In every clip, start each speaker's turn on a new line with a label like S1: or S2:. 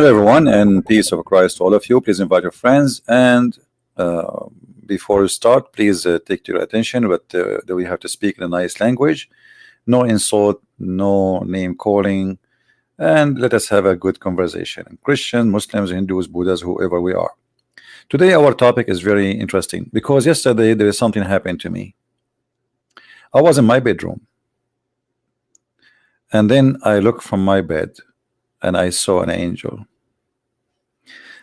S1: Hello, everyone, and peace of Christ to all of you. Please invite your friends. And before we start, please take to your attention that we have to speak in a nice language, no insult, no name calling, and let us have a good conversation. Christian, Muslims, Hindus, Buddhas, whoever we are. Today, our topic is very interesting because yesterday there is something happened to me. I was in my bedroom, and then I looked from my bed and I saw an angel.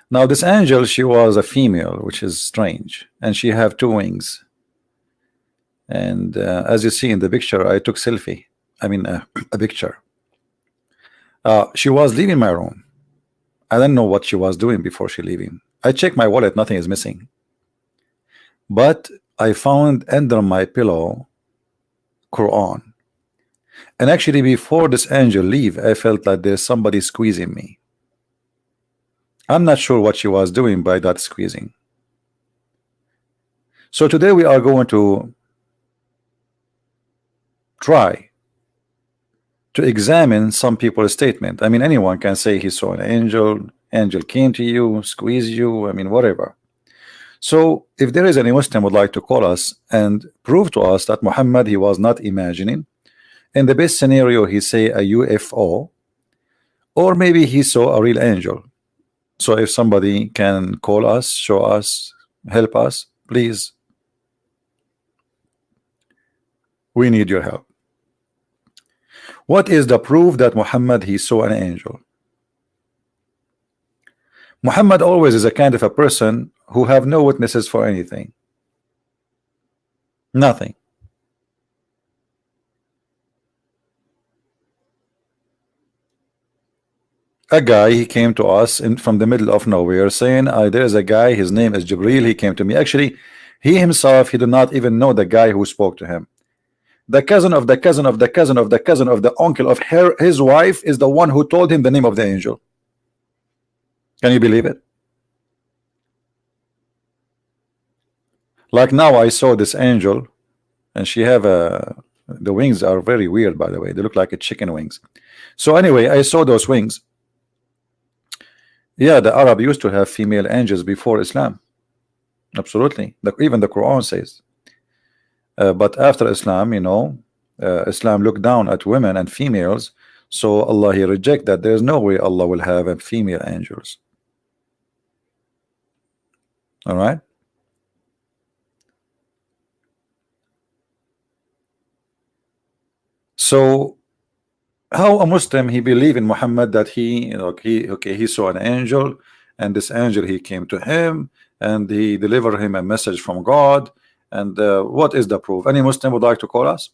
S1: Now this angel, she was a female, which is strange, and she have two wings. And as you see in the picture, I took selfie. I mean a picture. She was leaving my room. I don't know what she was doing before she leaving. I checked my wallet, nothing is missing. But I found under my pillow Quran. And actually before this angel leave, I felt like there's somebody squeezing me. I'm not sure what she was doing by that squeezing. So today we are going to try to examine some people's statement. I mean, anyone can say he saw an angel, angel came to you, squeeze you, I mean, whatever. So if there is any Muslim would like to call us and prove to us that Muhammad, he was not imagining, in the best scenario he say a UFO, or maybe he saw a real angel. So if somebody can call us, show us, help us, please, we need your help. What is the proof that Muhammad, he saw an angel? Muhammad always is a kind of a person who have no witnesses for anything. Nothing. A guy, he came to us from the middle of nowhere saying, there is a guy, his name is Jibril, he came to me. Actually, he himself, he did not even know the guy who spoke to him. The cousin of the cousin of the cousin of the cousin of the uncle of his wife is the one who told him the name of the angel. Can you believe it? Like now I saw this angel, and she have the wings are very weird, by the way. They look like a chicken wings. So anyway, I saw those wings. Yeah, the Arab used to have female angels before Islam. Absolutely. Even the Quran says. But after Islam, you know, Islam looked down at women and females. So Allah, he reject that. There's no way Allah will have a female angels. All right. So how a Muslim he believe in Muhammad that he, you know, he saw an angel, and this angel he came to him and he delivered him a message from God, and what is the proof? Any Muslim would like to call us?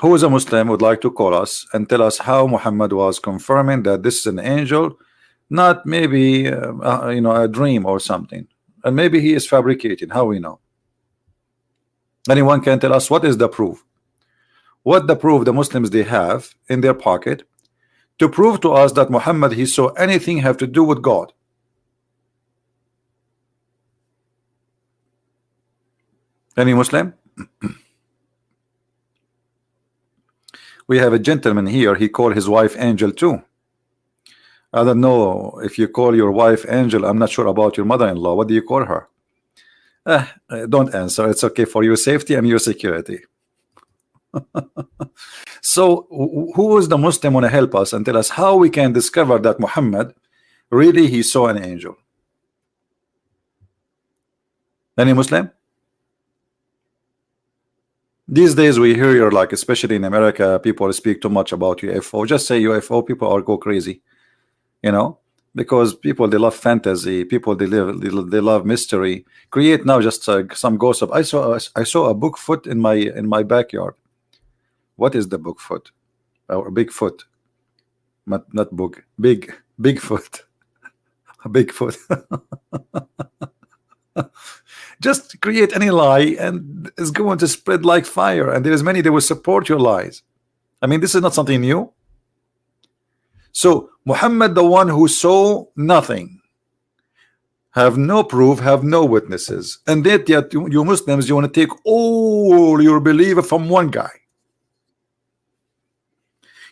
S1: Who is a Muslim would like to call us and tell us how Muhammad was confirming that this is an angel, not maybe you know, a dream or something, and maybe he is fabricating? How we know? Anyone can tell us what is the proof? What the proof the Muslims they have in their pocket to prove to us that Muhammad he saw anything have to do with God? Any Muslim? We have a gentleman here, he called his wife angel too. I don't know if you call your wife angel. I'm not sure about your mother-in-law. What do you call her? Don't answer, it's okay for your safety and your security. So who is the Muslim want to help us and tell us how we can discover that Muhammad really he saw an angel? Any Muslim? These days we hear, like especially in America, people speak too much about UFO. Just say UFO, people are go crazy, you know, because people they love fantasy, people they love mystery. Create now just some gossip. I saw a Bigfoot in my backyard. What is the Bigfoot? Or Bigfoot? Not book. Bigfoot. Bigfoot. Just create any lie and it's going to spread like fire, and there is many that will support your lies. I mean, this is not something new. So Muhammad, the one who saw nothing, have no proof, have no witnesses, and yet you Muslims, you want to take all your belief from one guy.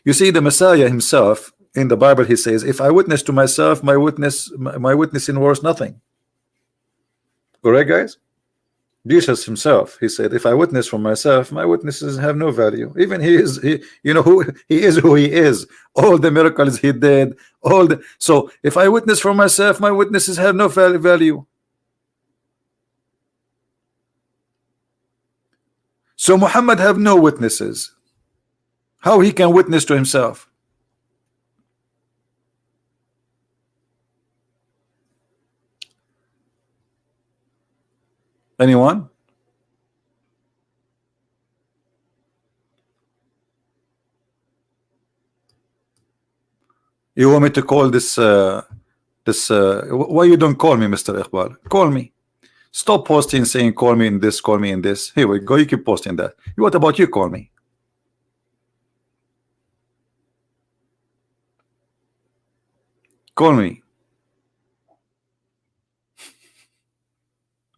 S1: You see, the Messiah himself in the Bible he says, if I witness to myself, my witnessing worth nothing. Correct, guys? Jesus himself, he said, if I witness for myself, my witnesses have no value. Even you know, who he is, all the miracles he did, so if I witness for myself, my witnesses have no value. So Muhammad have no witnesses. How he can witness to himself? Anyone? You want me to call this why you don't call me, Mr. Iqbal? Call me. Stop posting saying call me in this, call me in this. Here we go. You keep posting that. What about you? Call me. Call me.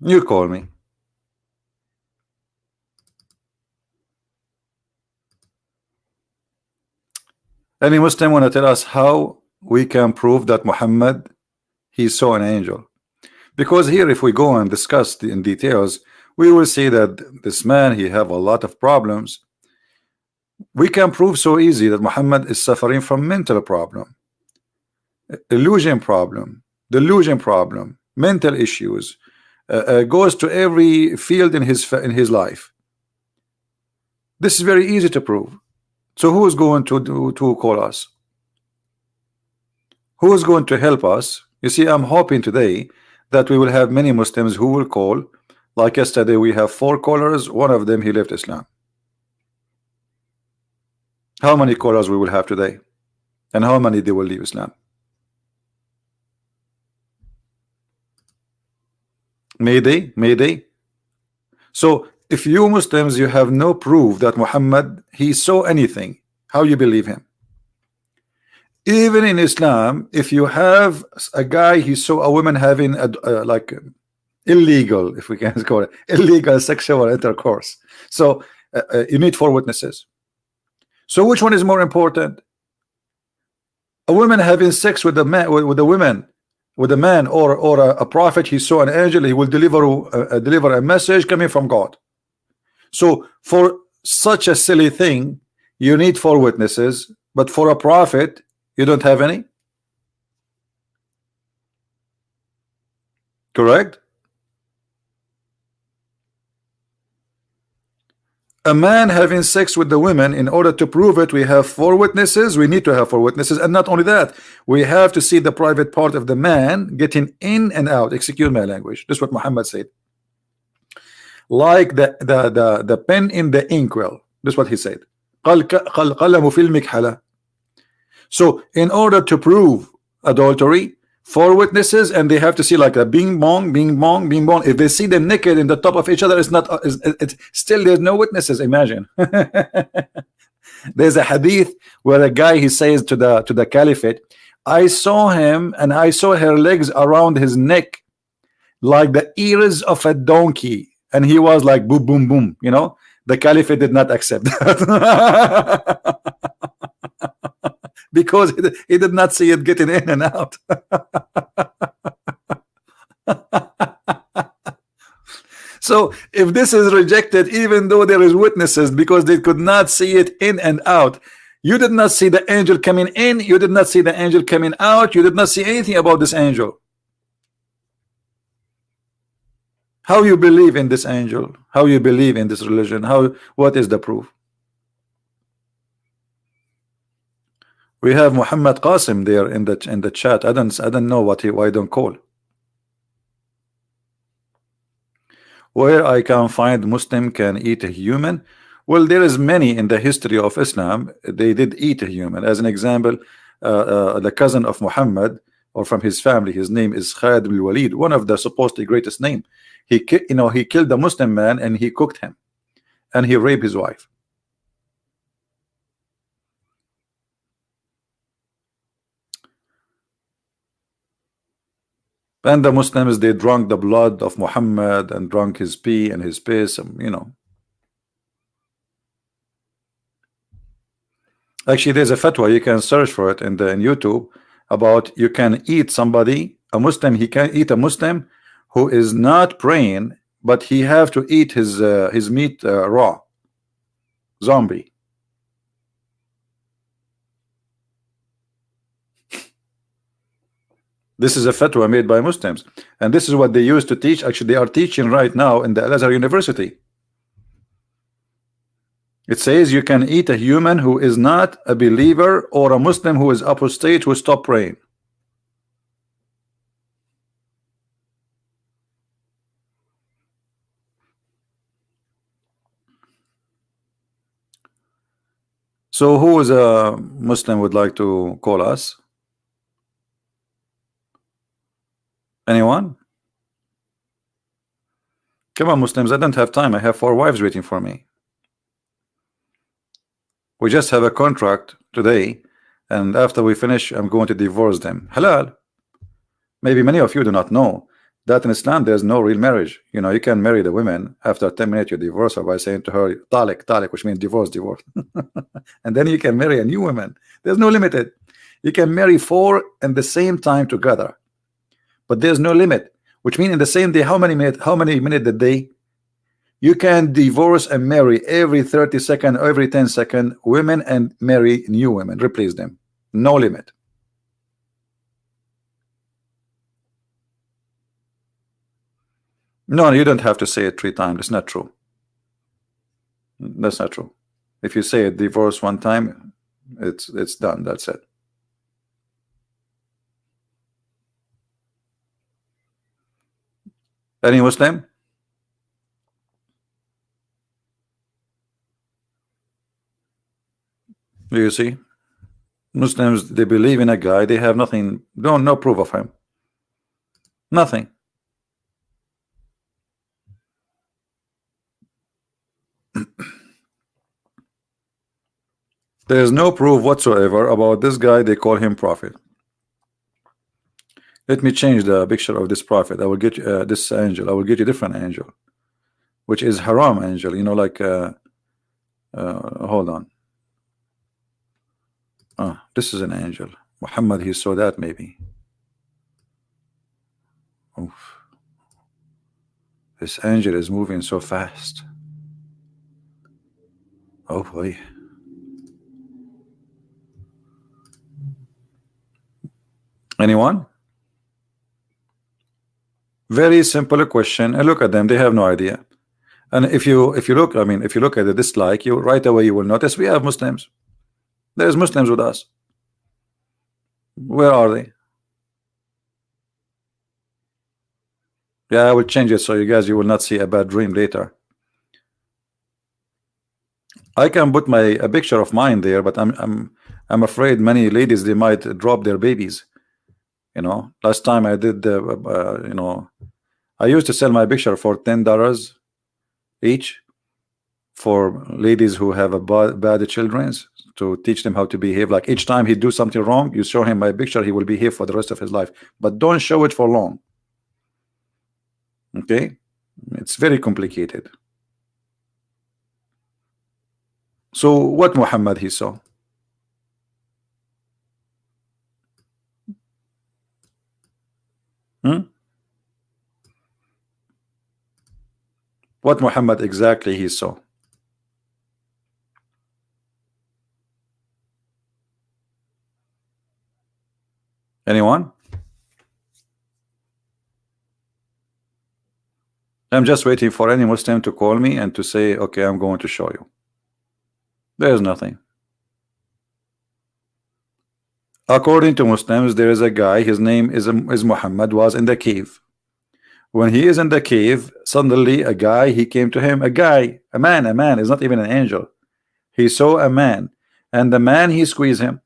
S1: You call me. Any Muslim want to tell us how we can prove that Muhammad he saw an angel? Because here, if we go and discuss in details, we will see that this man, he have a lot of problems. We can prove so easy that Muhammad is suffering from mental problem, illusion problem, delusion problem, mental issues, goes to every field in his life. This is very easy to prove. So who is going to call us? Who is going to help us? You see, I'm hoping today that we will have many Muslims who will call. Like yesterday, we have 4 callers. One of them, he left Islam. How many callers we will have today? And how many they will leave Islam? Mayday. So if you Muslims, you have no proof that Muhammad he saw anything, how you believe him? Even in Islam, if you have a guy he saw a woman having like illegal, if we can call it illegal sexual intercourse, so you need 4 witnesses. So which one is more important? A woman having sex with a man, with a man, or a prophet he saw an angel, he will deliver a message coming from God. So for such a silly thing, you need 4 witnesses, but for a prophet, you don't have any. Correct? A man having sex with the women, in order to prove it, we have 4 witnesses. We need to have 4 witnesses, and not only that, we have to see the private part of the man getting in and out. Excuse my language. This is what Muhammad said. Like the pen in the inkwell. This is what he said. So in order to prove adultery, 4 witnesses, and they have to see like a bing bong, bing bong, bing bong. If they see them naked in the top of each other, it's not. It's still there's no witnesses. Imagine. There's a hadith where a guy he says to the caliphate, I saw him and I saw her legs around his neck like the ears of a donkey, and he was like boom boom boom. You know, the caliphate did not accept that. Because he did not see it getting in and out. So if this is rejected, even though there is witnesses, because they could not see it in and out, you did not see the angel coming in, you did not see the angel coming out, you did not see anything about this angel. How you believe in this angel? How you believe in this religion? What is the proof? We have Muhammad Qasim there in the chat. I don't know why don't call. Where I can find Muslim can eat a human? Well, there is many in the history of Islam. They did eat a human. As an example, the cousin of Muhammad, or from his family, his name is Khalid al-Walid, one of the supposedly greatest name. He killed a Muslim man and he cooked him, and he raped his wife. And the Muslims, they drank the blood of Muhammad and drank his pee and his piss, you know. Actually, there's a fatwa, you can search for it in YouTube, about you can eat somebody, a Muslim, he can eat a Muslim who is not praying, but he have to eat his meat raw, zombie. This is a fatwa made by Muslims, and this is what they used to teach. Actually, they are teaching right now in the Al-Azhar University. It says you can eat a human who is not a believer, or a Muslim who is apostate, who stopped praying. So who is a Muslim would like to call us? Anyone? Come on, Muslims, I don't have time. I have 4 wives waiting for me. We just have a contract today, and after we finish, I'm going to divorce them. Halal. Maybe many of you do not know that in Islam there's no real marriage. You know, you can marry the women, after 10 minutes you divorce her by saying to her talik, talik, which means divorce, divorce. And then you can marry a new woman. There's no limited. You can marry 4 in the same time together, but there's no limit, which means in the same day, how many minutes a day? You can divorce and marry every 30 seconds, every 10 seconds women, and marry new women, replace them. No limit. No, you don't have to say it 3 times. It's not true. That's not true. If you say it divorce 1 time, it's done. That's it. Any Muslim? Do you see? Muslims, they believe in a guy, they have nothing, no proof of him. Nothing. There is no proof whatsoever about this guy. They call him prophet. Let me change the picture of this prophet. I will get you this angel. I will get you a different angel, which is haram angel. You know, like hold on. This is an angel. Muhammad, he saw that maybe. Oof. This angel is moving so fast. Oh boy. Anyone? Very simple question. And look at them, they have no idea. And if you look, I mean, if you look at the dislike, you right away you will notice we have Muslims. There's Muslims with us. Where are they? Yeah, I will change it so you guys, you will not see a bad dream later. I can put a picture of mine there, but I'm afraid many ladies, they might drop their babies. You know, last time I did you know, I used to sell my picture for $10 each for ladies who have a bad children, to teach them how to behave. Like each time he do something wrong, you show him my picture, he will behave for the rest of his life, but don't show it for long. Okay, it's very complicated. So what Muhammad he saw? What Muhammad exactly he saw? Anyone? I'm just waiting for any Muslim to call me and to say, okay, I'm going to show you. There's nothing. According to Muslims, there is a guy, his name is Muhammad, was in the cave. When he is in the cave, suddenly a guy, he came to him, a man is not even an angel. He saw a man, and the man, he squeezed him.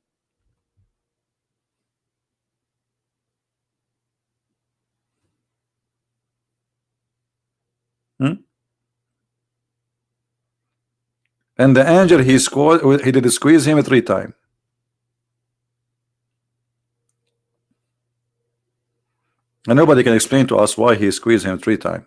S1: And the angel, he did squeeze him 3 times. And nobody can explain to us why he squeezed him 3 times.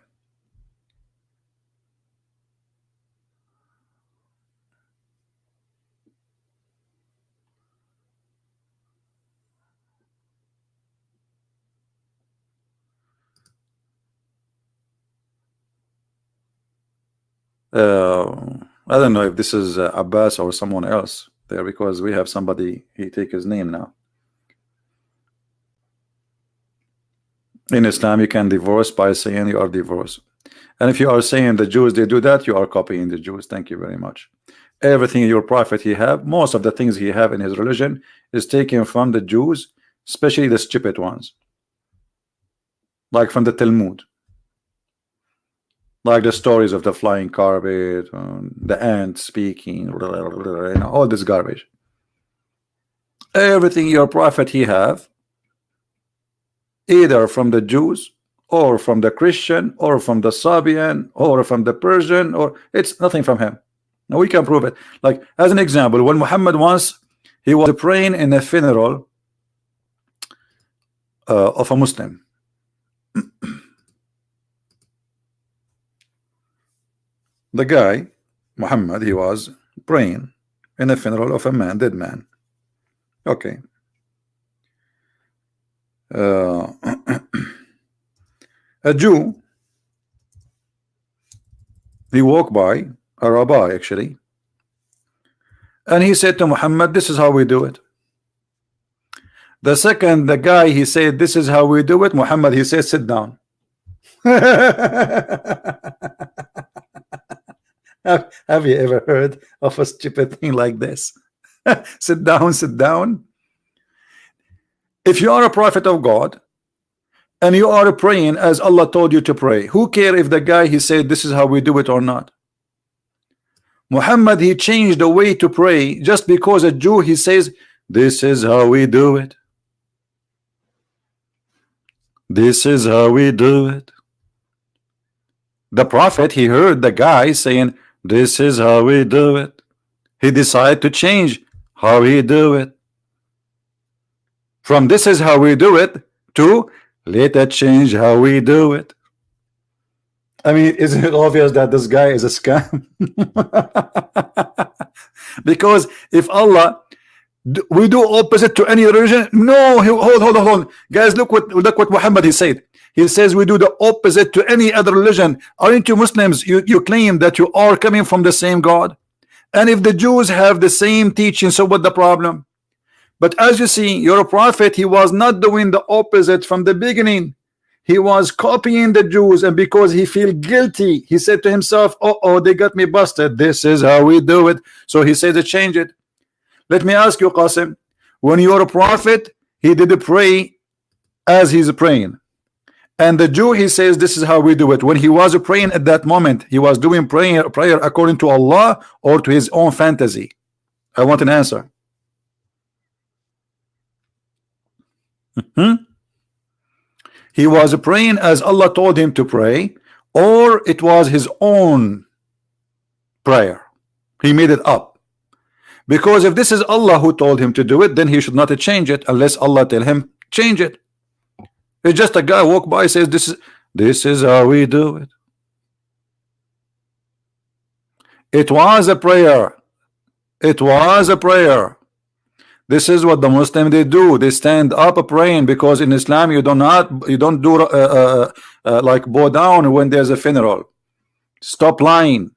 S1: I don't know if this is Abbas or someone else there, because we have somebody, he take his name now. In Islam, you can divorce by saying you are divorced. And if you are saying the Jews, they do that, you are copying the Jews. Thank you very much. Everything your prophet he have, most of the things he have in his religion is taken from the Jews, especially the stupid ones. Like from the Talmud. Like the stories of the flying carpet, the ant speaking, all this garbage. Everything your prophet he have, either from the Jews or from the Christian or from the Sabian or from the Persian, or it's nothing from him. Now we can prove it. Like as an example, when Muhammad once he was praying in a funeral of a Muslim. The guy Muhammad, he was praying in a funeral of a man, dead man. Okay. A Jew, he walked by, a rabbi actually, and he said to Muhammad, this is how we do it. The second the guy he said this is how we do it, Muhammad he said sit down. Have you ever heard of a stupid thing like this? Sit down, sit down. If you are a prophet of God and you are praying as Allah told you to pray, who care if the guy he said this is how we do it or not? Muhammad he changed the way to pray just because a Jew he says this is how we do it. This is how we do it. The prophet he heard the guy saying this is how we do it. He decided to change how he do it. From this is how we do it to let us change how we do it. I mean, isn't it obvious that this guy is a scam? Because if Allah we do opposite to any religion, no, hold, guys, look what Muhammad he said. He says we do the opposite to any other religion. Aren't you Muslims? You claim that you are coming from the same God. And if the Jews have the same teaching, so what the problem? But as you see, your prophet, he was not doing the opposite from the beginning. He was copying the Jews, and because he feel guilty, he said to himself, oh, they got me busted. This is how we do it. So he said to change it. Let me ask you, Qasim, when you're a prophet, he did pray as he's praying. And the Jew, he says, this is how we do it. When he was praying at that moment, he was doing prayer according to Allah or to his own fantasy? I want an answer. He was praying as Allah told him to pray, or it was his own prayer. He made it up. Because if this is Allah who told him to do it, then he should not change it unless Allah tell him change it. It's just a guy walk by says this is how we do it. It was a prayer. It was a prayer. This is what the Muslims they do. They stand up praying, because in Islam you don't do like bow down when there's a funeral. Stop lying.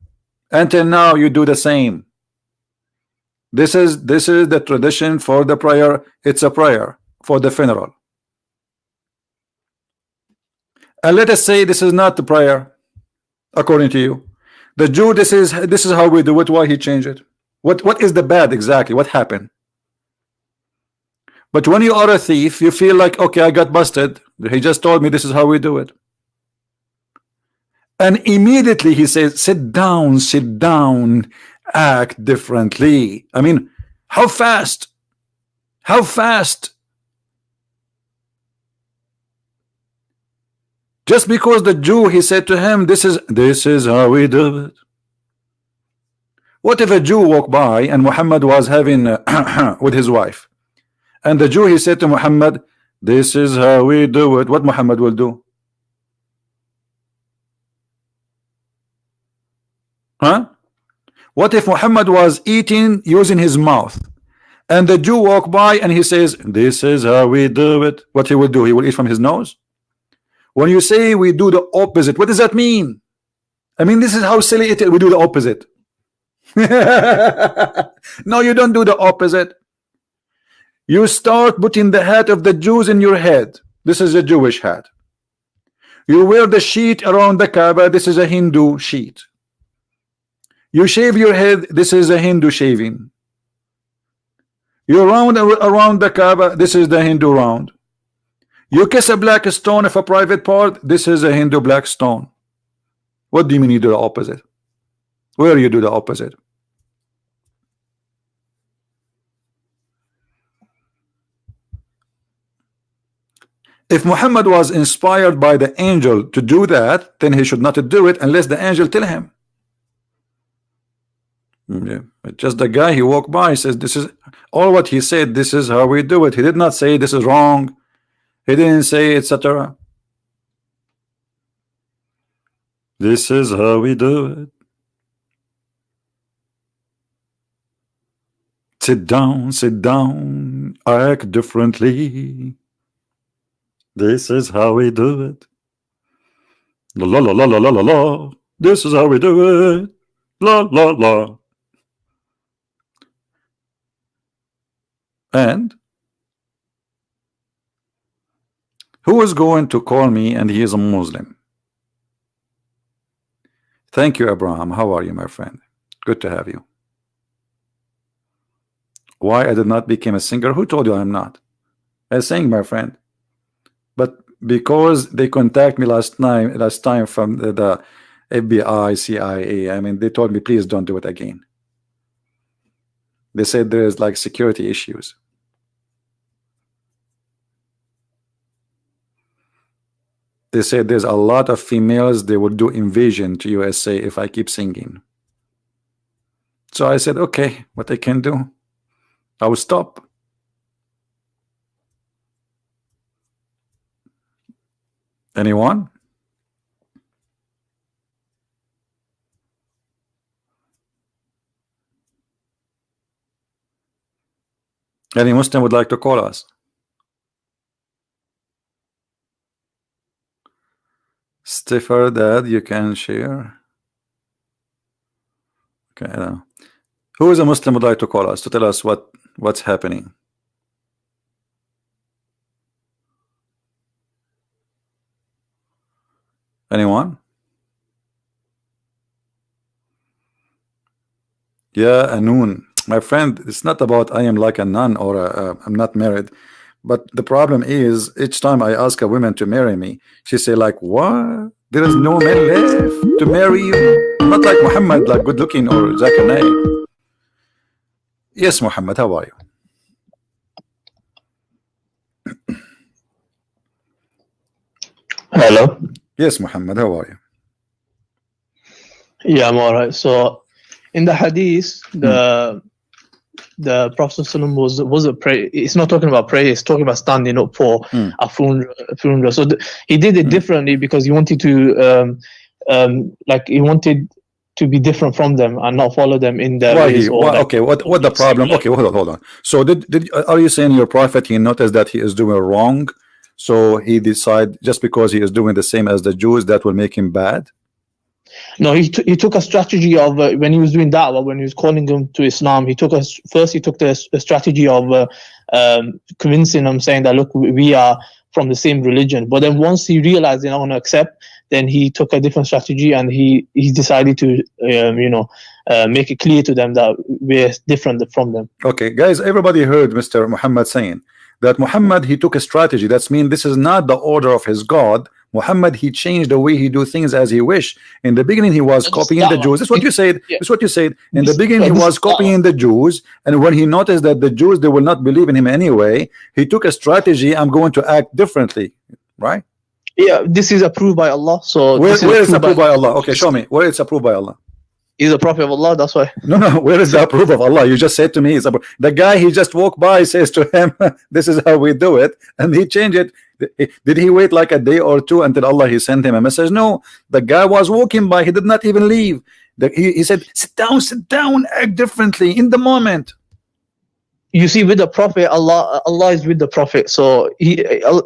S1: Until now you do the same. This is the tradition for the prayer. It's a prayer for the funeral. And let us say this is not the prayer according to you. The Jew, this is how we do it. Why he changed it? What is the bad exactly? What happened? But when you are a thief, you feel like, okay, I got busted. He just told me this is how we do it. And immediately he says, sit down, act differently. I mean, how fast? How fast? Just because the Jew, he said to him, this is how we do it. What if a Jew walked by and Muhammad was having with his wife, and the Jew, he said to Muhammad, this is how we do it? What Muhammad will do? Huh? What if Muhammad was eating using his mouth, and the Jew walked by and he says, this is how we do it? What he will do? He will eat from his nose? When you say we do the opposite, what does that mean? I mean, this is how silly it is. We do the opposite. No, you don't do the opposite. You start putting the hat of the Jews in your head. This is a Jewish hat. You wear the sheet around the Kaaba. This is a Hindu sheet. You shave your head. This is a Hindu shaving. You round around the Kaaba. This is the Hindu round. You kiss a black stone of a private part. This is a Hindu black stone. What do you mean you do the opposite? Where you do the opposite? If Muhammad was inspired by the angel to do that, then he should not do it unless the angel tell him. Yeah. But just the guy, he walked by, says this is all what he said, this is how we do it. He did not say this is wrong. He didn't say etc. This is how we do it. Sit down, act differently. This is how we do it. La la la la la la la la. This is how we do it. La la la. And who is going to call me and he is a Muslim? Thank you, Abraham. How are you, my friend? Good to have you. Why I did not become a singer? Who told you I'm not? I sing, my friend. But because they contact me last time from the FBI, CIA, I mean, they told me, please don't do it again. They said there's like security issues. They said there's a lot of females, they will do invasion to USA if I keep singing. So I said, okay, what I can do, I will stop. Anyone? Any Muslim would like to call us? Stiffer Dad, you can share. Okay. Who is a Muslim would like to call us to tell us what's happening? Anyone? Yeah, Anun. My friend, it's not about I am like a nun or I'm not married. But the problem is, each time I ask a woman to marry me, she say like, what? There is no man left to marry you? Not like Muhammad, like good looking, or Zakir Naik. Yes, Muhammad, how are you?
S2: Hello.
S1: Yes, Muhammad, how are you?
S2: Yeah, I'm all right. So, in the hadith, the Prophet was a prayer. It's not talking about prayer. It's talking about standing up for a funeral. So he did it differently because he wanted to, he wanted to be different from them and not follow them in their ways.
S1: Okay, what the problem? Okay, hold on. So are you saying your prophet, he noticed that he is doing wrong, so he decide just because he is doing the same as the Jews, that will make him bad?
S2: No, he took a strategy of when he was doing da'wah, when he was calling them to Islam. He took the strategy of convincing them, saying that look, we are from the same religion. But then once he realized they're not going to accept, then he took a different strategy and he decided to make it clear to them that we're different from them.
S1: Okay, guys, everybody heard Mr. Muhammad saying that Muhammad, he took a strategy. That means this is not the order of his God. Muhammad, he changed the way he do things as he wished. In the beginning, he was copying the Jews. That's what you said.
S2: Yeah.
S1: That's what you said. In the beginning, he was copying the Jews, and when he noticed that the Jews, they will not believe in him anyway, he took a strategy. I'm going to act differently, right?
S2: Yeah, this is approved by Allah. So
S1: where is approved by Allah? Okay, show me where it's approved by Allah.
S2: He's a prophet of Allah, that's why.
S1: No, where is the approval of Allah? You just said to me, the guy, he just walked by, says to him, this is how we do it, and he changed it. Did he wait like a day or two until Allah, he sent him a message? No, the guy was walking by, he did not even leave. He said, sit down, act differently in the moment.
S2: you see, with the Prophet, Allah is with the Prophet, so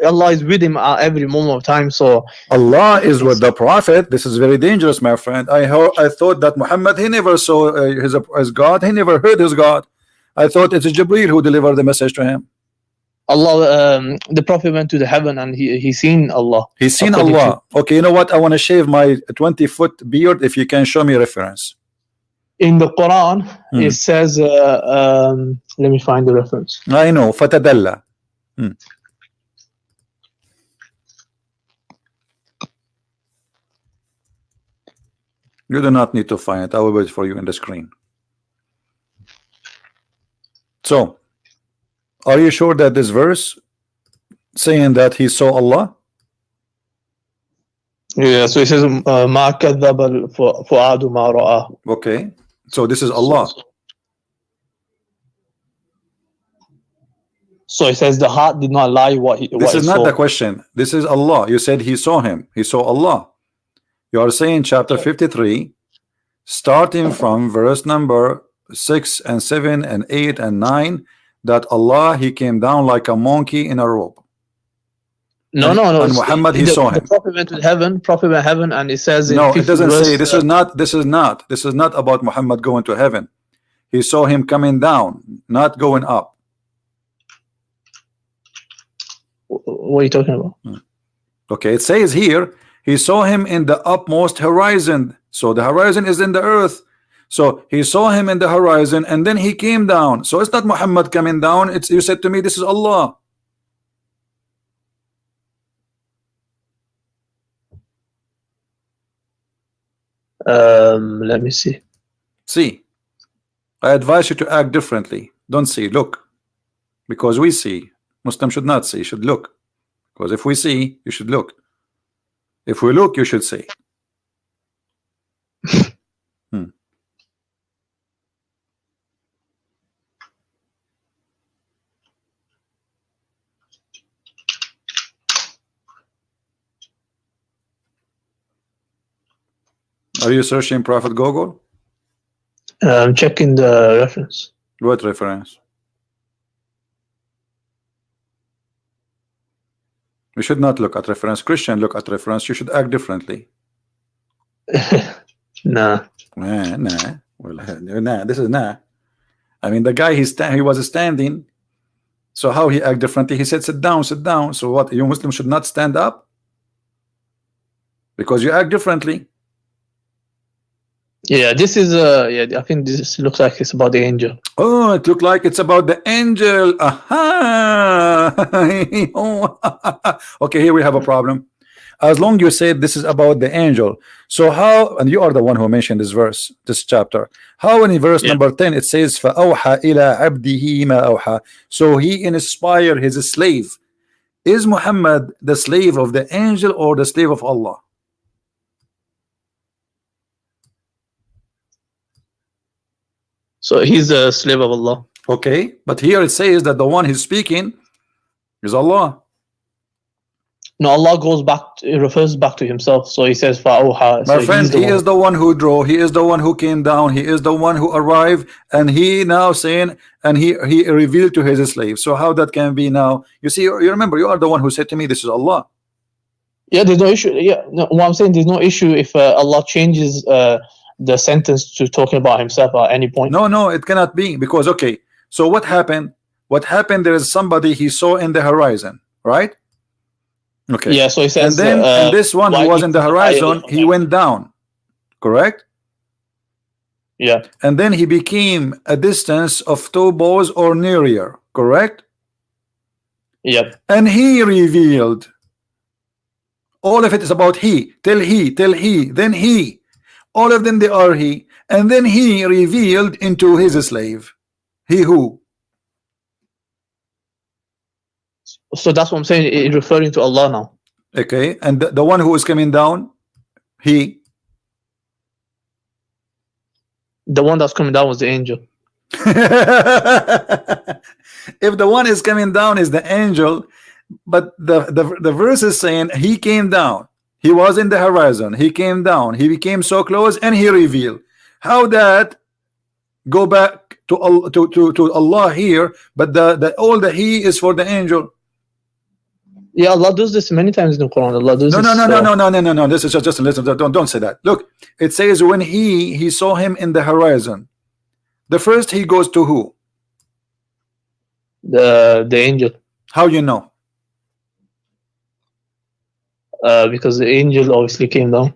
S2: Allah is with him at every moment of time. So
S1: Allah is with the Prophet. This is very dangerous, my friend. I thought that Muhammad, he never saw his God. He never heard his God. I thought it's Jibreel who delivered the message to him.
S2: Allah, the Prophet went to the heaven and he seen Allah.
S1: He's seen Allah. Okay, you know what? I want to shave my 20-foot beard. If you can show me a reference.
S2: In the Quran, it says, let me find the reference.
S1: I know, fatadalla. You do not need to find it. I will wait for you in the screen. So, are you sure that this verse saying that he saw Allah?
S2: Yeah, so it says, مَا كَذَّبَ الْفُؤَادُ مَا رَآهُ.
S1: Okay, so this is Allah.
S2: So it says the heart did not lie what he
S1: This is not
S2: saw.
S1: the question. This is Allah. You said he saw him. He saw Allah. You are saying chapter 53, starting from verse number 6 and 7 and 8 and 9, that Allah, he came down like a monkey in a robe.
S2: No.
S1: And Muhammad, he saw him.
S2: The Prophet went to heaven. Prophet went to heaven, and it says.
S1: No, it doesn't say. This is not. This is not. This is not about Muhammad going to heaven. He saw him coming down, not going up.
S2: What are you talking about?
S1: Okay, it says here he saw him in the upmost horizon. So the horizon is in the earth. So he saw him in the horizon, and then he came down. So it's not Muhammad coming down. It's, you said to me, this is Allah.
S2: Let me see.
S1: See, I advise you to act differently. Don't see, look. Because we see. Muslim should not see, should look. Because if we see, you should look. If we look, you should see. Are you searching Prophet Google?
S2: I'm checking the reference.
S1: What reference? We should not look at reference. Christian look at reference. You should act differently.
S2: Nah.
S1: Nah. Well, nah. This is nah. I mean, the guy he was standing. So how he act differently? He said, "Sit down, sit down." So what? You Muslims should not stand up because you act differently.
S2: Yeah, this is yeah, I think this looks like it's about the angel.
S1: Oh, it looked like it's about the angel. Aha. Okay, here we have a problem. As long you said this is about the angel, so how, and you are the one who mentioned this verse, this chapter, how in verse number 10 it says فَأَوْحَى إِلَىٰ عَبْدِهِ مَا أَوْحَى, so he inspired his slave. Is Muhammad the slave of the angel or the slave of Allah?
S2: So he's a slave of Allah.
S1: Okay, but here it says that the one he's speaking is Allah.
S2: No, Allah goes back, it refers back to himself. So he says, فَأَوْحَى.
S1: My friend, he is the one who drew, he is the one who came down, he is the one who arrived, and he now saying, and he revealed to his slave. So how that can be now? You see, you remember, you are the one who said to me, this is Allah.
S2: Yeah, there's no issue. Yeah, no, what I'm saying, there's no issue if Allah changes the sentence to talking about himself at any point.
S1: No, it cannot be, because okay, so what happened? What happened? There is somebody he saw in the horizon, right? Okay.
S2: Yeah, so he says,
S1: and then and this one who was in the horizon, he went down, correct?
S2: Yeah.
S1: And then he became a distance of 2 bows or nearer, correct?
S2: Yep.
S1: And he revealed. All of it is about he, till he, then he. All of them, they are he. And then he revealed into his slave. He who?
S2: So that's what I'm saying, it's referring to Allah now.
S1: Okay, and the one who is coming down, he.
S2: The one that's coming down was the angel.
S1: If the one is coming down is the angel, but the verse is saying he came down. He was in the horizon. He came down. He became so close and he revealed. How that go back to Allah here, but all the he is for the angel.
S2: Yeah, Allah does this many times in the Quran. Allah does
S1: no,
S2: this.
S1: No. This is just listen. Don't say that. Look, it says when he saw him in the horizon. The first he goes to who?
S2: The angel.
S1: How you know?
S2: Because the angel obviously came down.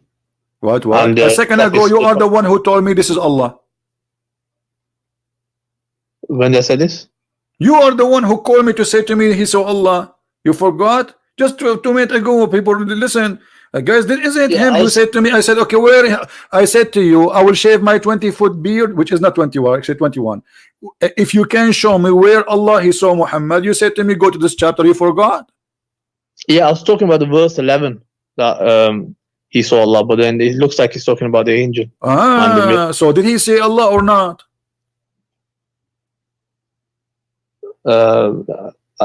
S1: What? A second ago, you are the one who told me this is Allah.
S2: When they said this?
S1: You are the one who called me to say to me he saw Allah. You forgot? Just 2 minutes ago, people listen. Guys, isn't him who said to me, I said, okay, where? I said to you, I will shave my 20-foot beard, which is not 21, actually 21. If you can show me where Allah he saw Muhammad, you said to me, go to this chapter. You forgot? Yeah,
S2: I was talking about the verse 11 that he saw Allah, but then it looks like he's talking about the angel.
S1: So did he say Allah or not?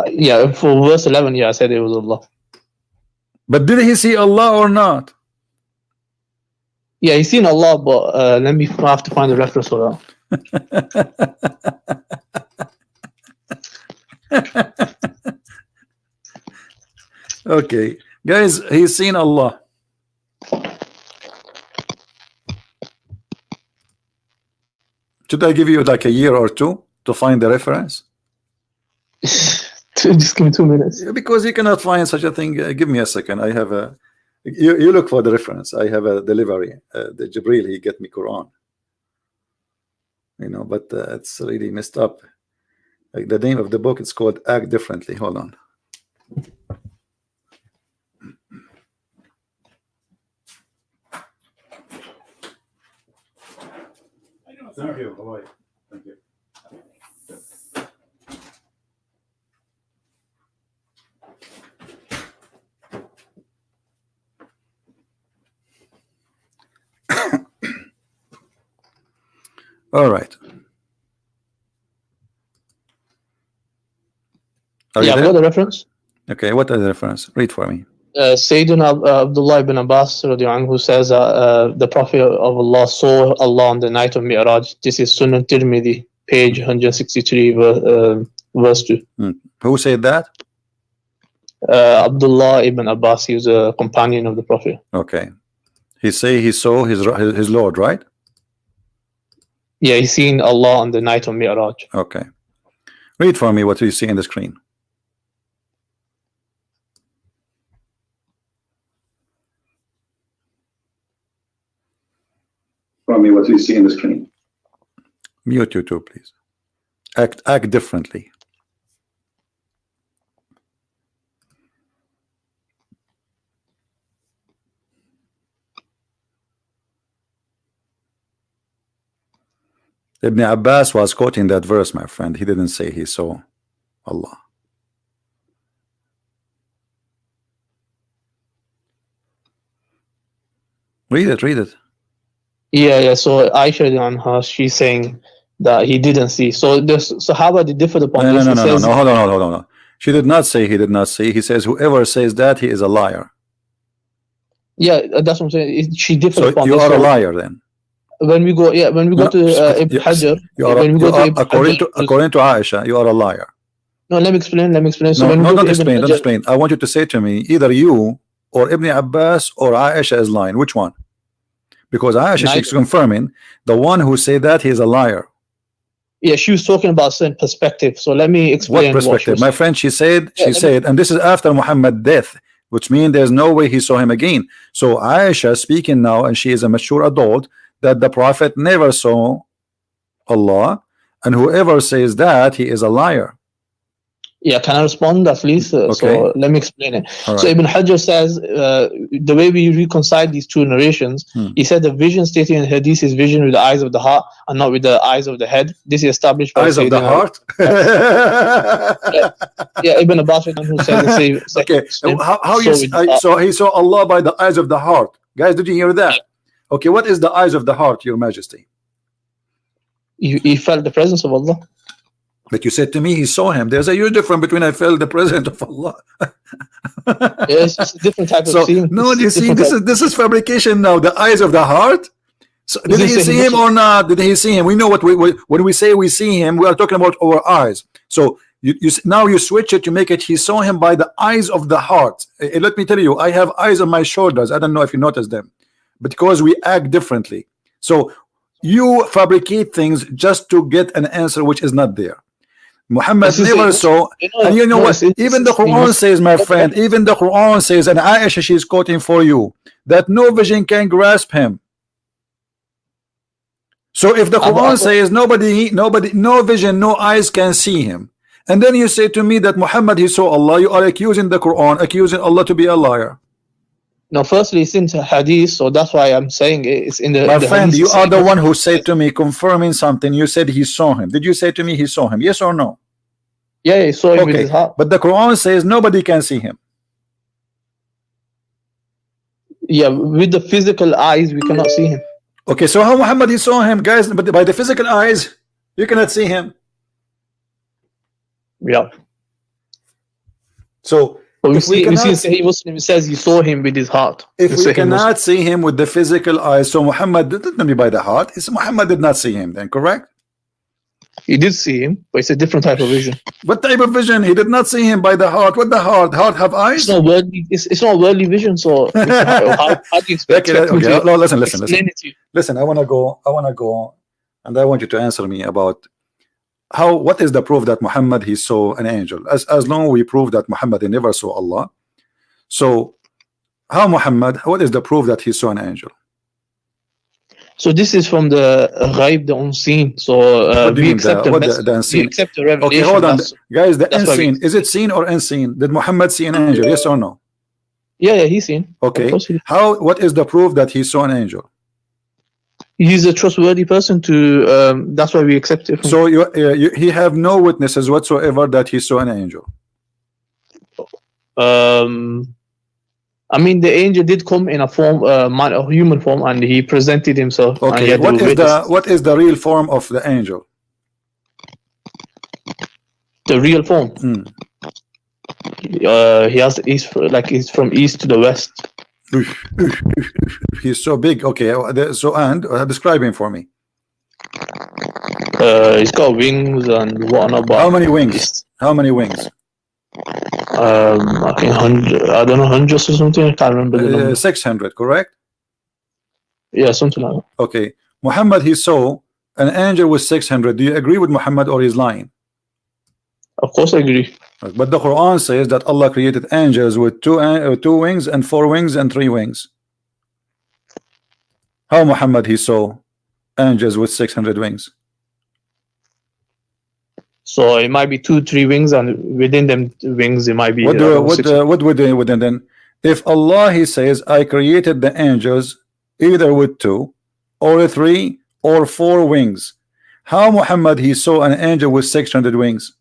S2: Yeah, for verse 11, yeah, I said it was Allah.
S1: But did he see Allah or not?
S2: Yeah, he's seen Allah, but I have to find the reference for
S1: that. Okay, guys, he's seen Allah. Should I give you like a year or two to find the reference?
S2: Just give me 2 minutes.
S1: Because you cannot find such a thing. Give me a second. I have a. You look for the reference. I have a delivery. The Jibril, he get me Quran. You know, but it's really messed up. Like the name of the book, it's called Act Differently. Hold on. Thank you. Bye-bye. Thank you. All right.
S2: Yeah, I've got the reference.
S1: Okay, what is the reference? Read for me.
S2: Sayyidina Abdullah ibn Abbas who says the Prophet of Allah saw Allah on the night of Mi'raj. This is Sunan Tirmidhi, page 163, verse 2.
S1: Who said that?
S2: Abdullah ibn Abbas. He was a companion of the Prophet.
S1: Okay. He saw his Lord, right?
S2: Yeah, he's seen Allah on the night of Mi'raj.
S1: Okay. Read for me what you see in the screen. Me what you see in the screen. Mute YouTube, please. Act differently. Ibn Abbas was quoting that verse, my friend. He didn't say he saw Allah. Read it.
S2: Yeah. So Aisha on her, she's saying that he didn't see. So the Sahaba they differed upon this.
S1: No. Hold on. She did not say he did not see. He says whoever says that he is a liar.
S2: Yeah, that's what I'm saying. She differed upon
S1: this. So you are a liar then.
S2: When we go to Ibn Hajar,
S1: according to Aisha, you are a liar.
S2: No, let me explain. So
S1: don't explain. I want you to say to me either you or Ibn Abbas or Aisha is lying. Which one? Because Aisha, she's confirming the one who said that he is a liar.
S2: Yeah, she was talking about certain perspective. So let me explain.
S1: What perspective? My friend, she said, and this is after Muhammad's death, which means there's no way he saw him again. So Aisha speaking now, and she is a mature adult, that the Prophet never saw Allah, and whoever says that he is a liar.
S2: Yeah, can I respond at least?
S1: Okay.
S2: So let me explain it.
S1: Right.
S2: So Ibn Hajar says the way we reconcile these two narrations, he said the vision stated in Hadith is vision with the eyes of the heart and not with the eyes of the head. This is established by
S1: eyes of the heart.
S2: Yeah, Ibn Abbas who said the same.
S1: Okay, so he saw Allah by the eyes of the heart. Guys, did you hear that? Okay, what is the eyes of the heart, Your Majesty?
S2: He felt the presence of Allah.
S1: But you said to me he saw him. There's a huge difference between I felt the presence of Allah.
S2: Yeah, it's just a different type of seeing.
S1: No, you see, this is fabrication now. The eyes of the heart. So did he see him or not? Did he see him? We know what when we say we see him, we are talking about our eyes. So now you switch it, you make it he saw him by the eyes of the heart. Let me tell you, I have eyes on my shoulders. I don't know if you notice them, because we act differently. So you fabricate things just to get an answer which is not there. Muhammad never saw, and you know what? Even the Quran says, my friend, even the Quran says, and Aisha, she's quoting for you, that no vision can grasp him. So if the Quran says no vision, no eyes can see him, and then you say to me that Muhammad he saw Allah, you are accusing the Quran, accusing Allah to be a liar.
S2: No, firstly, it's in the hadith, so that's why I'm saying it's in the.
S1: My friend, you are the one who said to me, confirming something. You said he saw him. Did you say to me he saw him? Yes or no?
S2: Yeah, he saw him with his heart.
S1: But the Quran says nobody can see him.
S2: Yeah, with the physical eyes, we cannot see him.
S1: Okay, so how Muhammad he saw him, guys? But by the physical eyes, you cannot see him.
S2: Yeah.
S1: So
S2: we see Sahih Muslim says he saw him with his heart.
S1: If we cannot see him with the physical eyes, so Muhammad didn't be by the heart. Muhammad did not see him then, correct?
S2: He did see him, but it's a different type of vision.
S1: What type of vision? He did not see him by the heart. What the heart? Heart have eyes?
S2: It's not worldly vision. So how do you expect?
S1: Okay, no, listen. Listen, I want to go, and I want you to answer me about what is the proof that Muhammad he saw an angel? As long we prove that Muhammad he never saw Allah. So how Muhammad? What is the proof that he saw an angel?
S2: So this is from the ghaib, the unseen. So we accept the unseen. We accept the revelation.
S1: Okay, hold on, guys. The unseen, is it seen or unseen? Did Muhammad see an angel? Yes or no?
S2: Yeah, he's seen.
S1: Okay. What is the proof that he saw an angel?
S2: He's a trustworthy person to. That's why we accept it.
S1: So he have no witnesses whatsoever that he saw an angel.
S2: I mean, the angel did come in a form, a human form, and he presented himself.
S1: Okay, what is the real form of the angel?
S2: The real form. He's from east to the west.
S1: He's so big. Okay, so and describe him for me.
S2: He's got wings and whatnot.
S1: How many wings? How many wings?
S2: I think 100. I don't know, hundreds or something. I can't remember the number.
S1: 600, correct?
S2: Yeah, something like that.
S1: Okay, Muhammad he saw an angel with 600. Do you agree with Muhammad or he's lying?
S2: Of course I agree.
S1: But the Quran says that Allah created angels with two wings and 4 wings and 3 wings. How Muhammad he saw angels with 600 wings?
S2: So it might be 2-3 wings, and within them wings it might be.
S1: What within then? If Allah he says, I created the angels either with 2 or 3 or 4 wings, how Muhammad he saw an angel with 600 wings?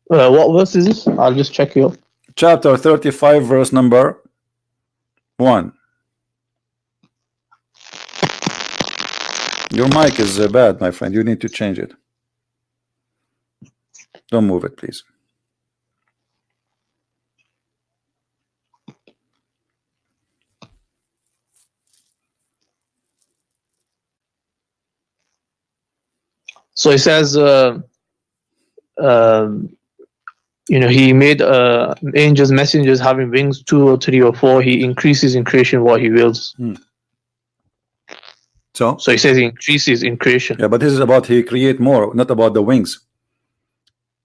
S2: What verse is this? I'll just check here.
S1: Chapter 35, verse number 1. Your mic is bad, my friend. You need to change it. Don't move it, please.
S2: So it says, he made angels, messengers having wings, 2 or 3 or 4. He increases in creation what he wills. So he says he increases in creation.
S1: Yeah, but this is about he create more, not about the wings.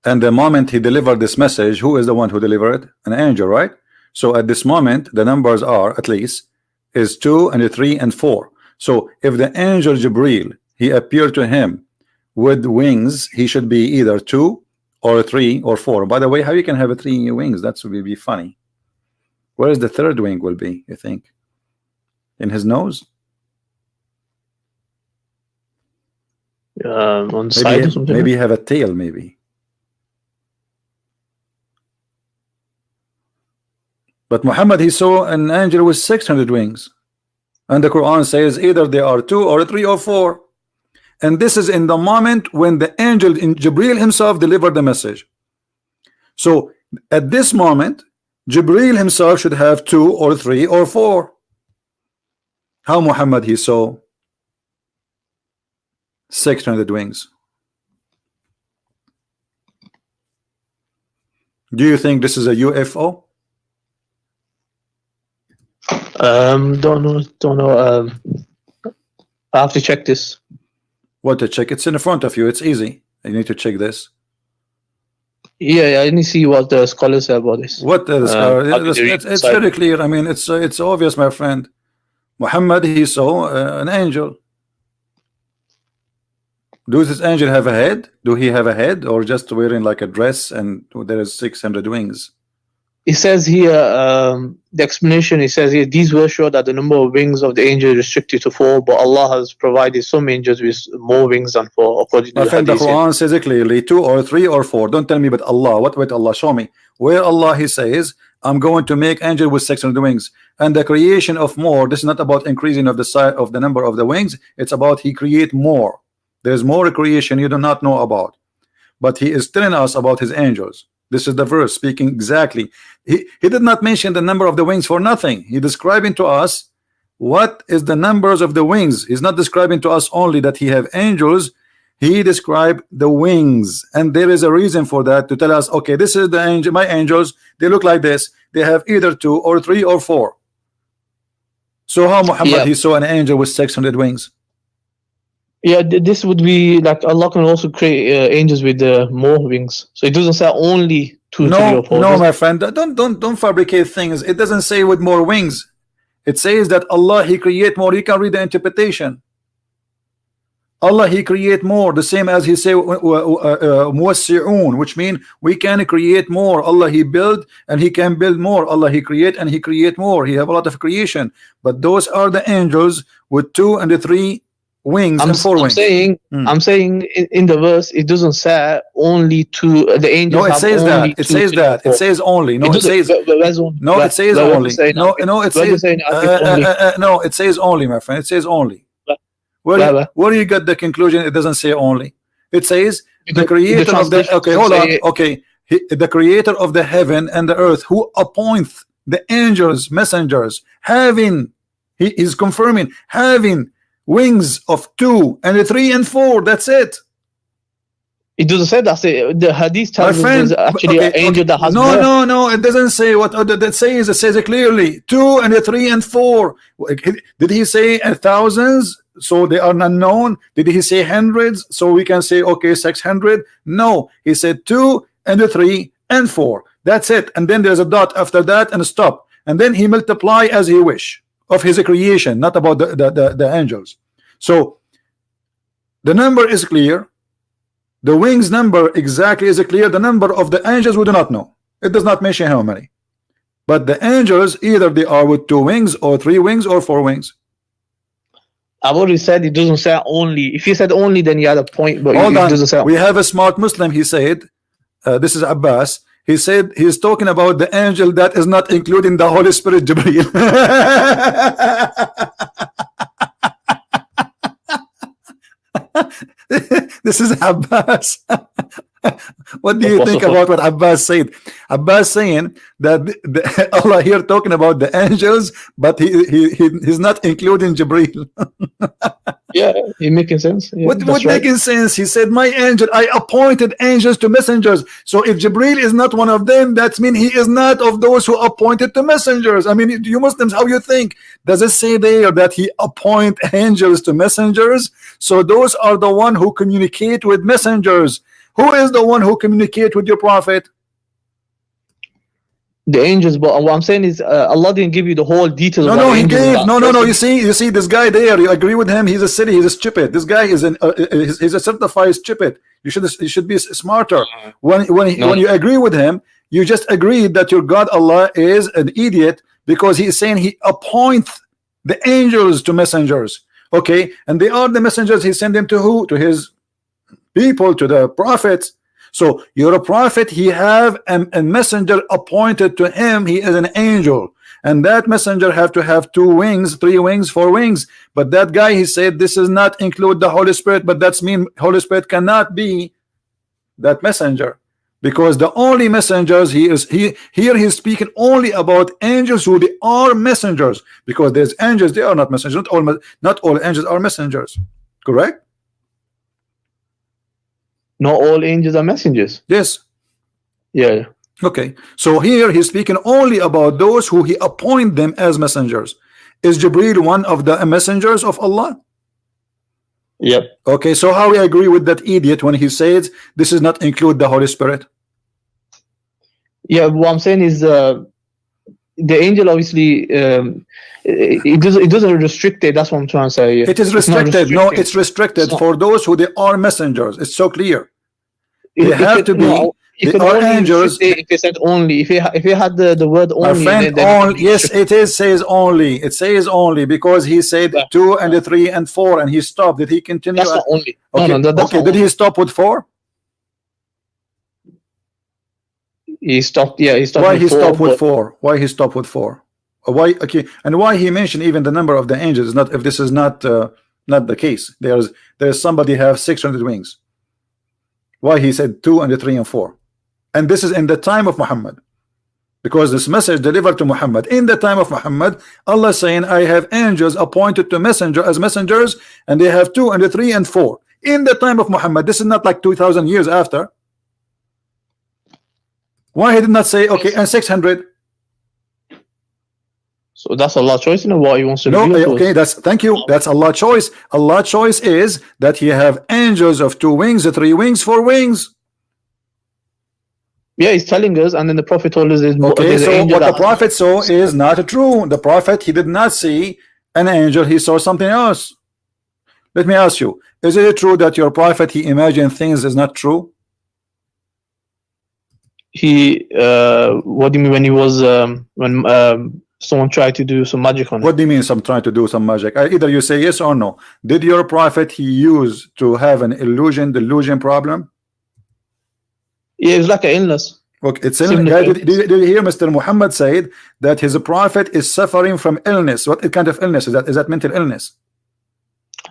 S1: And the moment he delivered this message, who is the one who delivered it? An angel, right? So at this moment, the numbers are at least is 2 and 3 and 4. So if the angel Jibril he appeared to him with wings, he should be either 2 or 3 or 4. By the way, how you can have 3 wings? That would be funny. Where is the 3rd wing will be, you think? In his nose?
S2: On the side or something.
S1: Maybe have a tail, maybe. But Muhammad he saw an angel with 600 wings, and the Quran says either they are 2 or 3 or 4. And this is in the moment when the angel in Jibril himself delivered the message. So at this moment, Jibril himself should have 2 or 3 or 4. How Muhammad he saw 600 wings? Do you think this is a UFO?
S2: Don't know. I have to check this.
S1: What to check? It's in front of you. It's easy. You need to check this.
S2: Yeah, I need to see what the scholars say about this.
S1: What the scholar? It's very clear. I mean, it's obvious, my friend. Muhammad he saw an angel. Does this angel have a head? Do he have a head, or just wearing like a dress and there is 600 wings?
S2: It says here, the explanation, it says here, these verses show that the number of wings of the angel is restricted to 4, but Allah has provided some angels with more wings than 4, according to the
S1: Hadith. The Quran says it clearly, 2 or 3 or 4. Don't tell me but Allah. What with Allah? Show me. Where Allah he says, I'm going to make angel with 600 wings. And the creation of more, this is not about increasing of the size of the number of the wings. It's about he create more. There's more creation you do not know about. But he is telling us about his angels. This is the verse speaking exactly. He did not mention the number of the wings for nothing. He describing to us what is the numbers of the wings. He's not describing to us only that he have angels. He described the wings, and there is a reason for that, to tell us, okay, this is the angel, my angels, they look like this. They have either 2 or 3 or 4. So how Muhammad he saw an angel with 600 wings?
S2: Yeah, this would be like Allah can also create angels with more wings. So it doesn't say only 2, 3 or 4.
S1: No, my friend, don't fabricate things. It doesn't say with more wings. It says that Allah he create more. You can read the interpretation. Allah he create more, the same as he say muwassi'un, which means we can create more. Allah he build and he can build more. Allah he create and he create more. He have a lot of creation, but those are the angels with 2 and 3 wings and 4 wings.
S2: I'm saying in the verse it doesn't say only 2. The angels.
S1: No, it says that. It says that. It says only. No, it says. No, it says only. No, it says. No, it says only, my friend. It says only. Where do you get the conclusion? It doesn't say only. It says the creator of the. Okay, hold on. Okay, the creator of the heaven and the earth, who appoints the angels, messengers, having. He is confirming having wings of 2 and 3 and 4. That's it.
S2: It doesn't say that. The hadith tells us there's actually an angel that has more.
S1: No, it doesn't say what that says. It says it clearly, 2 and 3 and 4. Did he say thousands? So they are not known. Did he say hundreds? So we can say okay, 600. No, he said 2 and 3 and 4. That's it. And then there's a dot after that and a stop. And then he multiply as he wish of his creation, not about the angels. So the number is clear. The wings number exactly is clear. The number of the angels we do not know. It does not mention how many. But the angels, either they are with 2 wings or 3 wings or 4 wings.
S2: I've already said it doesn't say only. If you said only, then you had a point. But
S1: hold
S2: it
S1: on.
S2: Doesn't say.
S1: We have a smart Muslim. He said, this is Abbas. He said he's talking about the angel that is not including the Holy Spirit, Jibreel. This is Abbas. What do you think about what Abbas said? Abbas saying that Allah here talking about the angels, but he's not including Jibreel.
S2: Yeah, it making sense. Yeah,
S1: what making sense? He said, my angel, I appointed angels to messengers. So if Jibreel is not one of them, that means he is not of those who appointed to messengers. I mean, you Muslims, how you think? Does it say there that he appoint angels to messengers? So those are the one who communicate with messengers. Who is the one who communicate with your prophet?
S2: The angels. But what I'm saying is Allah didn't give you the whole details.
S1: No, he gave. No. You see this guy there. You agree with him? He's a silly. He's a stupid. This guy is he's a certified stupid. You should be smarter. When you agree with him, you just agree that your God Allah is an idiot, because he is saying he appoints the angels to messengers. Okay, and they are the messengers. He sent them to who? To his people, to the prophets. So you're a prophet, he have a messenger appointed to him. He is an angel, and that messenger have to have 2 wings, 3 wings, 4 wings. But that guy, he said this does not include the Holy Spirit, but that's mean Holy Spirit cannot be that messenger. because the only messengers here he's speaking only about angels who they are messengers, because there's angels, they are not messengers. Not all angels are messengers, correct?
S2: Not all angels are messengers.
S1: Yes.
S2: Yeah.
S1: Okay, so here he's speaking only about those who he appoint them as messengers. Is Jibreel one of the messengers of Allah?
S2: Yep.
S1: Okay, so how we agree with that idiot when he says this does not include the Holy Spirit?
S2: Yeah, what I'm saying is the angel obviously it doesn't restrict it. That's what I'm trying to say.
S1: It is restricted. No, it's restricted for those who they are messengers. It's so clear. They have to be.
S2: No,
S1: they are angels.
S2: If it said only, if it had the word only,
S1: my friend, only, yes, it is says only. It says only because he said 2 and 3 and 4 and he stopped. Did he continue?
S2: That's not only.
S1: Okay,
S2: no, that's
S1: okay. Did he stop with 4?
S2: He stopped. Yeah, he stopped.
S1: Why he stopped with 4? Why he stopped with 4? Why? Okay, and why he mentioned even the number of the angels is not, if this is not not the case. There's somebody have 600 wings. Why he said 2 and 3 and 4? And this is in the time of Muhammad, because this message delivered to Muhammad in the time of Muhammad. Allah saying, I have angels appointed to messengers, and they have 2 and 3 and 4 in the time of Muhammad. This is not like 2,000 years after. Why he did not say okay and 600?
S2: So that's Allah's choice, you know what he wants to do.
S1: Okay, that's, thank you. That's Allah's choice. Allah's choice is that he have angels of 2 wings, 3 wings, 4 wings.
S2: Yeah, he's telling us, and then the Prophet told us
S1: okay, so what the Prophet saw is not true. The Prophet, he did not see an angel, he saw something else. Let me ask you, is it true that your Prophet, he imagined things is not true?
S2: He what do you mean when he was when someone tried to do some magic on him?
S1: What do you mean some trying to do some magic? Either you say yes or no. Did your Prophet he used to have an delusion problem?
S2: Yeah, it was like an illness.
S1: Okay, it's illness. Did you hear Mr. Muhammad said that his Prophet is suffering from illness? What kind of illness is that? Is that mental illness?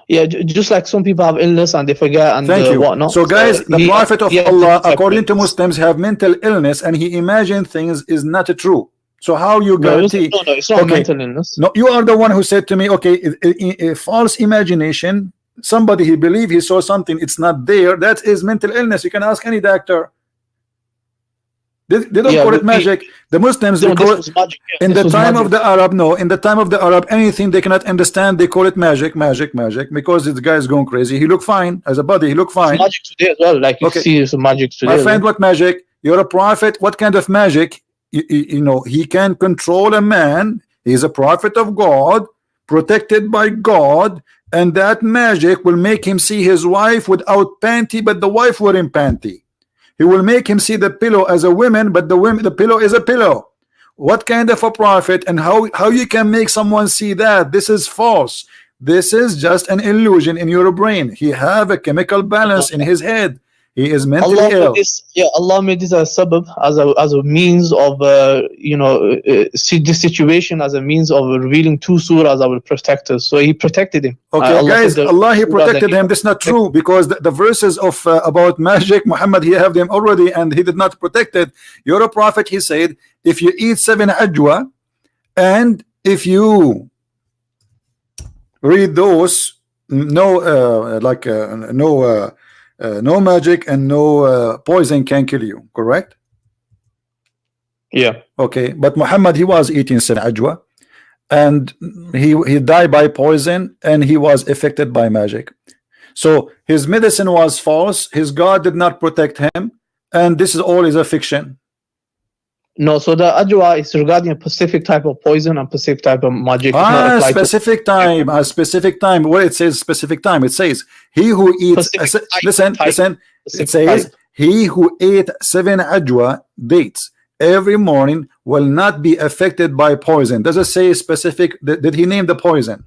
S2: Yeah, just like some people have illness and they forget and
S1: thank you.
S2: whatnot.
S1: So guys, the Prophet of Allah, according to Muslims, have mental illness and he imagined things is not true. So how you guarantee?
S2: No, it's not mental illness.
S1: No, you are the one who said to me, okay, a false imagination. Somebody he believed he saw something, it's not there. That is mental illness. You can ask any doctor. They don't call it magic. The Muslims, they call it magic. In the time of the Arab, no, in the time of the Arab, anything they cannot understand, they call it magic, because this guy is going crazy. He look fine as a body, he look fine.
S2: It's magic today as well, like you see some magic today.
S1: My friend, what magic? You're a prophet. What kind of magic? You know, he can control a man. He's a prophet of God, protected by God, and that magic will make him see his wife without panty, but the wife wearing panty. He will make him see the pillow as a woman, but the pillow is a pillow. What kind of a prophet, and how you can make someone see that? This is false. This is just an illusion in your brain. He have a chemical balance in his head. He is mentally ill.
S2: Allah made this as sabab, as a means of see this situation as a means of revealing 2 surahs that will protect us. So he protected him.
S1: Okay, guys, Allah he protected him. This is not true, because the verses of about magic, Muhammad he have them already, and he did not protect it. You're a prophet. He said, if you eat 7 ajwa, and if you read those, no magic and no poison can kill you, correct?
S2: Yeah.
S1: Okay, but Muhammad he was eating ajwa, and he died by poison, and he was affected by magic. So his medicine was false. His God did not protect him, and this is all is a fiction.
S2: No, so the ajwa is regarding a specific type of poison and specific type of magic.
S1: Specific time. Well, it says specific time. It says he who eats. Listen. It says he who ate 7 ajwa dates every morning will not be affected by poison. Does it say specific? Did he name the poison?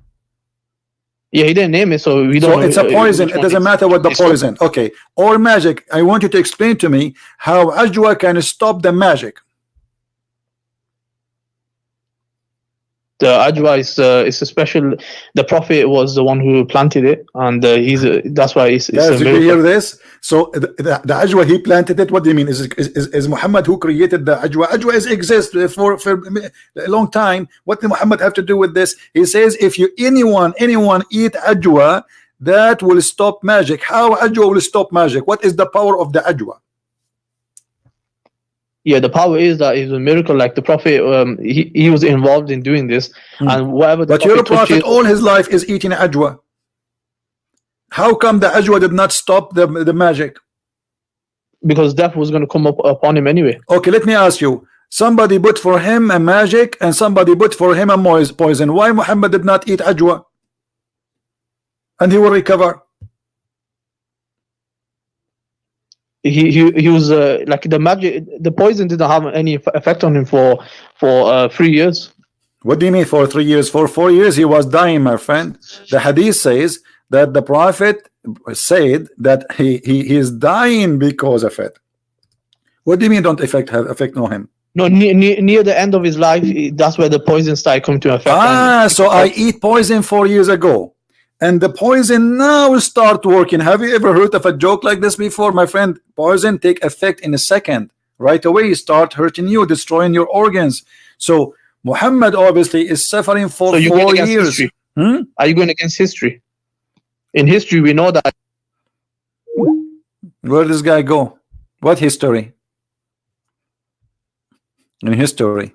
S2: Yeah, he didn't name it, so we don't.
S1: So it's a poison. It doesn't matter what the poison. Okay. Or magic. I want you to explain to me how ajwa can stop the magic.
S2: The ajwa is a special. The Prophet was the one who planted it, and that's why it's
S1: Guys,
S2: a
S1: did you hear this? So the ajwa, he planted it. What do you mean? Is Muhammad who created the ajwa? Ajwa exists for a long time. What did Muhammad have to do with this? He says if you anyone eat ajwa, that will stop magic. How ajwa will stop magic? What is the power of the ajwa?
S2: Yeah, the power is that it's a miracle. Like the Prophet, he was involved in doing this, and whatever.
S1: But your Prophet, all his life is eating ajwa. How come the ajwa did not stop the magic?
S2: Because death was going to come upon him anyway.
S1: Okay, let me ask you. Somebody put for him a magic, and somebody put for him a poison. Why Muhammad did not eat ajwa? And he will recover.
S2: He was like the magic. The poison didn't have any effect on him for 3 years.
S1: What do you mean for 3 years? For 4 years he was dying, my friend. The hadith says that the Prophet said that he is dying because of it. What do you mean don't affect on him?
S2: No, near the end of his life, that's where the poison started coming to effect.
S1: So I eat poison 4 years ago, and the poison now start working. Have you ever heard of a joke like this before, my friend? Poison take effect in a second. Right away start hurting you, destroying your organs. So Muhammad obviously is suffering for 4 years.
S2: Are you going against history? In history, we know that.
S1: Where does this guy go? What history? In history.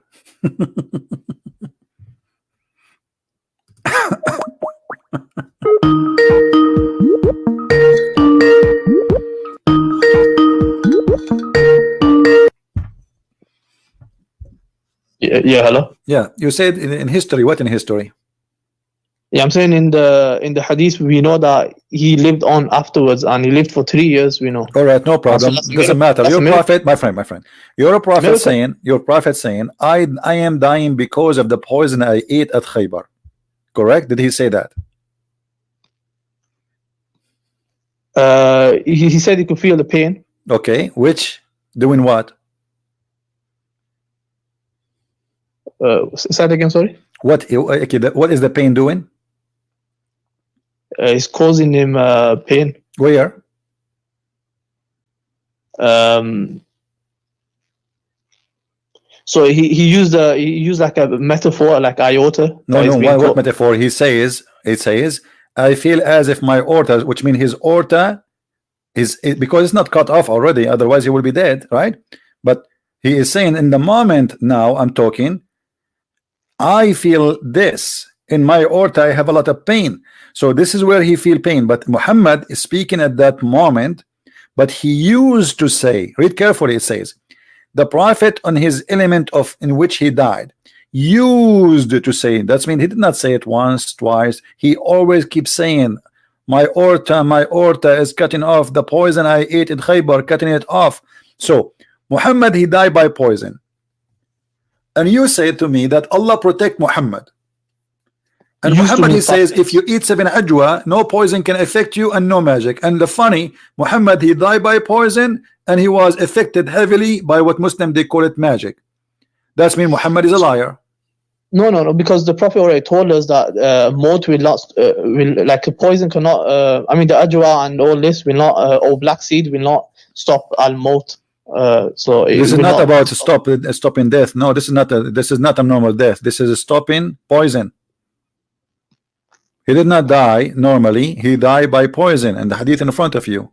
S2: Yeah, hello.
S1: Yeah, you said in history. What in history?
S2: Yeah, I'm saying in the hadith we know that he lived on afterwards, and he lived for 3 years. We know.
S1: All right, no problem. Doesn't matter. Your prophet, my friend. Your prophet saying, I am dying because of the poison I ate at Khaybar. Correct? Did he say that?
S2: He said he could feel the pain.
S1: Okay, which doing what?
S2: Say that again. Sorry.
S1: What? Okay, what is the pain doing?
S2: It's causing him pain.
S1: Where?
S2: So he used like a metaphor, like aorta.
S1: No. What metaphor? It says, I feel as if my aorta, which means his aorta is because it's not cut off already. Otherwise, he will be dead, right? But he is saying, in the moment now I'm talking, I feel this in my aorta. I have a lot of pain. So this is where he feel pain. But Muhammad is speaking at that moment. But he used to say, read carefully, it says, the Prophet on his element of in which he died used to say, that means he did not say it once, twice. He always keeps saying, my aorta is cutting off. The poison I ate in Khaybar, cutting it off. So Muhammad, he died by poison. And you say to me that Allah protect Muhammad. And Muhammad, he says, if you eat 7 ajwa, no poison can affect you and no magic. And the funny, Muhammad, he died by poison, and he was affected heavily by what Muslim they call it magic. That's mean Muhammad is a liar.
S2: No, because the Prophet already told us that maut will not, like a poison cannot, I mean the ajwa and all this will not, or black seed will not stop al-maut. So
S1: this is not about stopping death. No, this is not a normal death. This is stopping poison. He did not die normally. He died by poison, and the hadith in front of you.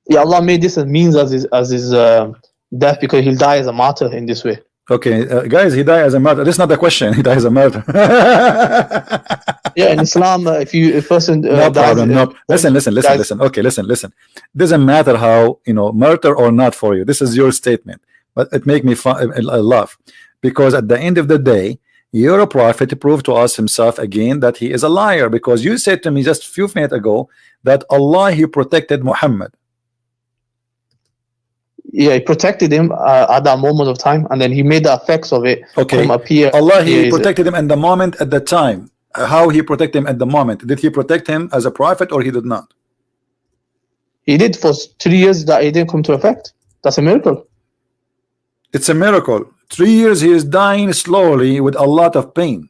S2: Yeah, Allah made this as means as his death, because he'll die as a martyr in this way.
S1: Okay, guys, he died as a martyr. This is not the question. He died as a martyr.
S2: Yeah, in Islam, if a person
S1: no
S2: dies,
S1: problem. No, listen. Okay, listen. Doesn't matter how martyr or not for you. This is your statement, but it make me laugh, because at the end of the day, your prophet proved to us himself again that he is a liar, because you said to me just a few minutes ago that Allah, he protected Muhammad.
S2: Yeah, he protected him at that moment of time, and then he made the effects of it come appear.
S1: Allah, he protected him at the moment, at the time. How he protected him at the moment? Did he protect him as a prophet, or he did not?
S2: He did for 3 years that it didn't come to effect. That's a miracle.
S1: It's a miracle. 3 years he is dying slowly with a lot of pain.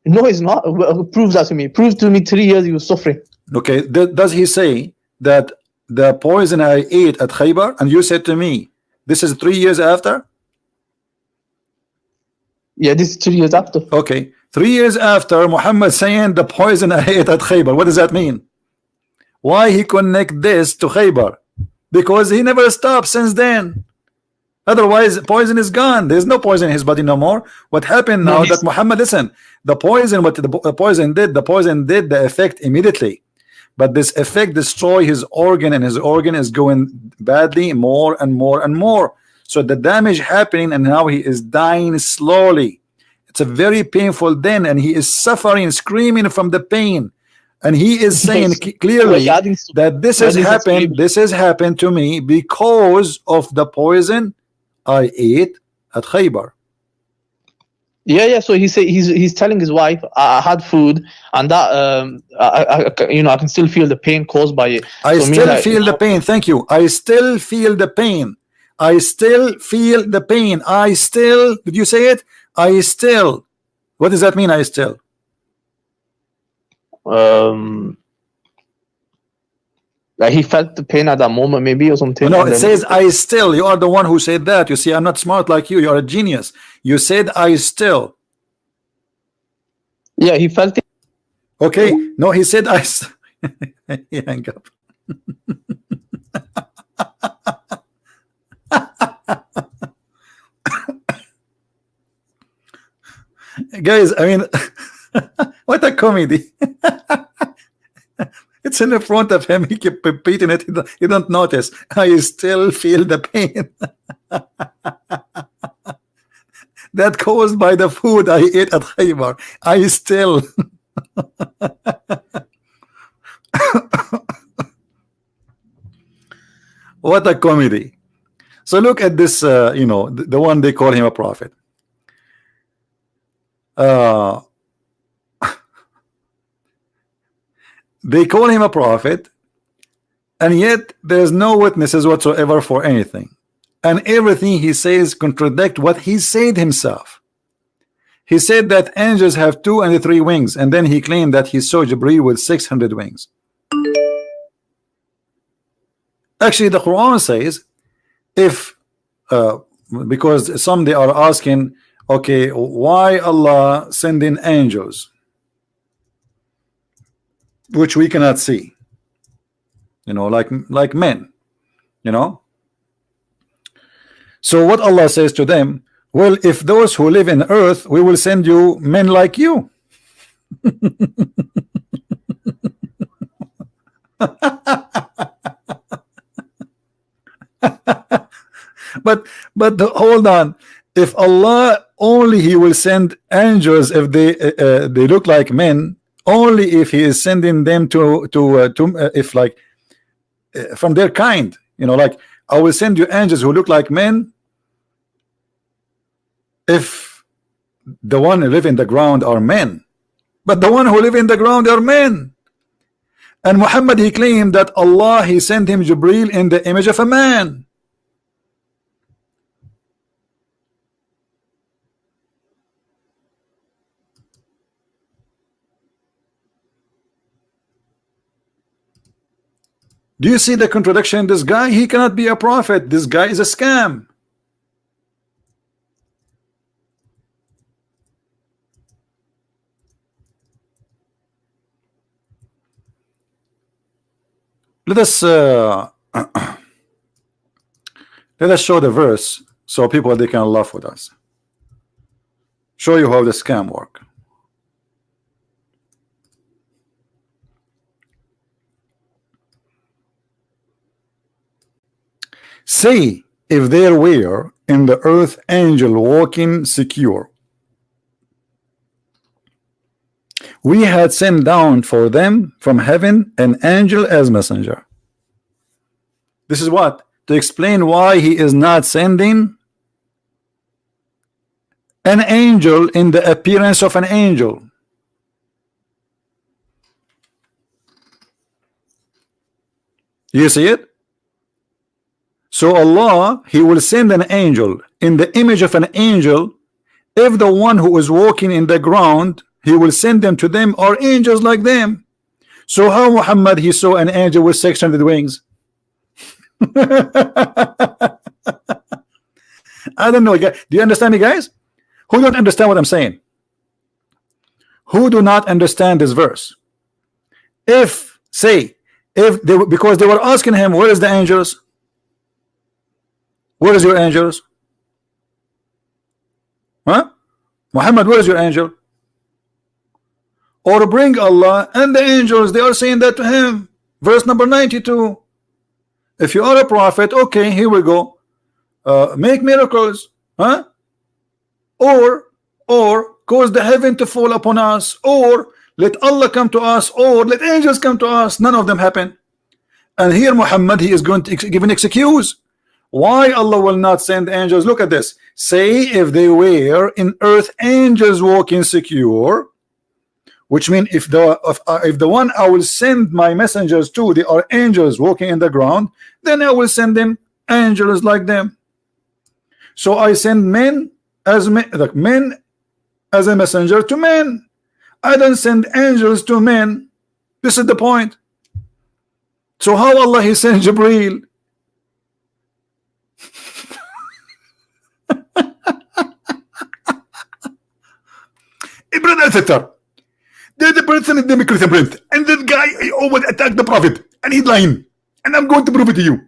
S2: No, he's not. Prove that to me. Prove to me 3 years he was suffering.
S1: Okay, does he say that the poison I ate at Khaybar, and you said to me, this is 3 years after?
S2: Yeah, this is 3 years after.
S1: Okay, 3 years after, Muhammad saying the poison I ate at Khaybar. What does that mean? Why he connect this to Khaybar? Because he never stopped since then. Otherwise, poison is gone. There's no poison in his body no more. What happened now that Muhammad, listen, the poison, what the poison did the effect immediately. But this effect destroy his organ, and his organ is going badly more and more and more. So the damage happening, and now he is dying slowly. It's a very painful then, and he is suffering, screaming from the pain. And he is saying clearly that this has happened to me because of the poison I ate at Khaybar.
S2: Yeah. So he's telling his wife, I had food, and that I can still feel the pain caused by it.
S1: I still feel the pain. Thank you. I still feel the pain. I still feel the pain. I still. Did you say it? I still. What does that mean? I still.
S2: Like he felt the pain at that moment, maybe, or something.
S1: No, it says I still. You are the one who said that. You see, I'm not smart like you. You are a genius. You said I still.
S2: Yeah, he felt it.
S1: Okay. No, he said I. He hang up. Guys, I mean, what a comedy. It's in the front of him. He keep repeating it. You don't notice. I still feel the pain that caused by the food I ate at Khaybar. I still. What a comedy. So look at this, the one they call him a prophet. They call him a prophet, and yet there's no witnesses whatsoever for anything, and everything he says contradict what he said himself. He said that angels have 2 and 3 wings, and then he claimed that he saw Jibreel with 600 wings. Actually, the Quran says, if because some they are asking, okay, why Allah sending angels which we cannot see, like men, so what Allah says to them, well, if those who live in earth, we will send you men like you. but hold on, if Allah only he will send angels if they look like men, only if he is sending them to if like from their kind, like I will send you angels who look like men if the one who live in the ground are men, but the one who live in the ground are men. And Muhammad, he claimed that Allah he sent him Jibreel in the image of a man. Do you see the contradiction in this guy? He cannot be a prophet. This guy is a scam. Let us show the verse so people they can laugh with us. Show you how the scam work. Say, if there were in the earth angel walking secure, we had sent down for them from heaven an angel as messenger. This is what? To explain why he is not sending an angel in the appearance of an angel. You see it? So Allah, He will send an angel in the image of an angel. If the one who is walking in the ground, He will send them to them, or angels like them. So how Muhammad, he saw an angel with 600 wings? I don't know. Do you understand me, guys? Who don't understand what I'm saying? Who do not understand this verse? If say, if they, because they were asking him, where is the angels? Where is your angels? Huh? Muhammad, where is your angel? Or bring Allah and the angels. They are saying that to him. Verse number 92. If you are a prophet, okay, here we go. Make miracles, huh? Or cause the heaven to fall upon us, or let Allah come to us, or let angels come to us. None of them happen. And here Muhammad, he is going to give an excuse why Allah will not send angels. Look at this. Say if they were in earth angels walking secure, which means if the one I will send my messengers to, they are angels walking in the ground, then I will send them angels like them. So I send men as like men as a messenger to men. I don't send angels to men. This is the point. So how Allah he sent Jibreel? Brother sister, there's a person in the Christian prince, and this guy he always attacked the prophet, and he's lying, and I'm going to prove it to you.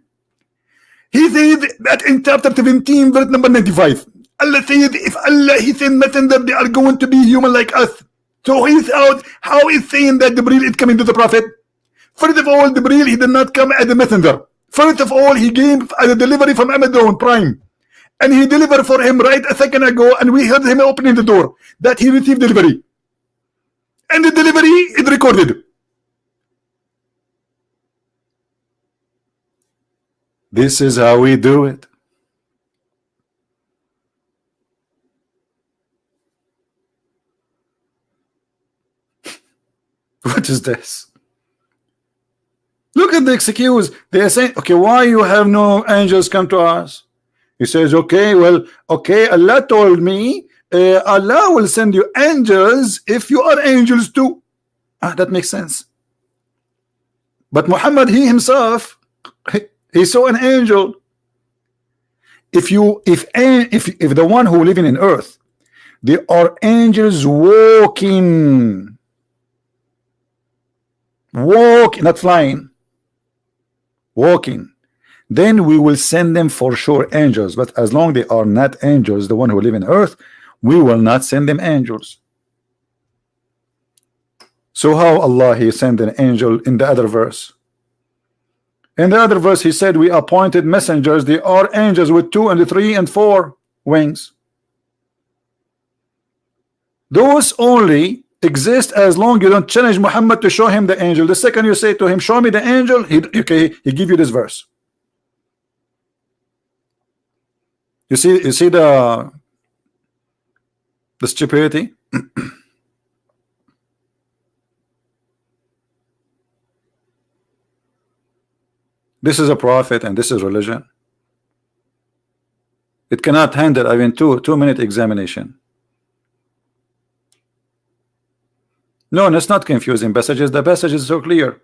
S1: He says that in chapter 17 verse number 95, Allah says if Allah he sent messenger, they are going to be human like us. So he's out. How is saying that Jibreel is coming to the prophet? First of all, Jibreel he did not come as a messenger. First of all, he came as a delivery from Amazon Prime, and he delivered for him right a second ago, and we heard him opening the door that he received delivery, and the delivery is recorded. This is how we do it. What is this? Look at the excuse. They are saying, okay, why you have no angels come to us? He says, okay, well, okay, Allah told me Allah will send you angels if you are angels too. That makes sense. But Muhammad, he himself, he saw an angel. If the one who living in earth, they are angels walking, not flying, walking, then we will send them for sure angels. But as long they are not angels, the one who live in earth, we will not send them angels. So how Allah he sent an angel in the other verse? In the other verse he said we appointed messengers. They are angels with 2 and 3 and 4 wings. Those only exist as long you don't challenge Muhammad to show him the angel. The second you say to him, show me the angel, he give you this verse. You see the stupidity. This is a prophet and this is religion. It cannot handle even 2-minute examination. No, it's not confusing passages. The passage is so clear.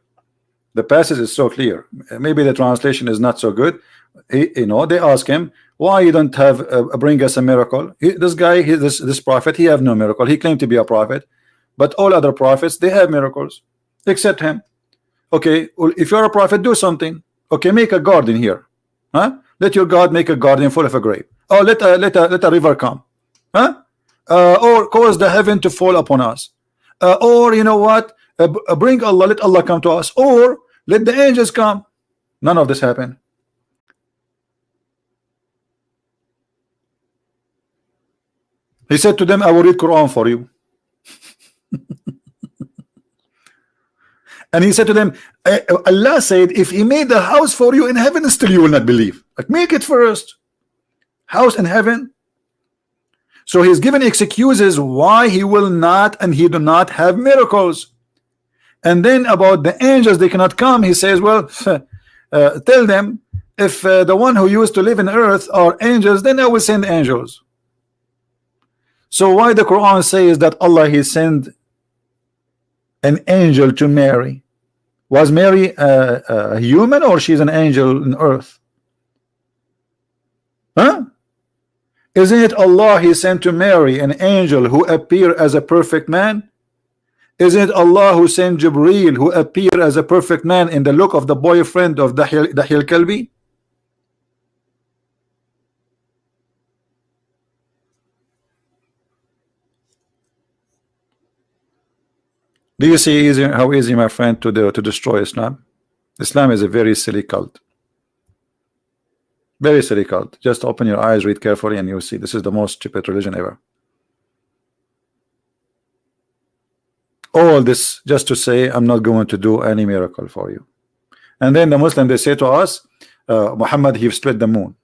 S1: The passage is so clear. Maybe the translation is not so good. They ask him, why you don't have bring us a miracle? This guy, this prophet, he have no miracle. He claimed to be a prophet, but all other prophets, they have miracles except him. Okay, well, if you're a prophet, do something. Okay, make a garden here, huh? Let your God make a garden full of a grape. Oh, let a river come, huh? Or cause the heaven to fall upon us, or you know what? Bring Allah, let Allah come to us, or let the angels come. None of this happened. He said to them, I will read Quran for you. And he said to them, Allah said, if he made a house for you in heaven, still you will not believe. Like, make it first. House in heaven. So he's given excuses why he will not and he do not have miracles. And then about the angels, they cannot come. He says, well, tell them, if the one who used to live in earth are angels, then I will send angels. So why the Quran says that Allah he sent an angel to Mary? Was Mary a human, or she's an angel in earth? Huh? Isn't it Allah he sent to Mary an angel who appeared as a perfect man? Isn't it Allah who sent Jibreel who appeared as a perfect man in the look of the boyfriend of Dahil Kalbi? Do you see how easy, my friend, to destroy Islam? Islam is a very silly cult. Very silly cult. Just open your eyes, read carefully, and you'll see this is the most stupid religion ever. All this just to say I'm not going to do any miracle for you. And then the Muslim, they say to us, Muhammad, he split the moon.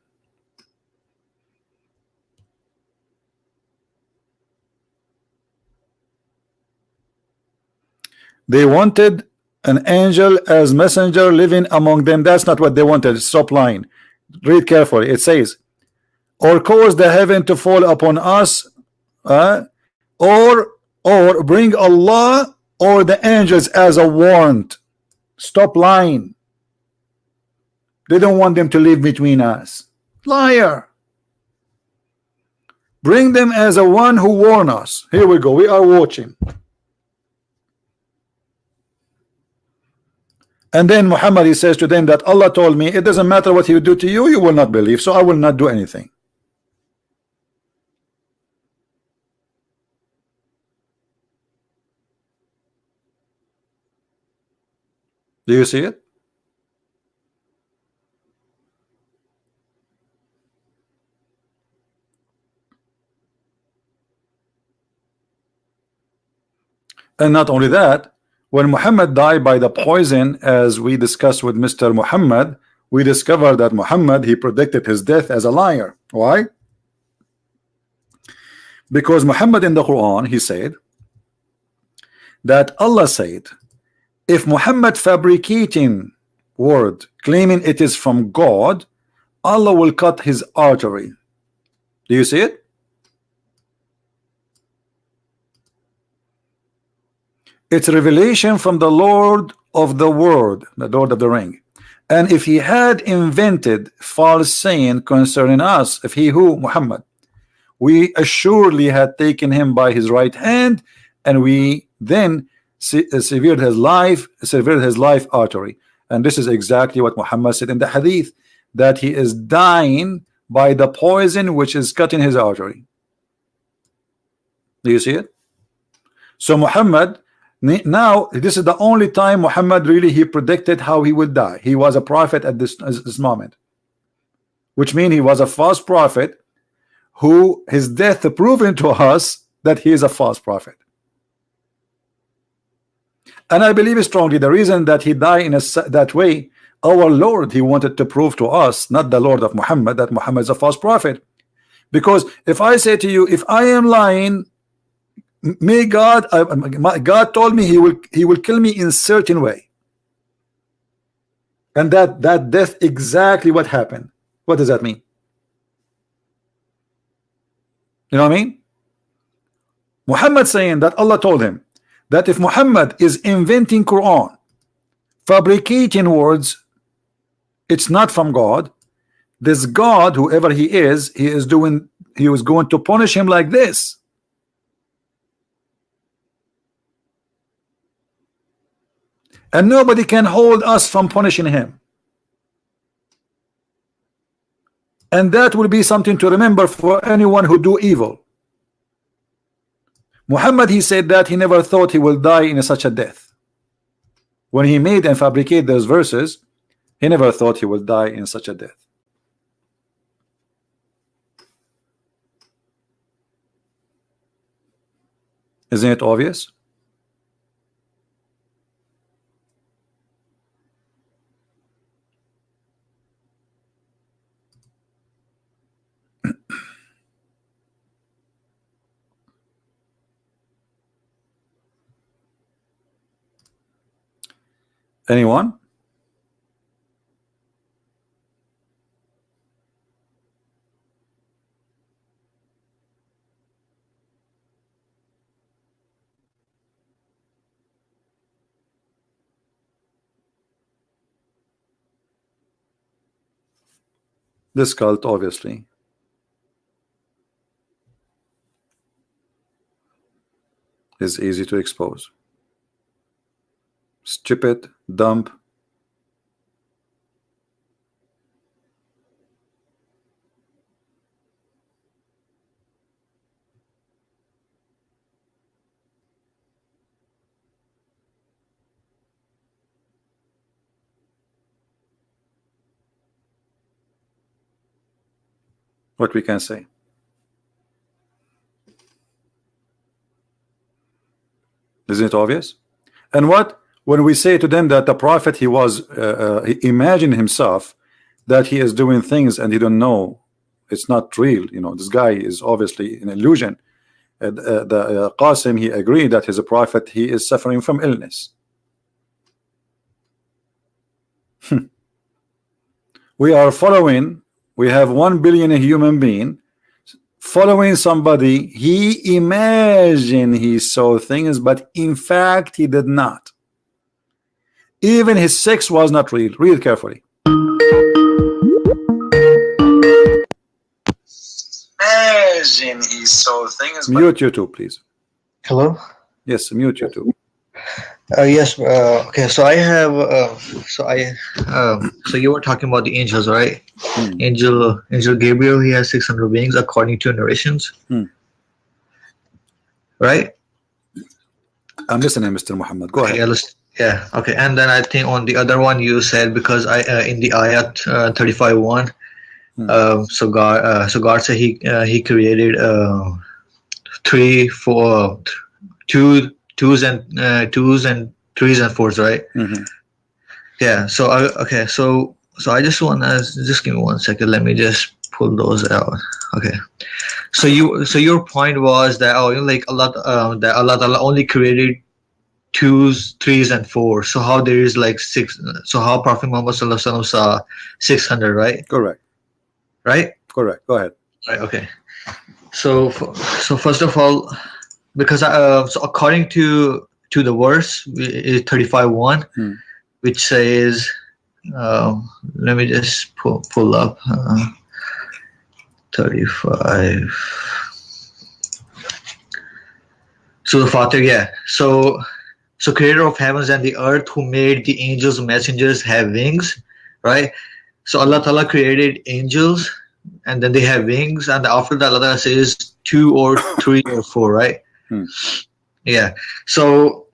S1: They wanted an angel as messenger living among them. That's not what they wanted. Stop lying. Read carefully. It says, or cause the heaven to fall upon us, or bring Allah or the angels as a warrant. Stop lying. They don't want them to live between us. Liar. Bring them as a one who warn us. Here we go. We are watching. And then Muhammad, he says to them that Allah told me, it doesn't matter what he will do to you, you will not believe, so I will not do anything. Do you see it? And not only that, when Muhammad died by the poison, as we discussed with Mr. Muhammad, we discovered that Muhammad, he predicted his death as a liar. Why? Because Muhammad in the Quran, he said that Allah said, if Muhammad fabricating word claiming it is from God, Allah will cut his artery. Do you see it? It's a revelation from the Lord of the World, the Lord of the Ring. And if he had invented false saying concerning us, if he who, Muhammad, we assuredly had taken him by his right hand, and we then severed his life artery. And this is exactly what Muhammad said in the hadith, that he is dying by the poison which is cutting his artery. Do you see it? So Muhammad, now this is the only time Muhammad really he predicted how he would die. He was a prophet at this moment, which means he was a false prophet who his death proven to us that he is a false prophet. And I believe strongly the reason that he died in that way, our Lord, he wanted to prove to us, not the Lord of Muhammad, that Muhammad is a false prophet. Because if I say to you, if I am lying, may God, God told me he will kill me in certain way, and that death exactly what happened. What does that mean? You know what I mean? Muhammad saying that Allah told him that if Muhammad is inventing Quran, fabricating words, it's not from God. This God, whoever he is was going to punish him like this. And nobody can hold us from punishing him. And that will be something to remember for anyone who do evil. Muhammad, he said that he never thought he will die in such a death. When he made and fabricated those verses, he never thought he will die in such a death. Isn't it obvious? Anyone? This cult, obviously. Is easy to expose. Stupid, dumb. What we can say. Isn't it obvious? And what when we say to them that the prophet he was he imagined himself that he is doing things and he don't know, it's not real, you know, this guy is obviously an illusion. The Qasim, he agreed that he's a prophet, he is suffering from illness. We are following, we have 1 billion human being following somebody. He imagined he saw things, but in fact he did not. Even his sex was not real. Read carefully. Imagine he saw things. Mute YouTube, please.
S3: Hello.
S1: Yes, mute YouTube.
S3: Yes. Okay. So I have. So you were talking about the angels, right? Angel Gabriel. He has 600 wings, according to narrations. Right.
S1: I'm listening, Mr. Muhammad. Go ahead.
S3: Yeah. Okay. And then I think on the other one you said, because in the ayat 35:1. So God said he created 3, 4, 2, 2s and 3s and 4s, right? Yeah. So okay. So I just want to just give me 1 second. Let me just pull those out. Okay. So your point was that like that Allah only created 2s, 3s, and 4s. So how there is like 6? So how Prophet Muhammad sallallahu alaihi wasallam saw 600, right?
S1: Correct.
S3: Right?
S1: Correct. Go ahead.
S3: Right. Okay. So first of all, because so according to the verse 35:1, which says, let me just pull up 35. So the Father, yeah. So creator of heavens and the earth, who made the angels messengers have wings, right? So Allah Ta'ala created angels, and then they have wings, and after that Allah Ta'ala says 2 or 3 or 4, right? Yeah. So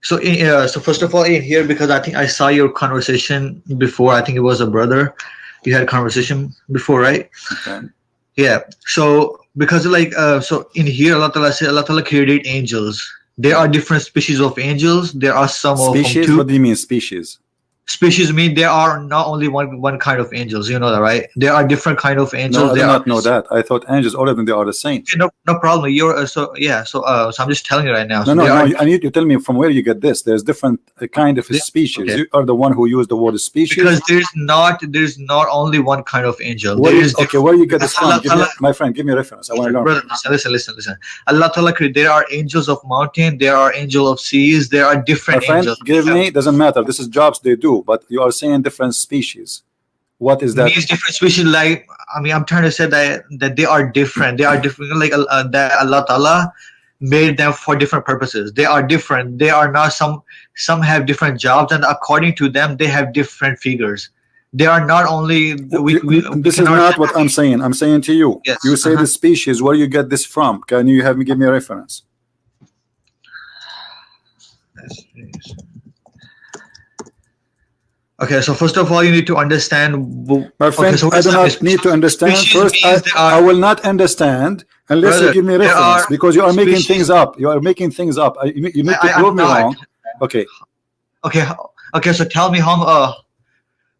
S3: first of all, in here, because I think I saw your conversation before. I think it was a brother. You had a conversation before, right?
S1: Okay.
S3: Yeah. So because like so in here Allah Ta'ala said Allah Ta'ala created angels. There are different species of angels. There are some
S1: species.
S3: Of them too.
S1: What do you mean species?
S3: Species mean there are not only one kind of angels. You know that, right? There are different kind of angels.
S1: No, I do not know that. I thought angels, all of them, they are the same.
S3: Okay, no problem. You're so I'm just telling you right now.
S1: No, I need you to tell me from where you get this. There's different kind of species. Okay. You are the one who used the word species.
S3: Because there's not only one kind of angel.
S1: Where you get this from? My friend, give me a reference. I want to learn.
S3: Brother, listen. Allah Ta'ala, there are angels of mountain. There are angels of seas. There are different angels.
S1: Give me, doesn't matter. This is jobs they do, but you are saying different species. What is that?
S3: These different species, like, I mean, I'm trying to say that they are different. They are different, like that Allah Ta'ala made them for different purposes. They are different. They are not some have different jobs, and according to them, they have different figures. They are not only.
S1: This is not what I'm saying. I'm saying to you.
S3: Yes.
S1: You say the species. Where you get this from? Can you give me a reference?
S3: Okay, so first of all, you need to understand.
S1: My friend, so I do not need to understand. First, I will not understand unless you give me a reference, because you are making things up. You are making things up. You need to prove me wrong. Okay. Okay. So tell me how.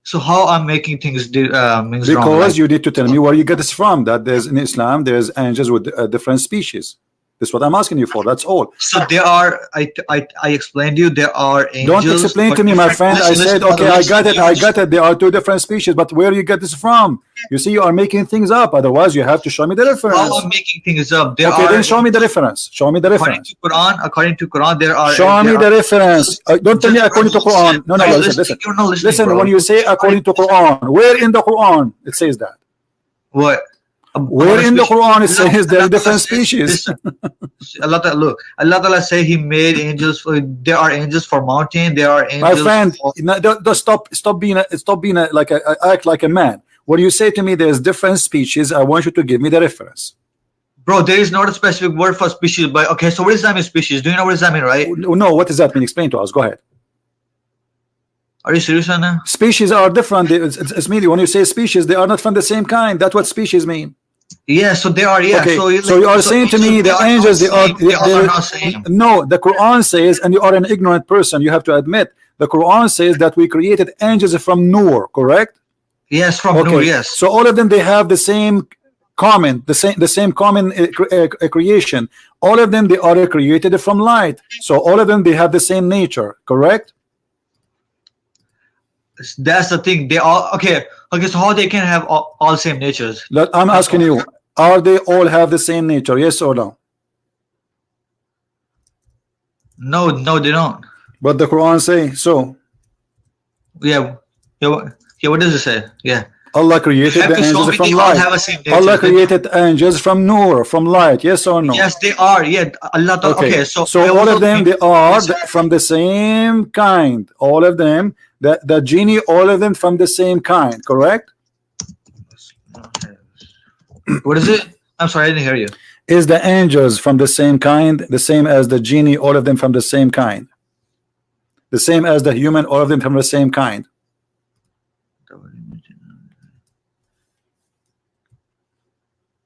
S1: So how I'm making things means wrong. Because you need to tell me where you get this from. That there's in Islam, there's angels with different species. That's what I'm asking you for. That's all.
S3: So there are. I explained to you there are angels.
S1: Don't explain to me, my friend. I said okay. I got it. There are 2 different species, but where you get this from? You see, you are making things up. Otherwise, you have to show me the reference.
S3: How I'm making things up?
S1: Then show me the reference. Show me the reference.
S3: According to Quran, there are.
S1: Show me the reference. Don't tell me according to Quran. No. Listen. Listen. When you say according to Quran, where in the Quran it says that?
S3: What?
S1: Where in the Quran it says there are different species?
S3: Allah Ta'ala say He made angels for. There are angels for mountain. There are angels.
S1: My friend, stop being act like a man. When you say to me there's different species, I want you to give me the reference.
S3: Bro, there is not a specific word for species, but okay, so what does that mean, species? Do you know what does that mean, right?
S1: No, what does that mean? Explain to us. Go ahead.
S3: Are you serious right now?
S1: Species are different. It's meaning when you say species, they are not from the same kind. That's what species mean.
S3: Yeah, so they are. Yeah.
S1: Okay.
S3: So
S1: you are saying to me the angels, they are
S3: not same.
S1: No, the Quran says, and you are an ignorant person, you have to admit, the Quran says that we created angels from Noor, correct?
S3: Yes, from Noor, yes.
S1: So all of them, they have the same common, the same common creation. All of them, they are created from light. So all of them, they have the same nature, correct?
S3: That's the thing. They all okay. So how they can have all same natures?
S1: I'm asking you, are they all have the same nature? Yes or no?
S3: No, they don't.
S1: But the Quran say so.
S3: Yeah. What does it say? Yeah.
S1: Allah created the angels from light. Allah created angels from Noor, from light. Yes or no?
S3: Yes, they are. Yeah. Allah. Okay. So
S1: all of them, they are from the same kind. All of them. The genie, all of them from the same kind, correct?
S3: What is it? I'm sorry, I didn't hear you.
S1: Is the angels from the same kind, the same as the genie, all of them from the same kind? The same as the human, all of them from the same kind?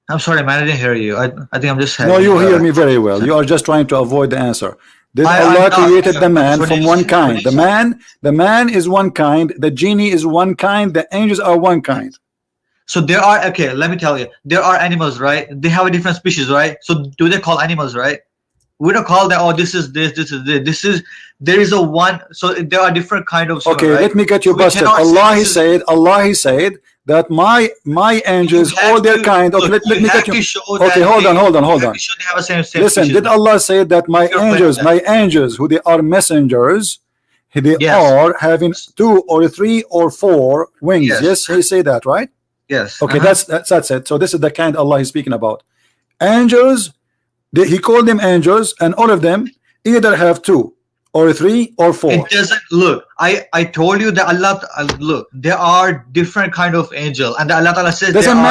S3: I'm sorry, man, I didn't hear you. I think I'm just
S1: No, you hear me very well. You are just trying to avoid the answer. Did Allah created the man from one kind? The man is one kind, the genie is one kind, the angels are one kind.
S3: So there are, okay, let me tell you, there are animals, right? They have a different species, right? So do they call animals, right? We don't call that, oh, this is this, there is a one, so there are different kind of.
S1: Okay,
S3: right?
S1: Let me get you
S3: so
S1: busted. Allah he said that my angels, all their kind. Okay, let me get you. Okay, hold on. Listen, did Allah say that my angels, who they are messengers, they are having 2 or 3 or 4 wings? Yes, he say that, right?
S3: Yes.
S1: Okay, that's it. So this is the kind Allah is speaking about. Angels, he called them angels, and all of them either have 2 or 3 or 4.
S3: It doesn't look. I told you that Allah look. There are different kind of angel, and Allah Ta'ala says
S1: doesn't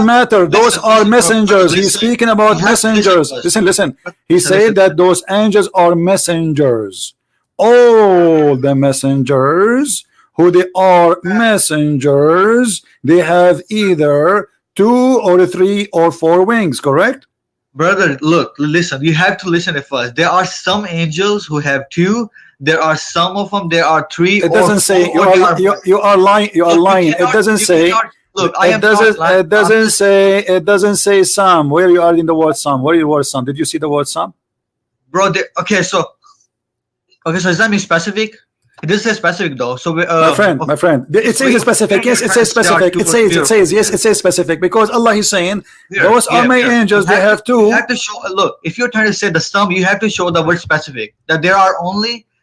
S1: matter. Those are messengers. He's speaking about messengers. Listen. He said that those angels are messengers. All the messengers who they are messengers, they have either 2 or 3 or 4 wings, correct?
S3: Brother, look, listen. You have to listen at first. There are some angels who have 2. There are some of them. There are 3.
S1: It doesn't say you are lying. You are lying. It doesn't say.
S3: Look,
S1: it doesn't say some. Where you are in the word some? Where is the word some? Did you see the word some?
S3: Bro, okay, so does that mean specific? It doesn't say specific though. So
S1: my friend, it says specific. Yes, it says specific. It says yes, it says specific, because Allah is saying those are my angels. They have 2.
S3: You have to show. Look, if you're trying to say the sum, you have to show the word specific. That there are 2.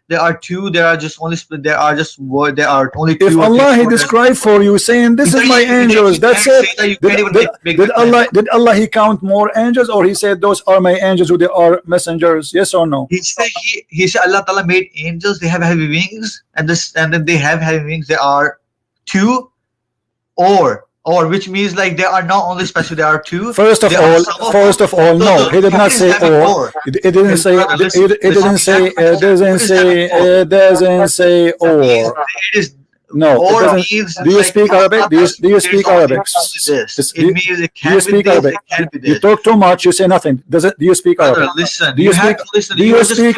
S3: There are only 2.
S1: If Allah described for you saying this is my angels, that's it. Did Allah he count more angels, or he said those are my angels who they are messengers? Yes or no?
S3: He said Allah Ta'ala made angels. They have heavy wings, and then they have heavy wings. There are 2 or which means like they are not only special, there are 2.
S1: First of all, no, he did not say or. It doesn't say or. No, it doesn't. Do you speak Arabic? Do you speak Arabic?
S3: It means it can
S1: do you speak Arabic? You talk too much. You say nothing. Do you speak Arabic?
S3: Listen.
S1: Do you speak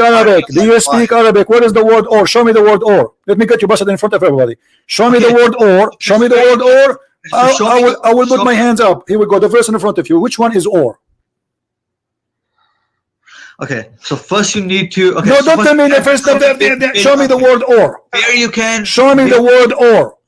S1: Arabic? Do you speak Arabic? What is the word or? Show me the word or. Let me get you busted in front of everybody. Show me the word or. Show me the word or. I will put my hands up. Here we go. The verse in front of you. Which one is or?
S3: Okay, so first you need to. Okay,
S1: no, don't tell me the first. Show me the word or.
S3: There you can.
S1: Show me the word or.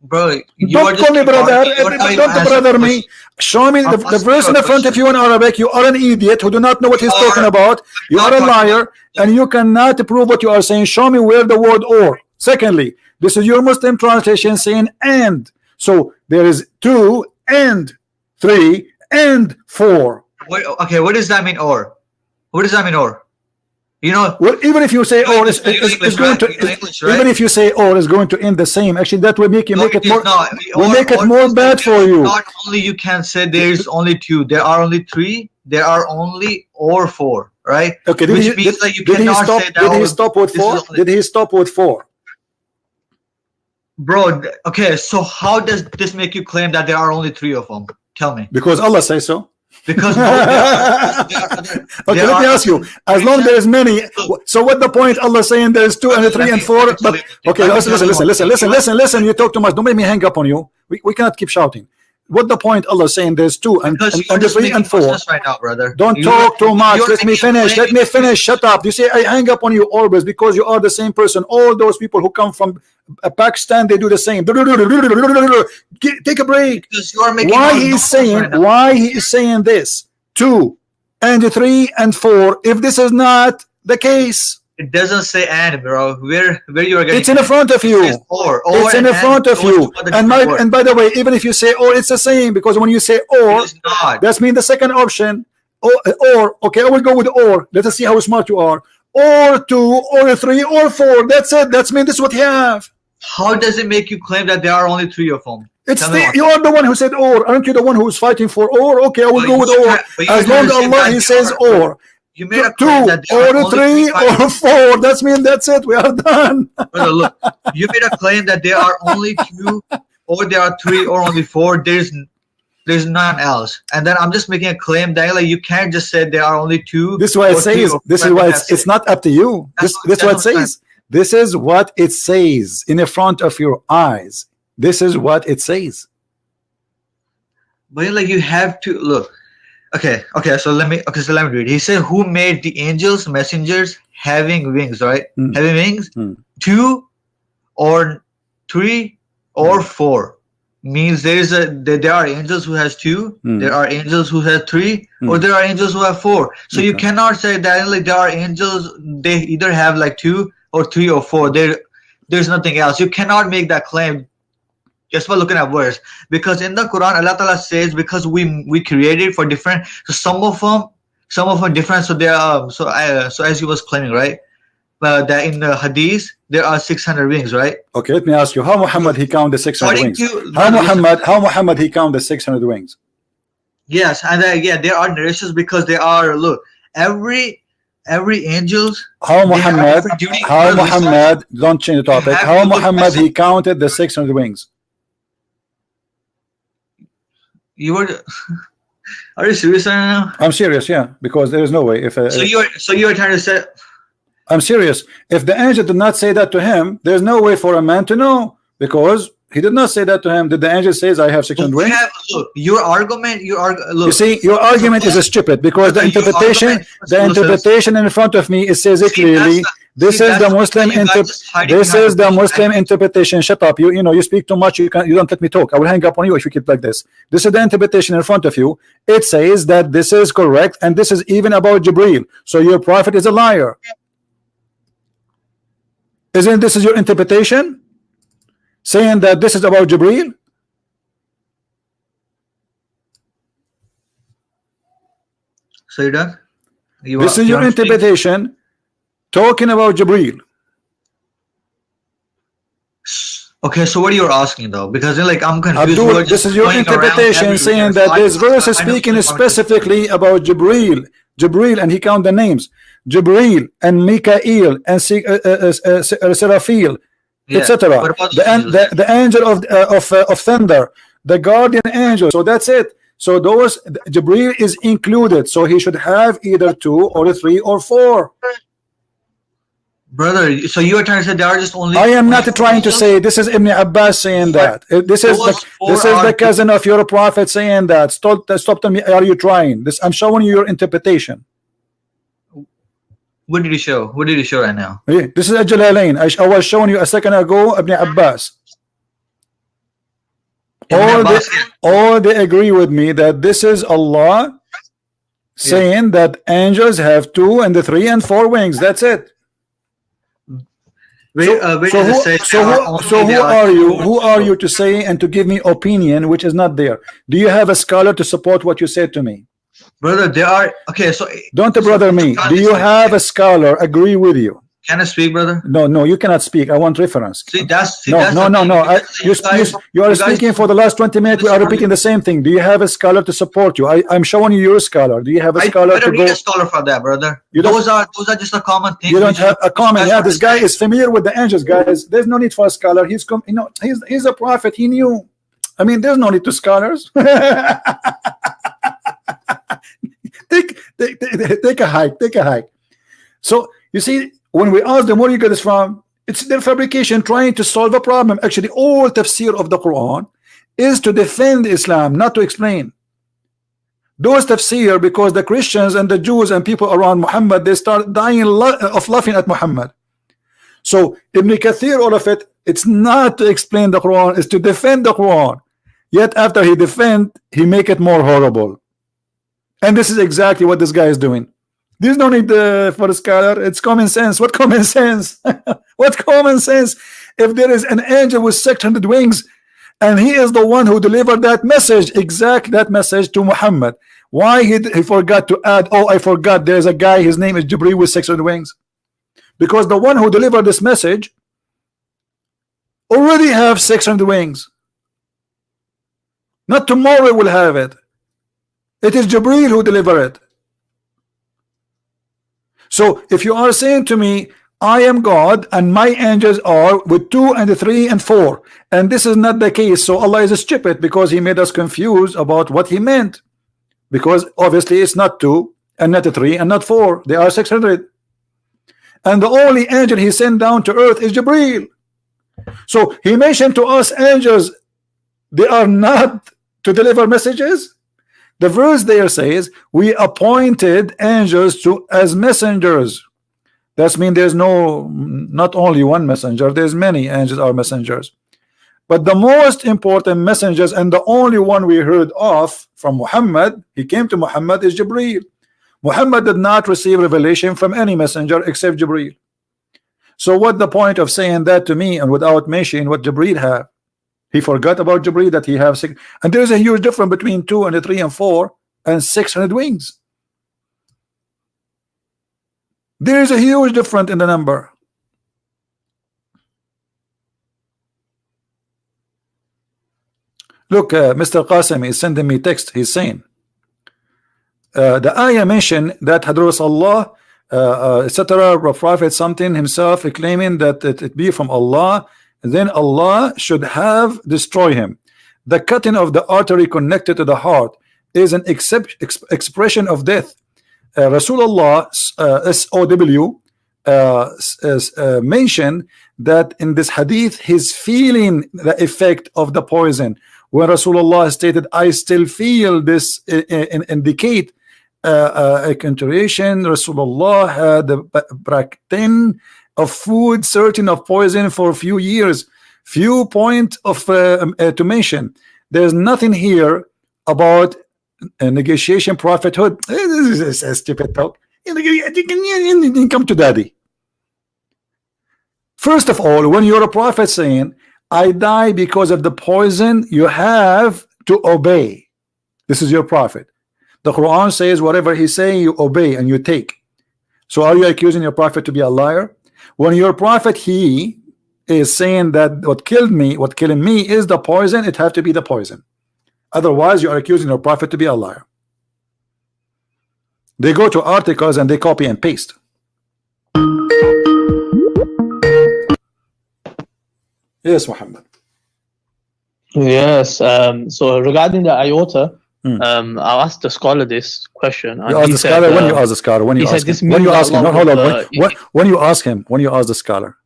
S3: Bro,
S1: don't call me brother. Don't brother me. Show me the verse in front of you in Arabic. You are an idiot who do not know what he's talking about. You are a liar, and you cannot prove what you are saying. Show me where the word or. Secondly, this is your Muslim translation saying and. So there is 2 and 3 and 4.
S3: Wait, okay, what does that mean, or? What does that mean, or? You know,
S1: well, even if you say or, it's going to even if you say or is going to end the same. Actually, that will make you make it more. Will make it more bad for you.
S3: Not only you can say there is only 2, there are only 3, there are only or 4, right?
S1: Okay.
S3: Which means that you cannot say that.
S1: Did he stop with 4? Did he stop with 4?
S3: Bro, okay. So how does this make you claim that there are only 3 of them? Tell me.
S1: Because Allah says so.
S3: Because
S1: okay, let me ask you. As long there is many, so what the point? Allah saying there is 2 and 3 and 4. But okay, listen. You talk too much. Don't make me hang up on you. We cannot keep shouting. What the point? Allah saying there's 2 and 3 and 4.
S3: Right now, brother.
S1: Don't talk too much. Let me finish. Let me finish. Shut up. You say I hang up on you always because you are the same person. All those people who come from Pakistan, they do the same. Take a break. Why he is saying this 2 and 3 and 4 if this is not the case?
S3: It doesn't say and, bro. Where you are getting?
S1: It's in front of you. It's in front of you. And by the way, even if you say or, it's the same, because when you say or, that's mean the second option. Or okay, I will go with or. Let us see how smart you are. Or 2, or 3, or 4. That's it. That's mean this is what you have.
S3: How does it make you claim that there are only 3 of them?
S1: You are the one who said or. Aren't you the one who is fighting for or? Okay, I will go with or. As long as Allah he says or.
S3: You made a
S1: 2 or 3 or 4. That's mean that's it. We are done.
S3: Brother, look, you made a claim that there are only 2 or there are 3 or only 4. There's none else. And then I'm just making a claim that like you can't just say there are only 2.
S1: This is why it says. This is why it's not up to you. This is what it says. This is what it says in the front of your eyes. This is what it says.
S3: But like you have to look. Okay, so let me read. He said, who made the angels, messengers having wings, right? Having wings, 2 or 3 or 4 means there are angels who has 2, there are angels who have 3, or there are angels who have 4. So you cannot say that like there are angels, they either have like 2 or 3 or 4. There's nothing else. You cannot make that claim just by looking at words, because in the Quran Allah Ta'ala says because we created for different, so some of them different, so they are so as he was claiming, right, that in the hadith there are 600 wings, right?
S1: Okay, let me ask you, how Muhammad he count the 600 wings? How Muhammad he count the 600 wings?
S3: Yes, and there are narrations because they are, look, every angels.
S1: How Muhammad don't change the topic. How Muhammad he counted the 600 wings?
S3: You were, are you serious right now?
S1: I'm serious, yeah, because there is no way. If
S3: so you are trying to say,
S1: I'm serious. If the angel did not say that to him, there's no way for a man to know, because he did not say that to him. Did the angel says I have 600 wings?
S3: Look, your argument, look,
S1: you see, your argument is stupid, because the interpretation in front of me, it says it clearly. This is the Muslim interpretation. Shut up. You speak too much. You don't let me talk. I will hang up on you if you keep like this. This is the interpretation in front of you. It says that this is correct, and this is even about Jibreel. So your prophet is a liar. Isn't this is your interpretation? Saying that this is about Jibreel?
S3: So you're done?
S1: This is your interpretation. Talking about Jibreel.
S3: Okay, so what are you asking though? Because like I'm confused.
S1: Abdul, this is your interpretation saying that this verse is speaking specifically about Jibreel, and he count the names, Jibreel and Mikael and Seraphil, etc. The angel of thunder, the guardian angel. So that's it. So those Jibreel is included. So he should have either 2 or 3 or 4.
S3: Brother, so you are trying to say there are just only.
S1: I am not trying to say. This is Ibn Abbas saying that. This is the cousin of your prophet saying that. Stop telling me. Are you trying? This I'm showing you your interpretation.
S3: What did he show? What did he show right now?
S1: Yeah, this is Jalalain. I was showing you a second ago. Ibn Abbas. All they agree with me that this is Allah saying that angels have 2 and 3 and 4 wings. That's it. Who are you? Who are you to say and to give me opinion which is not there? Do you have a scholar to support what you said to me?
S3: Brother, they are okay. So
S1: don't brother me. Do you have a scholar agree with you?
S3: Can I speak, brother?
S1: No, you cannot speak. I want reference.
S3: You
S1: are speaking for the last 20 minutes. We are repeating the same thing. Do you have a scholar to support you? I'm showing you your scholar. Do you have a scholar?
S3: I don't need a scholar for that, brother. Those are just a common thing.
S1: You don't have a common. Yeah, this guy is familiar with the angels, guys. There's no need for a scholar. He's a prophet. He knew. I mean, there's no need to scholars. Take a hike. So you see, when we ask them where you get this from, it's their fabrication trying to solve a problem. Actually, all tafsir of the Quran is to defend Islam, not to explain. Those tafsir, because the Christians and the Jews and people around Muhammad, they start dying of laughing at Muhammad. So Ibn Kathir, all of it, it's not to explain the Quran, it's to defend the Quran. Yet after he defend, he make it more horrible. And this is exactly what this guy is doing. There's no need for a scholar. It's common sense. What common sense? What common sense? If there is an angel with 600 wings, and he is the one who delivered that message, that message to Muhammad, why he forgot to add? Oh, I forgot. There's a guy. His name is Jibreel with 600 wings, because the one who delivered this message already have 600 wings. Not tomorrow will have it. It is Jibreel who delivered it. So if you are saying to me, I am God and my angels are with 2 and 3 and 4, and this is not the case, so Allah is stupid because he made us confused about what he meant, because obviously it's not 2 and not 3 and not 4, they are 600, and the only angel he sent down to earth is Jibreel. So he mentioned to us angels, they are not to deliver messages. The verse there says, we appointed angels as messengers. That means there's not only one messenger, there's many angels are messengers. But the most important messengers and the only one we heard of from Muhammad, he came to Muhammad, is Jibreel. Muhammad did not receive revelation from any messenger except Jibreel. So what the point of saying that to me and without mentioning what Jibreel have? He forgot about Jibreel, that he have 6, and there is a huge difference between 2 and 3 and 4 and 600 wings. There is a huge difference in the number. Look, Mr. Qasim is sending me text. He's saying the ayah mentioned that Hadras Allah, etc., Prophet something himself claiming that it be from Allah, then Allah should have destroyed him. The cutting of the artery connected to the heart is an expression of death. Rasulullah SOW mentioned that in this hadith he's feeling the effect of the poison. When Rasulullah stated, I still feel this, indicate a continuation. Rasulullah had the practice of food, certain of poison for a few years. Few point of to mention. There's nothing here about negotiation prophethood. This is a stupid talk. Come to daddy. First of all, when you're a prophet saying, I die because of the poison, you have to obey. This is your prophet. The Quran says whatever he's saying, you obey and you take. So are you accusing your prophet to be a liar? When your prophet, he is saying that what killing me is the poison, it have to be the poison. Otherwise, you are accusing your prophet to be a liar. They go to articles and they copy and paste. Yes, Muhammad.
S2: Yes. So regarding the iota, I asked the scholar this question.
S1: You asked the scholar. When you ask the scholar, when you ask him, when you ask him, no, hold on. When you ask him, when you ask the scholar,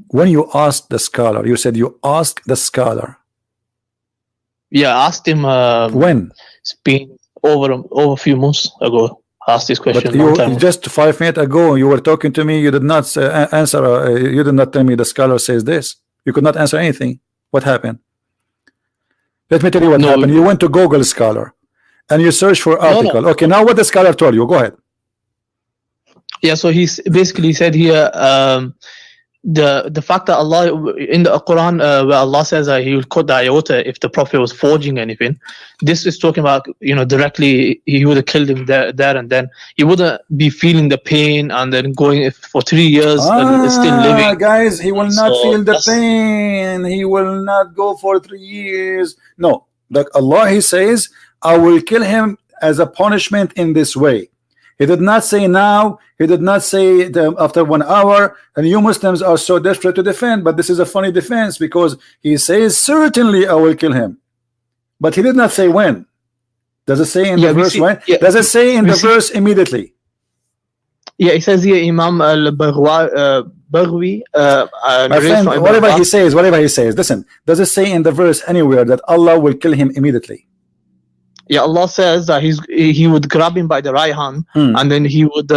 S1: when you asked the scholar, you said you asked the scholar.
S2: Yeah, I asked him.
S1: When?
S2: It's been over a few months ago. I asked this question.
S1: But just 5 minutes ago, you were talking to me. You did not answer. You did not tell me the scholar says this. You could not answer anything. What happened? Let me tell you what happened. You went to Google Scholar and you search for article. Okay, now what the scholar told you? Go ahead.
S2: Yeah, so he's basically said here the fact that Allah in the Quran where Allah says that he will cut the iota if the Prophet was forging anything, this is talking about, you know, directly he would have killed him there and then. He wouldn't be feeling the pain and then going for 3 years and still living.
S1: Guys, he will not feel the pain. He will not go for 3 years. No, like Allah, he says, I will kill him as a punishment in this way. He did not say now. He did not say after 1 hour. And you Muslims are so desperate to defend, but this is a funny defense because he says certainly I will kill him, but he did not say when. Does it say in the verse when? Does it say in the verse immediately?
S2: Yeah, it says here Imam al-Baghawi.
S1: Whatever he says, listen, does it say in the verse anywhere that Allah will kill him immediately?
S2: Yeah, Allah says that he would grab him by the right hand, and then he would,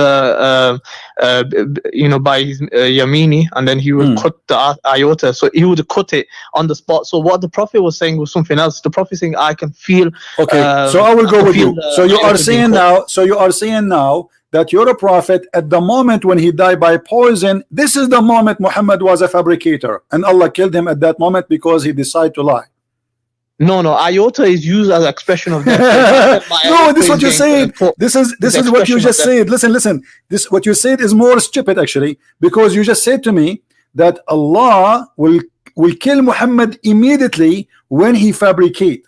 S2: you know, by his yamini, and then he would cut the iota. So he would cut it on the spot. So what the Prophet was saying was something else. The Prophet saying, "I can feel."
S1: Okay, so I will go with you. So you are saying now. So you are saying now that you're a prophet. At the moment when he died by poison, this is the moment Muhammad was a fabricator, and Allah killed him at that moment because he decided to lie.
S2: No, iota is used as an expression of death.
S1: No, this is what you said. This is what you just said. Listen. This what you said is more stupid actually, because you just said to me that Allah will kill Muhammad immediately when he fabricate.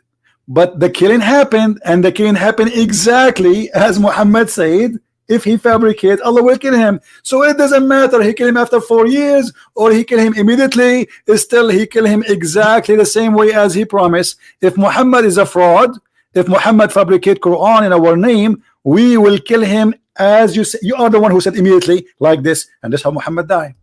S1: But the killing happened, and the killing happened exactly as Muhammad said. If he fabricate, Allah will kill him. So it doesn't matter he kill him after 4 years or he kill him immediately. Still he kill him exactly the same way as he promised. If Muhammad is a fraud, if Muhammad fabricate Quran in our name, we will kill him as you say. You are the one who said immediately like this, and that's how Muhammad died.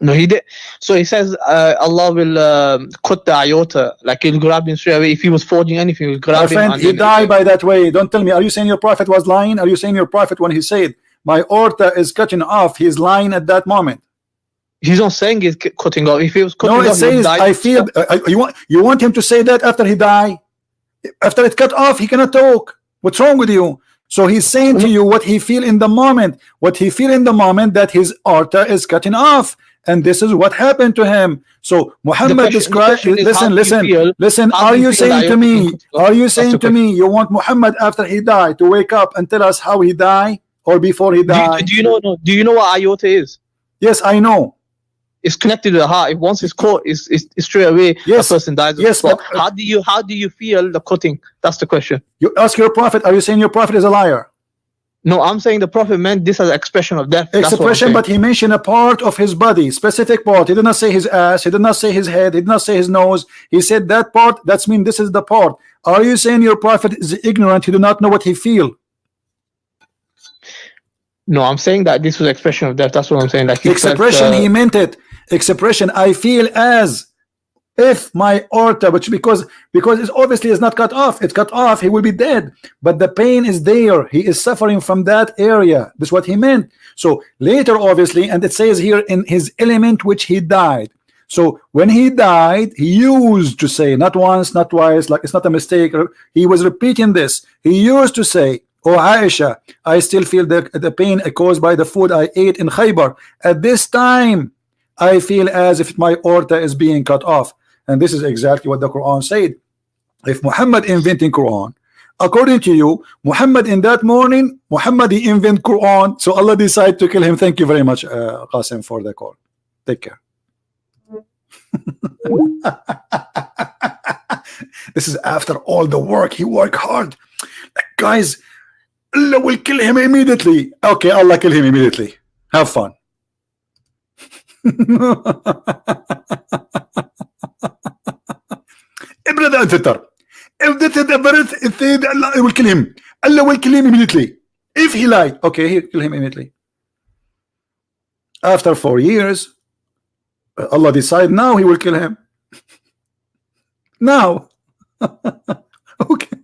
S2: No, he did. So he says Allah will cut the iota, like he'll grab him straight away. If he was forging anything, he'll grab him.
S1: Friend, he died by that way. Don't tell me. Are you saying your prophet was lying? Are you saying your prophet when he said my aorta is cutting off, he's lying at that moment?
S2: He's not saying he's cutting off. If he was cutting off,
S1: no, it says I feel. You want him to say that after he died, after it cut off, he cannot talk. What's wrong with you? So he's saying to you what he feel in the moment. What he feel in the moment that his aorta is cutting off. And this is what happened to him. So Muhammad described. Listen. Are you saying to me? Are you saying to me you want Muhammad after he died to wake up and tell us how he died or before he died?
S2: Do you know? Do you know what iota is?
S1: Yes, I know.
S2: It's connected to the heart. If once it's caught, it's straight away. Yes. The person dies. Yes. But how do you feel the cutting? That's the question.
S1: You ask your prophet. Are you saying your prophet is a liar?
S2: No, I'm saying the prophet meant this as an expression of death.
S1: Expression, but he mentioned a part of his body, specific part. He did not say his ass. He did not say his head. He did not say his nose. He said that part. That's mean this is the part. Are you saying your prophet is ignorant? He do not know what he feel?
S2: No, I'm saying that this was expression of death. That's what I'm saying. Like
S1: expression, he meant it. Expression. I feel as if my aorta, which because it's obviously is not cut off, it's cut off, he will be dead, but the pain is there, he is suffering from that area. That's what he meant. So later obviously, and it says here in his element which he died. So when he died, he used to say, not once, not twice, like it's not a mistake, he was repeating this. He used to say, oh Aisha, I still feel the pain caused by the food I ate in Khaybar. At this time I feel as if my aorta is being cut off. And this is exactly what the Quran said. If Muhammad inventing Quran, according to you, Muhammad in that morning, Muhammad he invent Quran, so Allah decided to kill him. Thank you very much, Qasim, for the call. Take care. This is after all the work. He worked hard. Guys, Allah will kill him immediately. Okay, Allah kill him immediately. Have fun. Brother and sister, if this is the verse, it said Allah will kill him. Allah will kill him immediately. If he lied, okay, he'll kill him immediately. After 4 years, Allah decide now he will kill him. Now, okay,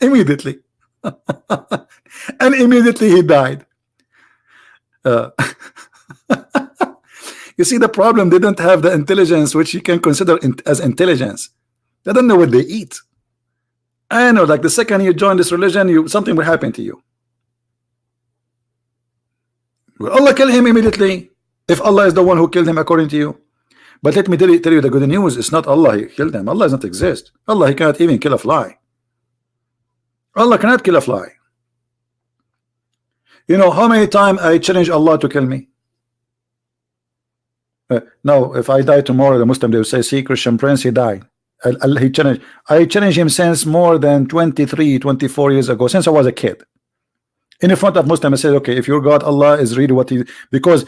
S1: immediately, and immediately he died. You see the problem, they don't have the intelligence which you can consider as intelligence. They don't know what they eat. I know, like the second you join this religion, something will happen to you. Will Allah kill him immediately if Allah is the one who killed him according to you? But let me tell you the good news. It's not Allah who killed him. Allah does not exist. Allah, he cannot even kill a fly. Allah cannot kill a fly. You know how many times I challenge Allah to kill me? Now, if I die tomorrow, the Muslim, they will say, see, Christian Prince, he died. I challenge him since more than 23, 24 years ago, since I was a kid. In front of Muslim, I said, okay, if your God, Allah, is really what he... Because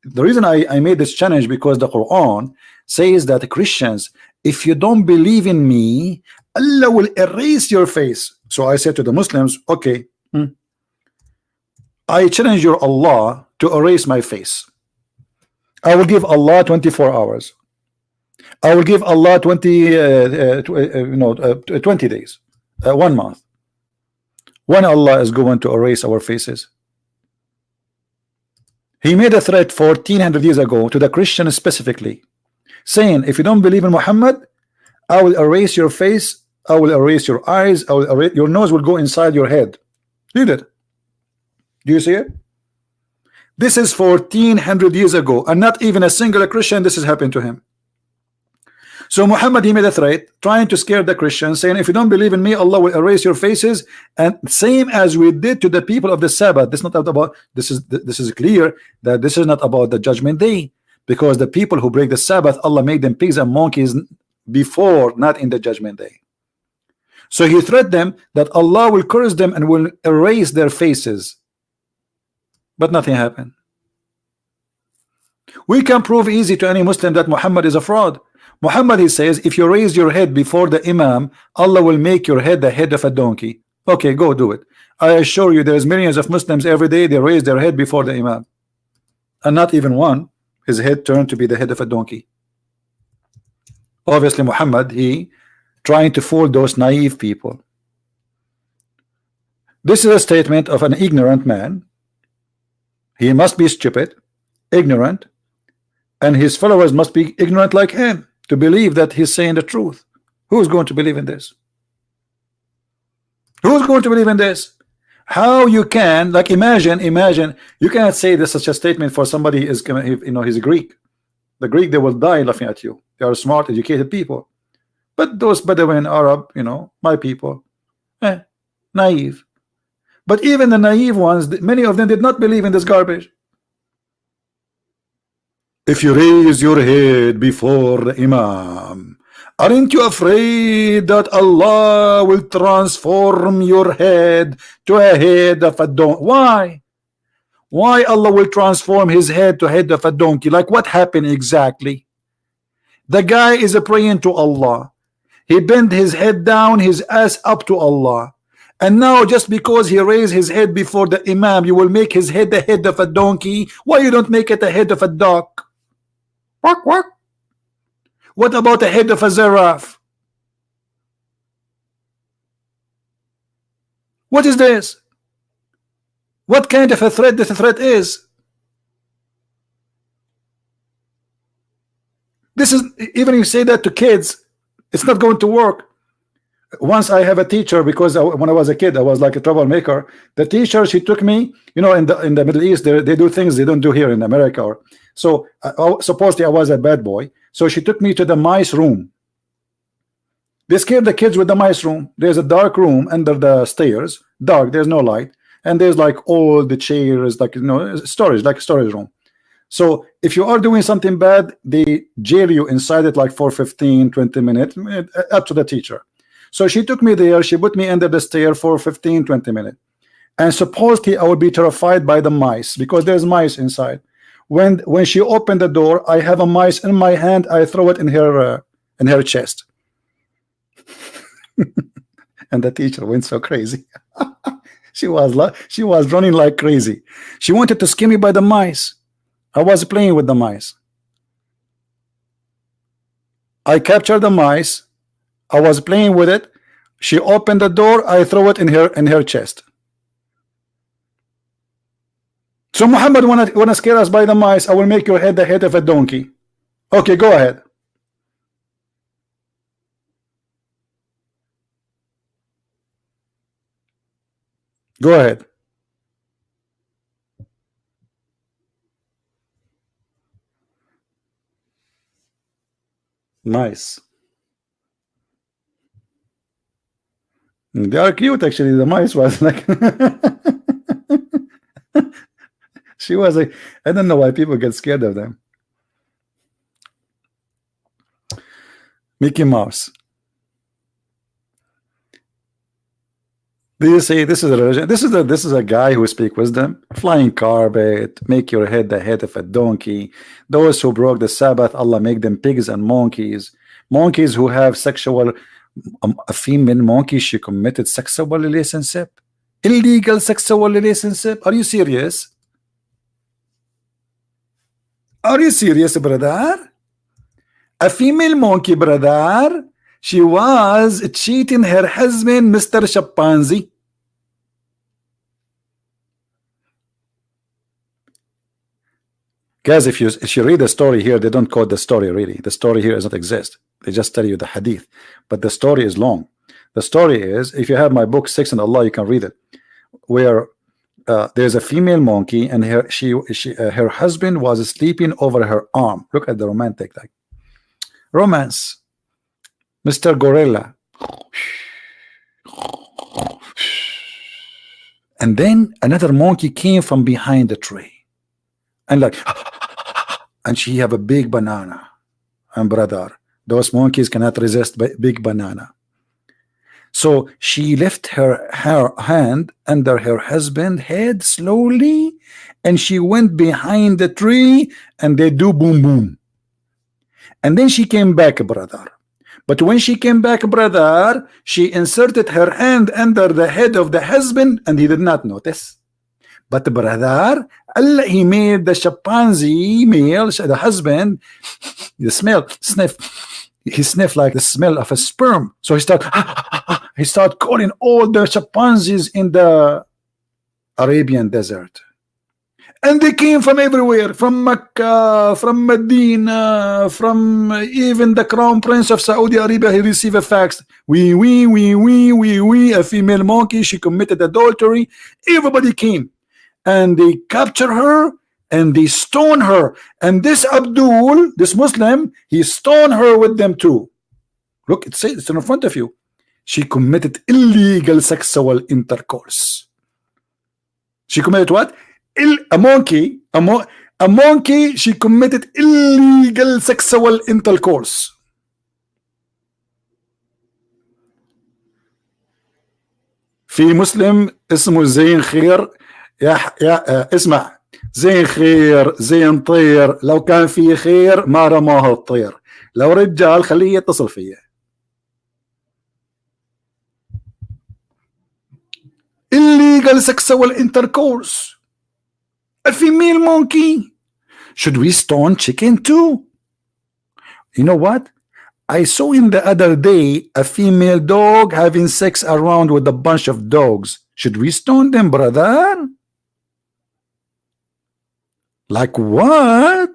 S1: the reason I made this challenge, because the Quran says that Christians, if you don't believe in me, Allah will erase your face. So I said to the Muslims, okay, I challenge your Allah to erase my face. I will give Allah 24 hours. I will give Allah 20 days, 1 month. When Allah is going to erase our faces? He made a threat 1400 years ago to the Christians specifically, saying, if you don't believe in Muhammad, I will erase your face, I will erase your eyes, I will erase, your nose will go inside your head. Read it. Do you see it? This is 1400 years ago, and not even a single Christian this has happened to him. So Muhammad, he made a threat trying to scare the Christians, saying, if you don't believe in me, Allah will erase your faces. And same as we did to the people of the Sabbath. This is not about, this is clear that this is not about the judgment day, because the people who break the Sabbath, Allah made them pigs and monkeys before, not in the judgment day. So he threatened them that Allah will curse them and will erase their faces. But nothing happened. We can prove easy to any Muslim that Muhammad is a fraud. Muhammad, he says, if you raise your head before the Imam, Allah will make your head the head of a donkey. Okay, go do it. I assure you there's millions of Muslims every day, they raise their head before the Imam. And not even one, his head turned to be the head of a donkey. Obviously Muhammad, he trying to fool those naive people. This is a statement of an ignorant man. He must be stupid, ignorant, and his followers must be ignorant like him to believe that he's saying the truth. Who's going to believe in this? Who's going to believe in this? How you can, like, imagine you cannot say this such a statement for somebody is, you know, he's a Greek. The Greek, they will die laughing at you. They are smart, educated people. But those Bedouin, Arab, you know, my people, naive. But even the naive ones, many of them did not believe in this garbage. If you raise your head before the Imam, aren't you afraid that Allah will transform your head to a head of a donkey? Why? Why Allah will transform his head to head of a donkey? Like what happened exactly? The guy is praying to Allah. He bent his head down, his ass up to Allah. And now just because he raised his head before the Imam, you will make his head the head of a donkey. Why you don't make it the head of a duck? What? What about the head of a giraffe? What is this? What kind of a threat this threat is? This is, even if you say that to kids, it's not going to work. Once I have a teacher, because when I was a kid I was like a troublemaker. The teacher, she took me, you know, in the Middle East they do things they don't do here in America. So supposedly I was a bad boy, so she took me to the mice room. They scared the kids with the mice room. There's a dark room under the stairs, dark, there's no light, and there's like all the chairs, like, you know, storage, like a storage room. So if you are doing something bad, they jail you inside it like for 15-20 minutes, up to the teacher. So she took me there, she put me under the stair for 15-20 minutes. And supposedly I would be terrified by the mice, because there's mice inside. When she opened the door, I have a mice in my hand, I throw it in her chest. And the teacher went so crazy. she was running like crazy. She wanted to scare me by the mice. I was playing with the mice. I captured the mice. I was playing with it. She opened the door, I throw it in her chest. So Muhammad wanna scare us by the mice. I will make your head the head of a donkey. Okay, go ahead. Go ahead. Mice. They are cute, actually. The mice was like, she was like, I don't know why people get scared of them. Mickey Mouse. Do you say this is a religion? This is a guy who speaks wisdom. Flying carpet, make your head the head of a donkey. Those who broke the Sabbath, Allah make them pigs and monkeys. Monkeys who have sexual, a female monkey, she committed sexual relationship, illegal sexual relationship. Are you serious? Are you serious, brother? A female monkey, brother. She was cheating her husband, Mr. Chimpanzee. Guys, if you read the story here, they don't quote the story really. The story here does not exist. They just tell you the hadith. But the story is long. The story is, if you have my book 6 and Allah, you can read it. Where there's a female monkey and her husband was sleeping over her arm. Look at the romantic like romance. Mr. Gorilla. And then another monkey came from behind the tree. And like, and she have a big banana. And brother, those monkeys cannot resist big banana. So she left her hand under her husband's head slowly, and she went behind the tree, and they do boom boom. And then she came back, brother. But when she came back, brother, she inserted her hand under the head of the husband, and he did not notice. But brother, Allah, he made the chimpanzee male, the husband, the smell, sniff. He sniffed like the smell of a sperm. So he started calling all the chimpanzees in the Arabian desert. And they came from everywhere, from Mecca, from Medina, from even the crown prince of Saudi Arabia. He received a fax. We, a female monkey, she committed adultery. Everybody came. And they captured her and they stoned her. And this Abdul, this Muslim, he stoned her with them too. Look, it's in front of you. She committed illegal sexual intercourse. She committed what? A monkey, she committed illegal sexual intercourse. في مسلم اسمه زين خير يا اسمع زين خير زين طير لو كان في خير ما رماه الطير لو رجال خليه يتصل فيه. Illegal sexual intercourse. A female monkey. Should we stone chicken too? You know what? I saw in the other day a female dog having sex around with a bunch of dogs. Should we stone them, brother? Like what?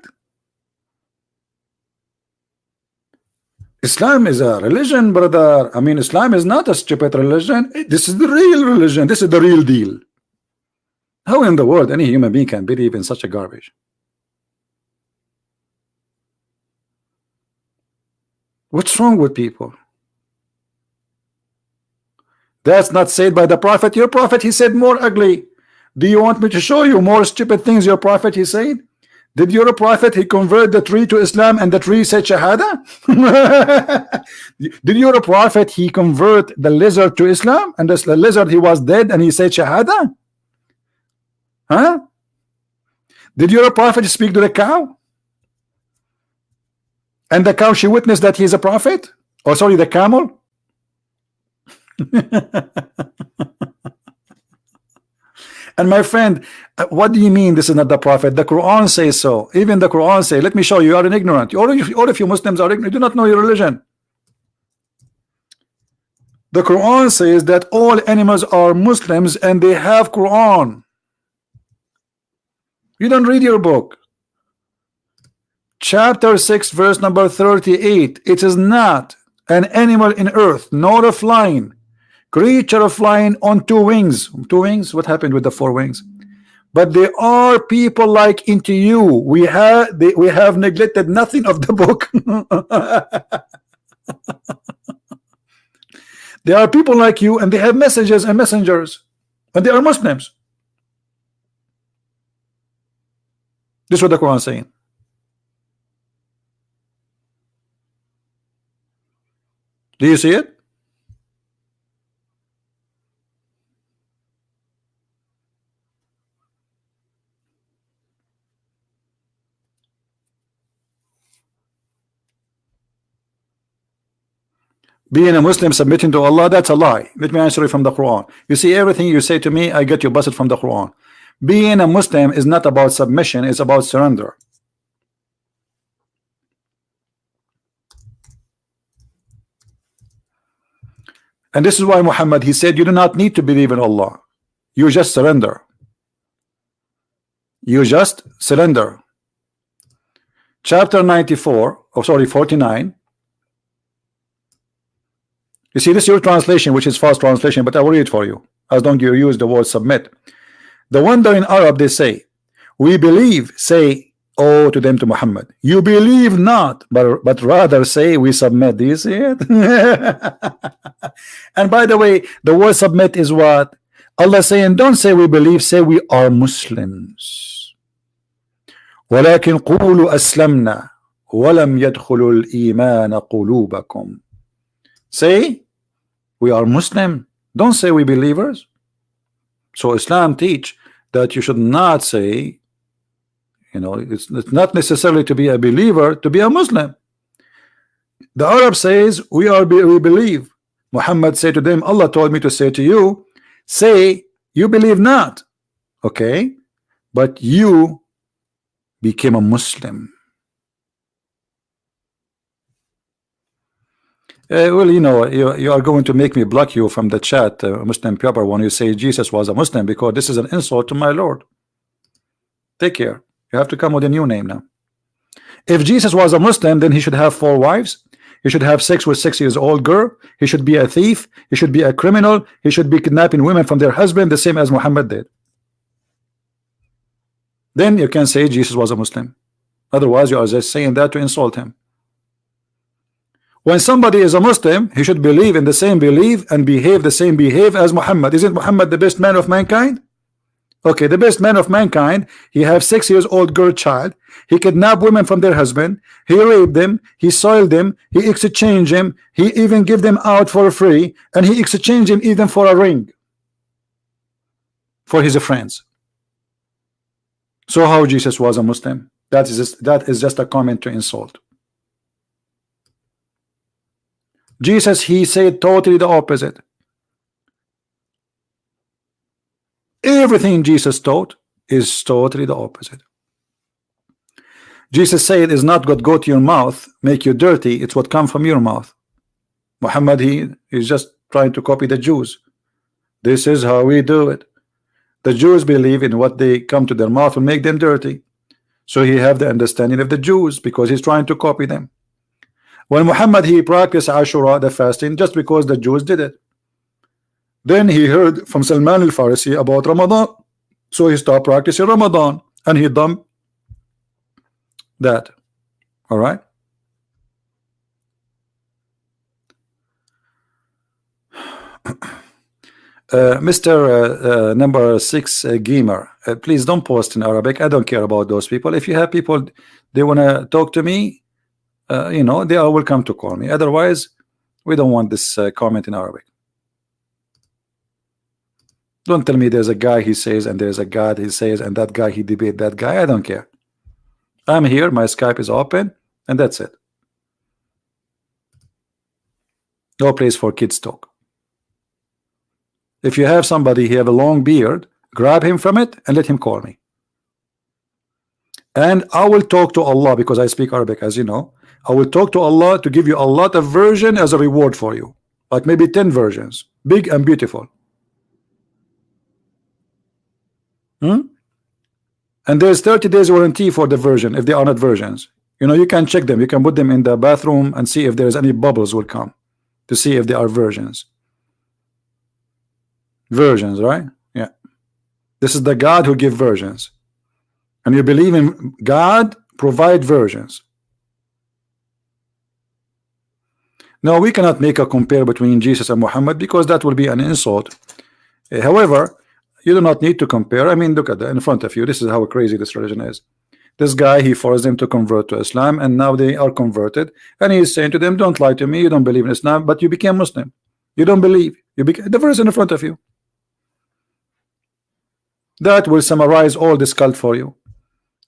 S1: Islam is a religion, brother. I mean, Islam is not a stupid religion. This is the real religion. This is the real deal. How in the world any human being can believe in such a garbage? What's wrong with people? That's not said by the prophet. Your prophet, he said more ugly. Do you want me to show you more stupid things your prophet he said? Did your prophet he convert the tree to Islam and the tree said Shahada? Did your prophet he convert the lizard to Islam and the lizard he was dead and he said Shahada? Huh? Did your prophet speak to the cow? And the cow, she witnessed that he's a prophet? Or sorry, the camel? And my friend, what do you mean this is not the prophet? The Quran says so. Even the Quran says, let me show you, you are an ignorant. All of you Muslims are ignorant. You do not know your religion. The Quran says that all animals are Muslims and they have Quran. You don't read your book. Chapter 6 verse number 38. It is not an animal in earth nor a flying creature of flying on two wings. Two wings? What happened with the four wings? but there are people like into you. We have neglected nothing of the book. There are people like you, and they have messages and messengers, and they are Muslims. This is what the Quran is saying. Do you see it? Being a Muslim submitting to Allah, that's a lie. Let me answer it from the Quran. You see, everything you say to me, I get you busted from the Quran. Being a Muslim is not about submission, it's about surrender. And this is why Muhammad, he said, you do not need to believe in Allah. You just surrender. You just surrender. Chapter 94, oh sorry, 49. You see, this is your translation, which is false translation, but I will read it for you, as long as you use the word submit. The wonder in Arab, they say, we believe, say, oh, to them, to Muhammad, you believe not, but rather say, we submit. Do you see it? And by the way, the word submit is what? Allah saying, don't say we believe, say we are Muslims. ولكن قولوا أسلمنا ولم يدخلوا الإيمان قلوبكم. Say we are Muslim, don't say we believers. So Islam teach that you should not say, you know, it's not necessarily to be a believer to be a Muslim. The Arab says we believe. Muhammad said to them, Allah told me to say to you, say you believe not, okay, but you became a Muslim. Well, you know, you are going to make me block you from the chat, Muslim Pepper, when you say Jesus was a Muslim, because this is an insult to my Lord. Take care. You have to come with a new name now. If Jesus was a Muslim, then he should have 4 wives. He should have sex with 6-year-old girl. He should be a thief. He should be a criminal. He should be kidnapping women from their husband, the same as Muhammad did. Then you can say Jesus was a Muslim. Otherwise, you are just saying that to insult him. When somebody is a Muslim, he should believe in the same belief and behave the same behave as Muhammad. Isn't Muhammad the best man of mankind? Okay, the best man of mankind. He have 6-year-old girl child. He kidnapped women from their husband. He raped them. He soiled them. He exchanged them. He even give them out for free, and he exchanged them even for a ring for his friends. So how Jesus was a Muslim? That is just a comment to insult. Jesus, he said totally the opposite. Everything Jesus taught is totally the opposite. Jesus said, "Is not what go to your mouth make you dirty, it's what come from your mouth." Muhammad, he is just trying to copy the Jews. This is how we do it. The Jews believe in what they come to their mouth will make them dirty. So he have the understanding of the Jews because he's trying to copy them. When Muhammad, he practiced Ashura, the fasting, just because the Jews did it. Then he heard from Salman al-Farisi about Ramadan, so he stopped practicing Ramadan and he dumped that. All right. Mr. number 6 gamer, please don't post in Arabic. I don't care about those people. If you have people they want to talk to me, you know, they are welcome to call me. Otherwise, we don't want this comment in Arabic. Don't tell me there's a guy he says and there's a God he says and that guy he debate that guy. I don't care. I'm here, my Skype is open, and that's it. No place for kids talk. If you have somebody he have a long beard, grab him from it and let him call me. And I will talk to Allah because I speak Arabic, as you know. I will talk to Allah to give you a lot of version as a reward for you, like maybe 10 versions, big and beautiful. And there's 30 days warranty for the version if they are not versions. You know, you can check them, you can put them in the bathroom and see if there's any bubbles will come to see if they are versions. Versions, right? Yeah. This is the God who give versions, and you believe in God provide versions. Now we cannot make a compare between Jesus and Muhammad because that will be an insult. However, you do not need to compare. I mean, look at that in front of you. This is how crazy this religion is. This guy, he forced them to convert to Islam, and now they are converted, and he is saying to them, don't lie to me, you don't believe in Islam, but you became Muslim. You don't believe. You became the verse in front of you. That will summarize all this cult for you.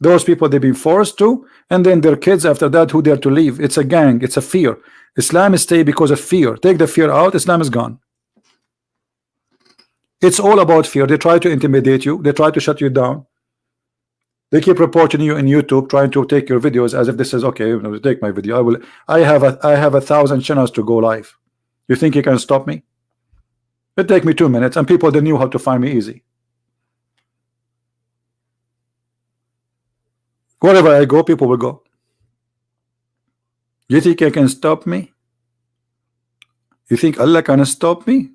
S1: Those people, they've been forced to, and then their kids after that who dare to leave. It's a gang, it's a fear. Islam is stay because of fear. Take the fear out, Islam is gone. It's all about fear. They try to intimidate you, they try to shut you down. They keep reporting you in YouTube, trying to take your videos as if this is okay. You know, take my video. I have 1,000 channels to go live. You think you can stop me? It take me 2 minutes, and people, they knew how to find me easy. Wherever I go, people will go. You think I can stop me? You think Allah can stop me?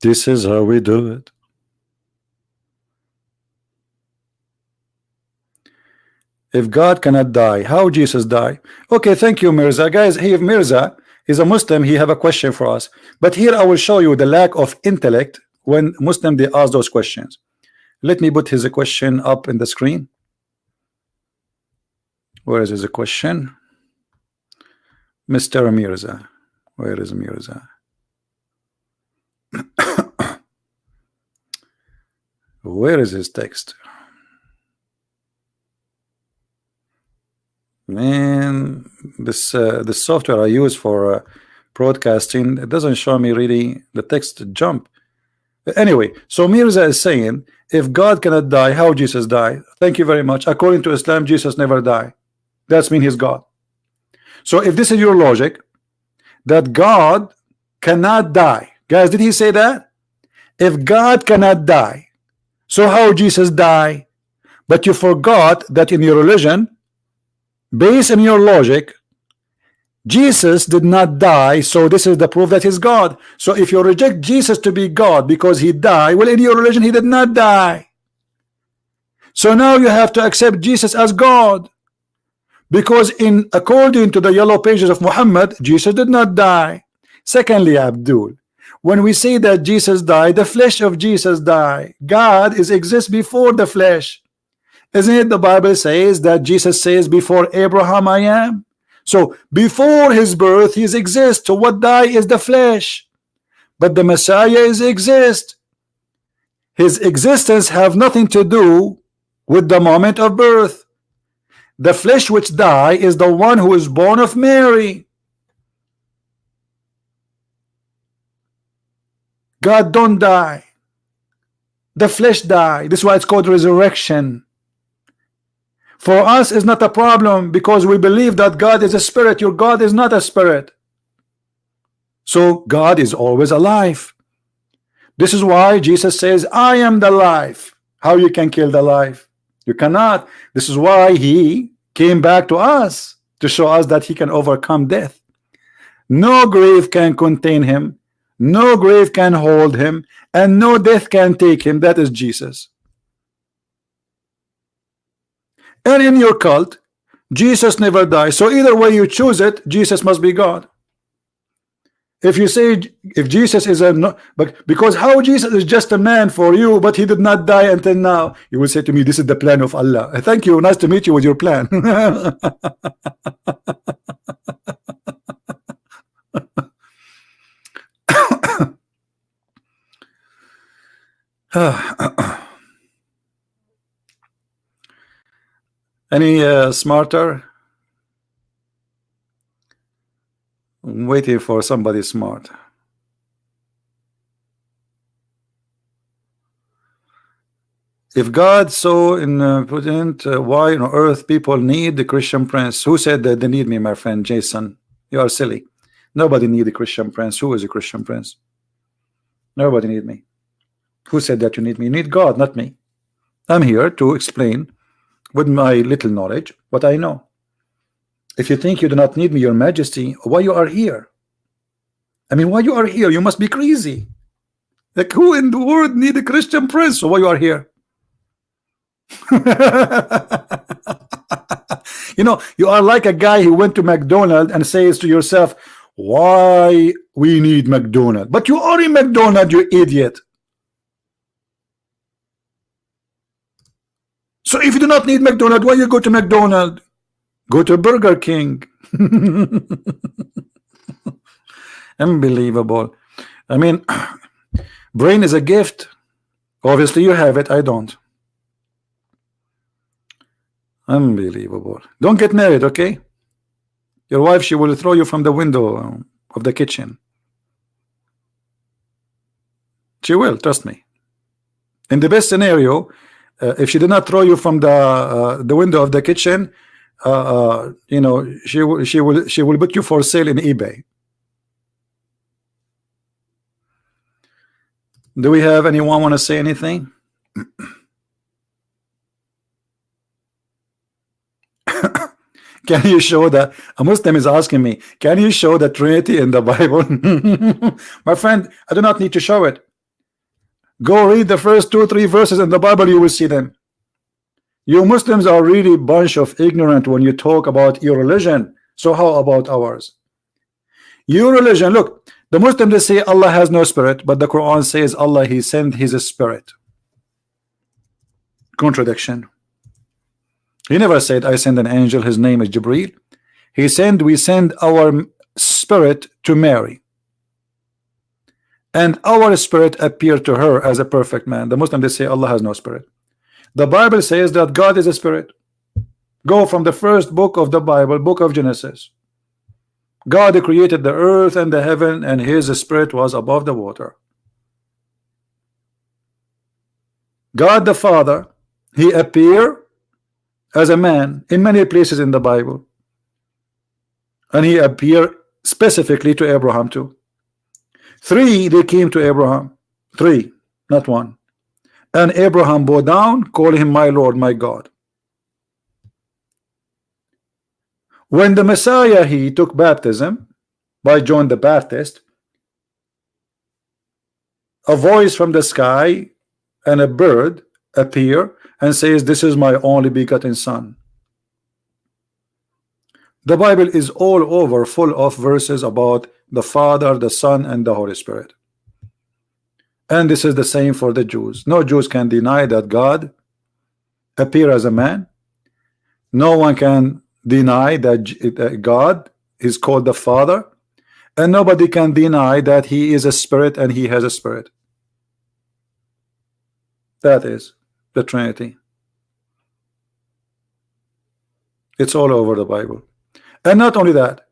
S1: This is how we do it. If God cannot die, how Jesus die? Okay, thank you, Mirza. Guys, if Mirza is a Muslim, he have a question for us. But here I will show you the lack of intellect when Muslim they ask those questions. Let me put his question up in the screen. Where is his question? Mr. Mirza. Where is Mirza? Where is his text? Man, this software I use for broadcasting, it doesn't show me really the text jump. Anyway, so Mirza is saying, if God cannot die, how Jesus die? Thank you very much. According to Islam, Jesus never die. That's mean he's God. So if this is your logic, that God cannot die, guys, did he say that? If God cannot die, so how Jesus die? But you forgot that in your religion, based on your logic, Jesus did not die, so this is the proof that he's God. So if you reject Jesus to be God because he died, well, in your religion he did not die. So now you have to accept Jesus as God, because according to the yellow pages of Muhammad, Jesus did not die. Secondly, Abdul, when we say that Jesus died, the flesh of Jesus died. God exists before the flesh. Isn't it the Bible says that Jesus says, before Abraham I am? So before his birth he exists. So what die is the flesh, but the Messiah exists. His existence have nothing to do with the moment of birth. The flesh which die is the one who is born of Mary. God don't die. The flesh die. This is why it's called resurrection. For us is not a problem because we believe that God is a spirit. Your God is not a spirit. So God is always alive. This is why Jesus says, I am the life. How you can kill the life? You cannot. This is why he came back to us, to show us that he can overcome death. No grave can contain him, no grave can hold him, and no death can take him. That is Jesus. And in your cult, Jesus never dies. So either way you choose it, Jesus must be God. If you say, if Jesus is but because how Jesus is just a man for you, but he did not die until now, you will say to me, this is the plan of Allah. Thank you, nice to meet you with your plan. Any smarter? I'm waiting for somebody smart. If God so important, why on earth people need the Christian prince? Who said that they need me, my friend Jason? You are silly. Nobody need the Christian prince. Who is a Christian prince? Nobody need me. Who said that you need me? You need God, not me. I'm here to explain with my little knowledge what I know. If you think you do not need me, your majesty, why you are here? I mean, why you are here? You must be crazy. Like, who in the world need a Christian prince? So why you are here? You know, you are like a guy who went to McDonald's and says to yourself, why we need McDonald's? But you are in McDonald's, you idiot. So if you do not need McDonald's, why you go to McDonald's? Go to Burger King. Unbelievable. I mean, brain is a gift. Obviously you have it, I don't. Unbelievable. Don't get married, okay? Your wife, she will throw you from the window of the kitchen. She will, trust me. In the best scenario, if she did not throw you from the window of the kitchen, you know, she will put you for sale in eBay. Do we have anyone want to say anything? Can you show that? A Muslim is asking me, can you show the Trinity in the Bible? My friend, I do not need to show it. Go read the first 2-3 verses in the Bible, you will see them. You Muslims are really a bunch of ignorant when you talk about your religion. So how about ours? Your religion, look, the Muslims, they say Allah has no spirit, but the Quran says Allah, He sent His spirit. Contradiction. He never said I send an angel, his name is Jibreel. He said we send our spirit to Mary, and our spirit appeared to her as a perfect man. The Muslims, they say Allah has no spirit. The Bible says that God is a spirit. Go from the first book of the Bible, book of Genesis. God created the earth and the heaven, and His spirit was above the water. God the Father, He appeared as a man in many places in the Bible, and He appeared specifically to Abraham too. 3 they came to Abraham, 3, not 1, and Abraham bowed down, calling Him my Lord, my God. When the Messiah, He took baptism by John the Baptist, a voice from the sky and a bird appear and says, this is my only begotten son. The Bible is all over full of verses about the Father, the Son, and the Holy Spirit. And this is the same for the Jews. No Jews can deny that God appeared as a man. No one can deny that God is called the Father, and nobody can deny that He is a spirit and He has a spirit. That is the Trinity. It's all over the Bible. And not only that,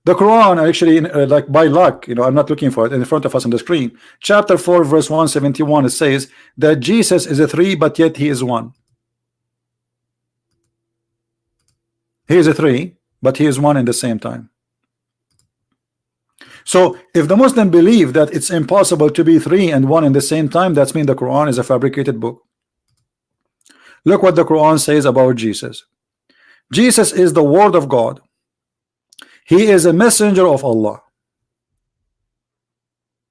S1: the Quran actually, like by luck, you know, I'm not looking for it in front of us on the screen. Chapter 4, verse 171, it says that Jesus is a 3, but yet He is 1. He is a 3, but He is 1 in the same time. So if the Muslim believe that it's impossible to be 3 and 1 in the same time, that's mean the Quran is a fabricated book. Look what the Quran says about Jesus. Jesus is the Word of God. He is a messenger of Allah.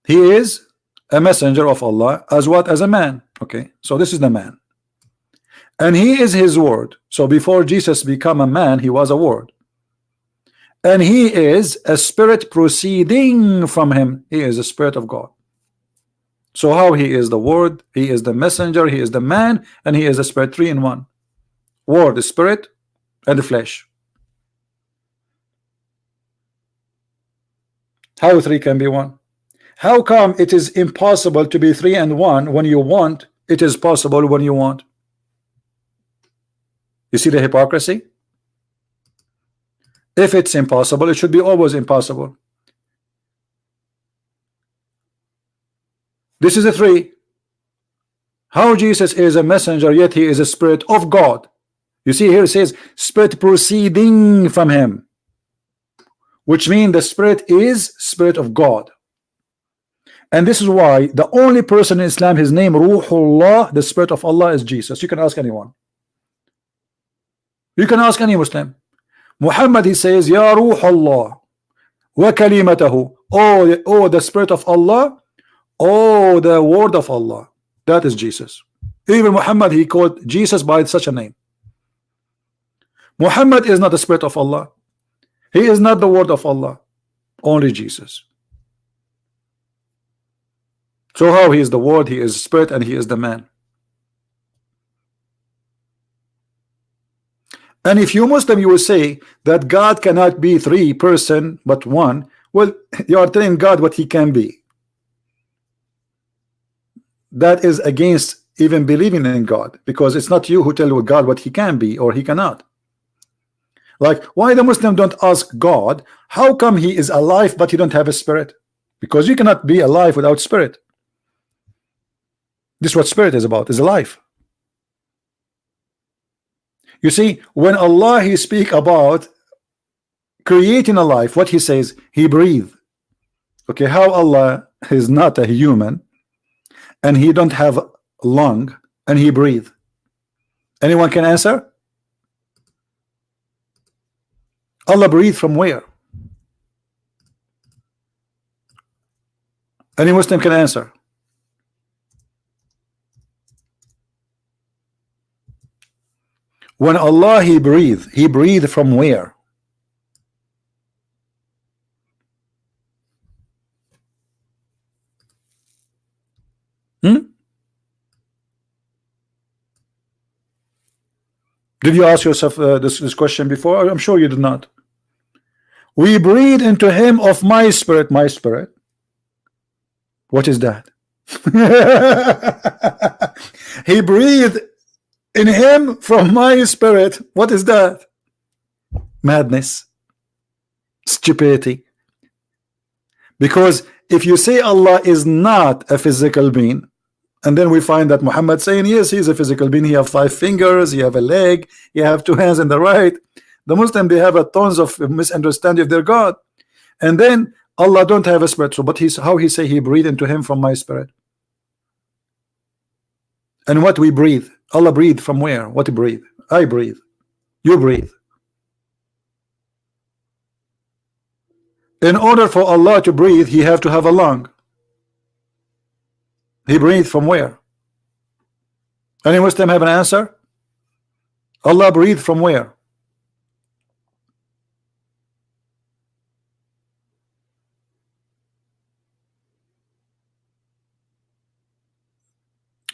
S1: He is a messenger of Allah as what? As a man. Okay, so this is the man. And He is His Word. So before Jesus became a man, He was a Word. And He is a spirit proceeding from Him. He is the Spirit of God. So how He is the Word, He is the messenger, He is the man, and He is the Spirit, 3 in 1. Word, the Spirit, and the flesh. How 3 can be 1? How come it is impossible to be 3 and 1 when you want? It is possible when you want. You see the hypocrisy? If it's impossible, it should be always impossible. This is a 3. How Jesus is a messenger, yet He is a spirit of God. You see here it says spirit proceeding from Him, which means the spirit is spirit of God. And this is why the only person in Islam, his name Ruhullah, the spirit of Allah, is Jesus. You can ask anyone. You can ask any Muslim. Muhammad, he says, Ya Ruh Allah wa kalimatahu. Oh, the spirit of Allah. Oh, the word of Allah. That is Jesus. Even Muhammad, he called Jesus by such a name. Muhammad is not the spirit of Allah. He is not the word of Allah. Only Jesus. So how he is the word, he is spirit, and he is the man. And if you Muslim, you will say that God cannot be three person but one. Well, you are telling God what he can be. That is against even believing in God, because it's not you who tell God what he can be or he cannot. Like, why the Muslim don't ask God, how come he is alive but he don't have a spirit? Because you cannot be alive without spirit. This is what spirit is about, is alive. You see, when Allah he speak about creating a life, what he says, he breathe. Okay, how Allah is not a human and he don't have lung and he breathe? Anyone can answer? Allah breathe from where? Any Muslim can answer. When Allah he breathed from where? Did you ask yourself this question before? I'm sure you did not. We breathe into him of my spirit. My spirit. What is that? He breathed in him from my spirit. What is that? Madness, stupidity. Because if you say Allah is not a physical being, and then we find that Muhammad saying yes, he is a physical being, he have 5 fingers, he have a leg, he have 2 hands in the right. The Muslim, they have a tons of misunderstanding of their God. And then Allah don't have a spirit. So but how he say he breathed into him from my spirit? And what we breathe, Allah breathe from where? What he breathe? I breathe. You breathe. In order for Allah to breathe, he have to have a lung. He breathed from where? Any Muslim have an answer? Allah breathed from where?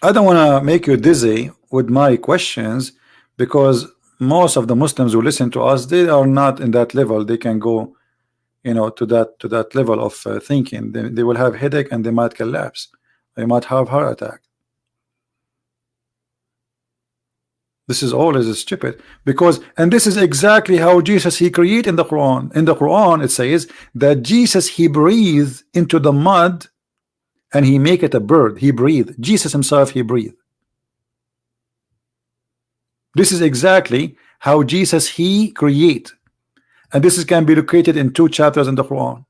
S1: I don't want to make you dizzy with my questions, because most of the Muslims who listen to us, they are not in that level. They can go, you know, to that level of thinking. They will have headache and they might collapse. They might have heart attack. This is always stupid, because, and this is exactly how Jesus he created in the Quran. In the Quran it says that Jesus he breathed into the mud and he make it a bird. He breathed. Jesus himself he breathed. This is exactly how Jesus he create, and this can be located in 2 chapters in the Quran.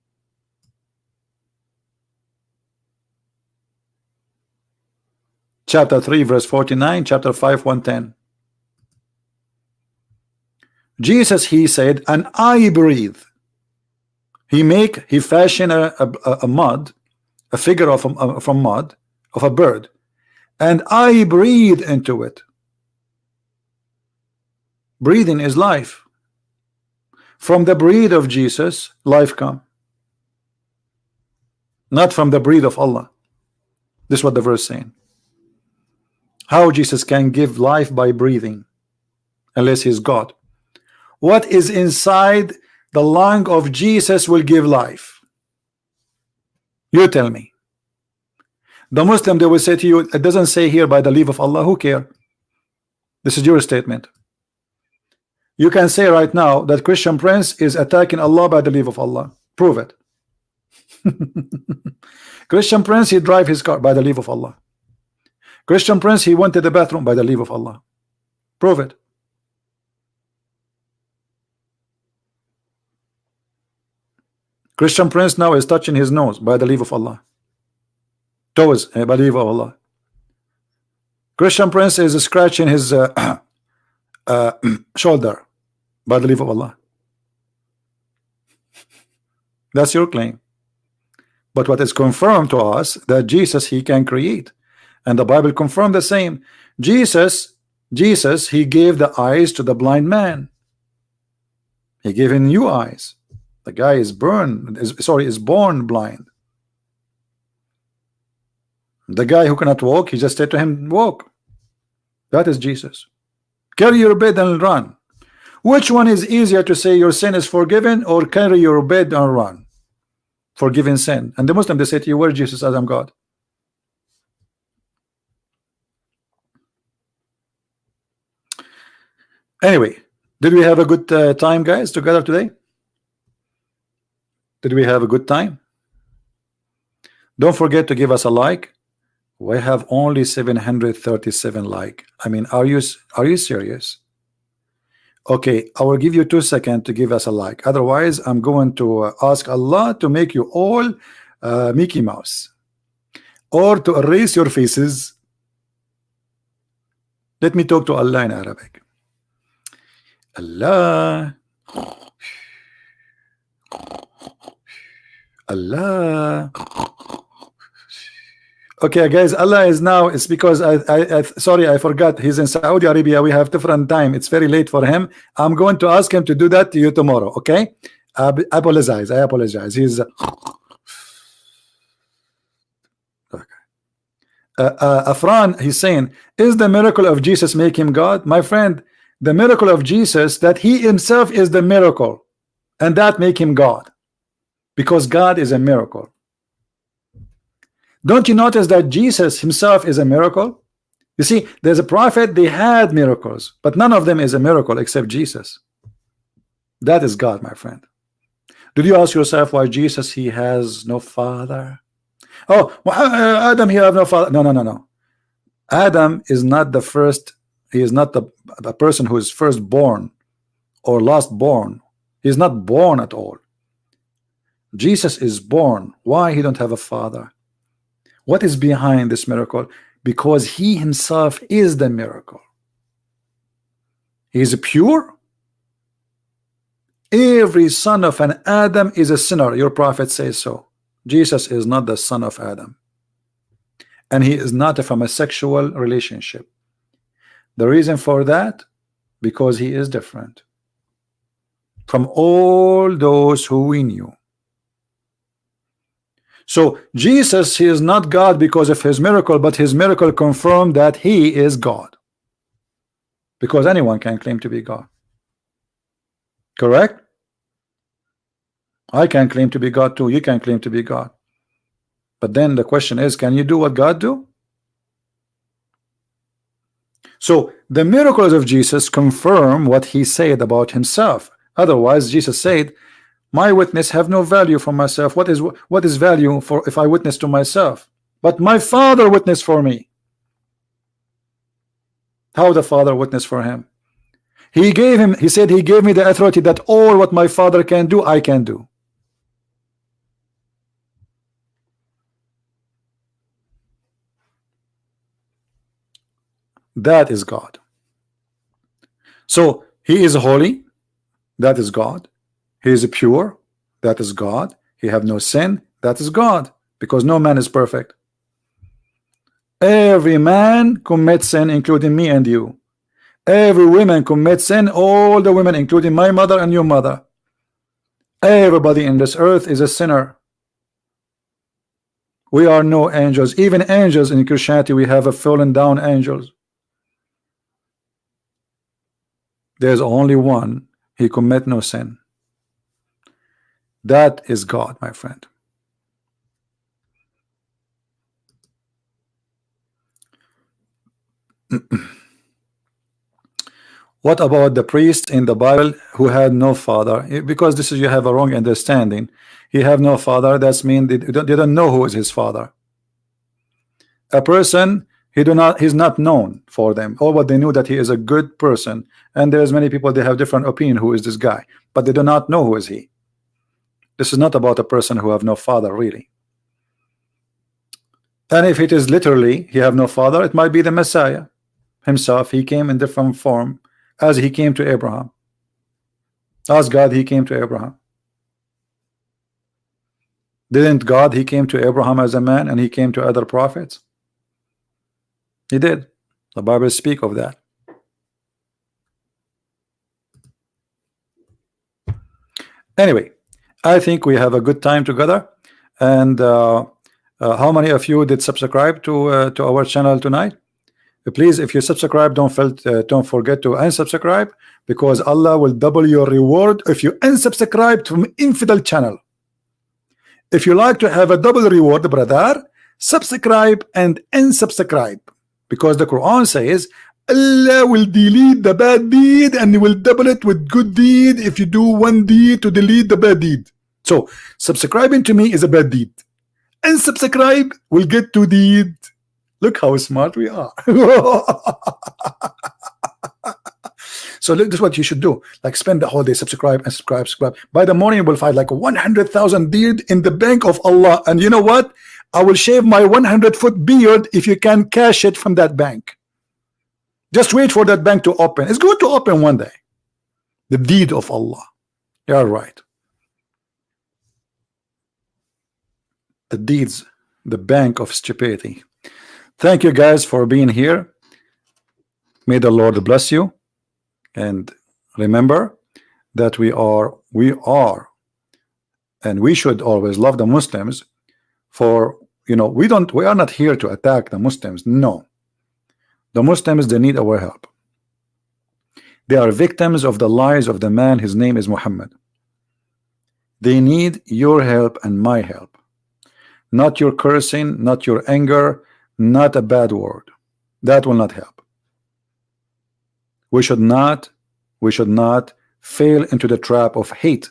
S1: Chapter 3 verse 49, chapter 5 110. Jesus he said, and I breathe. He fashion a mud, a figure of from mud of a bird, and I breathe into it. Breathing is life. From the breath of Jesus life come, not from the breath of Allah. This is what the verse saying. How Jesus can give life by breathing unless he's God? What is inside the lung of Jesus will give life? You tell me. The Muslim, they will say to you, it doesn't say here by the leave of Allah. Who care? This is your statement. You can say right now that Christian Prince is attacking Allah by the leave of Allah. Prove it. Christian Prince, he drive his car by the leave of Allah. Christian Prince, he went to the bathroom by the leave of Allah. Prove it. Christian Prince now is touching his nose by the leave of Allah. Toes by the leave of Allah. Christian Prince is scratching his shoulder by the leave of Allah. That's your claim. But what is confirmed to us that Jesus, he can create, and the Bible confirmed the same. Jesus, he gave the eyes to the blind man. He gave him new eyes. The guy is born blind. The guy who cannot walk, he just said to him, walk. That is Jesus. Carry your bed and run. Which one is easier to say your sin is forgiven, or carry your bed and run? Forgiven sin. And the Muslim, they say to you, where Jesus says I'm God. Anyway, did we have a good time, guys, together today? Did we have a good time? Don't forget to give us a like. We have only 737 like. I mean, are you serious? Okay, I will give you 2 seconds to give us a like. Otherwise, I'm going to ask Allah to make you all Mickey Mouse, or to erase your faces. Let me talk to Allah in Arabic. Allah, Allah. Okay, guys, Allah is now. It's because sorry, I forgot. He's in Saudi Arabia. We have different time. It's very late for him. I'm going to ask him to do that to you tomorrow. Okay? I apologize. He's okay. Afran, he's saying, is the miracle of Jesus make him God? My friend, the miracle of Jesus, that he himself is the miracle, and that make him God, because God is a miracle. Don't you notice that Jesus himself is a miracle? You see, there's a prophet, they had miracles, but none of them is a miracle except Jesus. That is God, my friend. Did you ask yourself why Jesus, he has no father? Oh, well, Adam, he have no father. No. Adam is not the first. He is not the person who is first born or last born. He is not born at all. Jesus is born. Why he don't have a father? What is behind this miracle? Because he himself is the miracle. He is pure. Every son of an Adam is a sinner. Your prophet says so. Jesus is not the son of Adam, and he is not from a sexual relationship. The reason for that, because he is different from all those who we knew. So Jesus, he is not God because of his miracle, but his miracle confirmed that he is God, because anyone can claim to be God. Correct? I can claim to be God too. You can claim to be God. But then the question is, can you do what God do? So the miracles of Jesus confirm what he said about himself. Otherwise, Jesus said, my witness have no value for myself. What is value for if I witness to myself? But my Father witnessed for me. How the Father witnessed for him? He said he gave me the authority that all what my Father can do, I can do. That is God. So he is holy. That is God. He is pure. That is God. He have no sin. That is God, because no man is perfect. Every man commits sin, including me and you. Every woman commits sin, all the women, including my mother and your mother. Everybody in this earth is a sinner. We are no angels. Even angels in Christianity, we have a fallen down angels. There's only one. He commit no sin. That is God, my friend. What about the priest in the Bible who had no father? Because this is, you have a wrong understanding. He have no father. That's mean they don't know who is his father. A person, he's not known for them. All what they knew that he is a good person, and there's many people, they have different opinion who is this guy, but they do not know who is he. This is not about a person who have no father, really. And if it is literally he have no father, it might be the Messiah himself. He came in different form as he came to Abraham. As God, he came to Abraham. Didn't God, he came to Abraham as a man, and he came to other prophets? He did. The Bible speak of that. Anyway, I think we have a good time together. And how many of you did subscribe to our channel tonight? Please, if you subscribe, don't forget to unsubscribe, because Allah will double your reward if you unsubscribe from infidel channel. If you like to have a double reward, brother, subscribe and unsubscribe, because the Quran says Allah will delete the bad deed and he will double it with good deed if you do one deed to delete the bad deed. So subscribing to me is a bad deed, and subscribe will get to deed. Look how smart we are. So this is what you should do. Like, spend the whole day, subscribe and subscribe. By the morning you will find like 100,000 beard in the bank of Allah. And you know what? I will shave my 100-foot beard if you can cash it from that bank. Just wait for that bank to open. It's going to open one day. The deed of Allah. You're right. The deeds, the bank of stupidity. Thank you guys for being here. May the Lord bless you. And remember that we are, and we should always love the Muslims. For, you know, we are not here to attack the Muslims. No. The Muslims, they need our help. They are victims of the lies of the man, his name is Muhammad. They need your help and my help. Not your cursing, not your anger, not a bad word. That will not help. We should not fail into the trap of hate.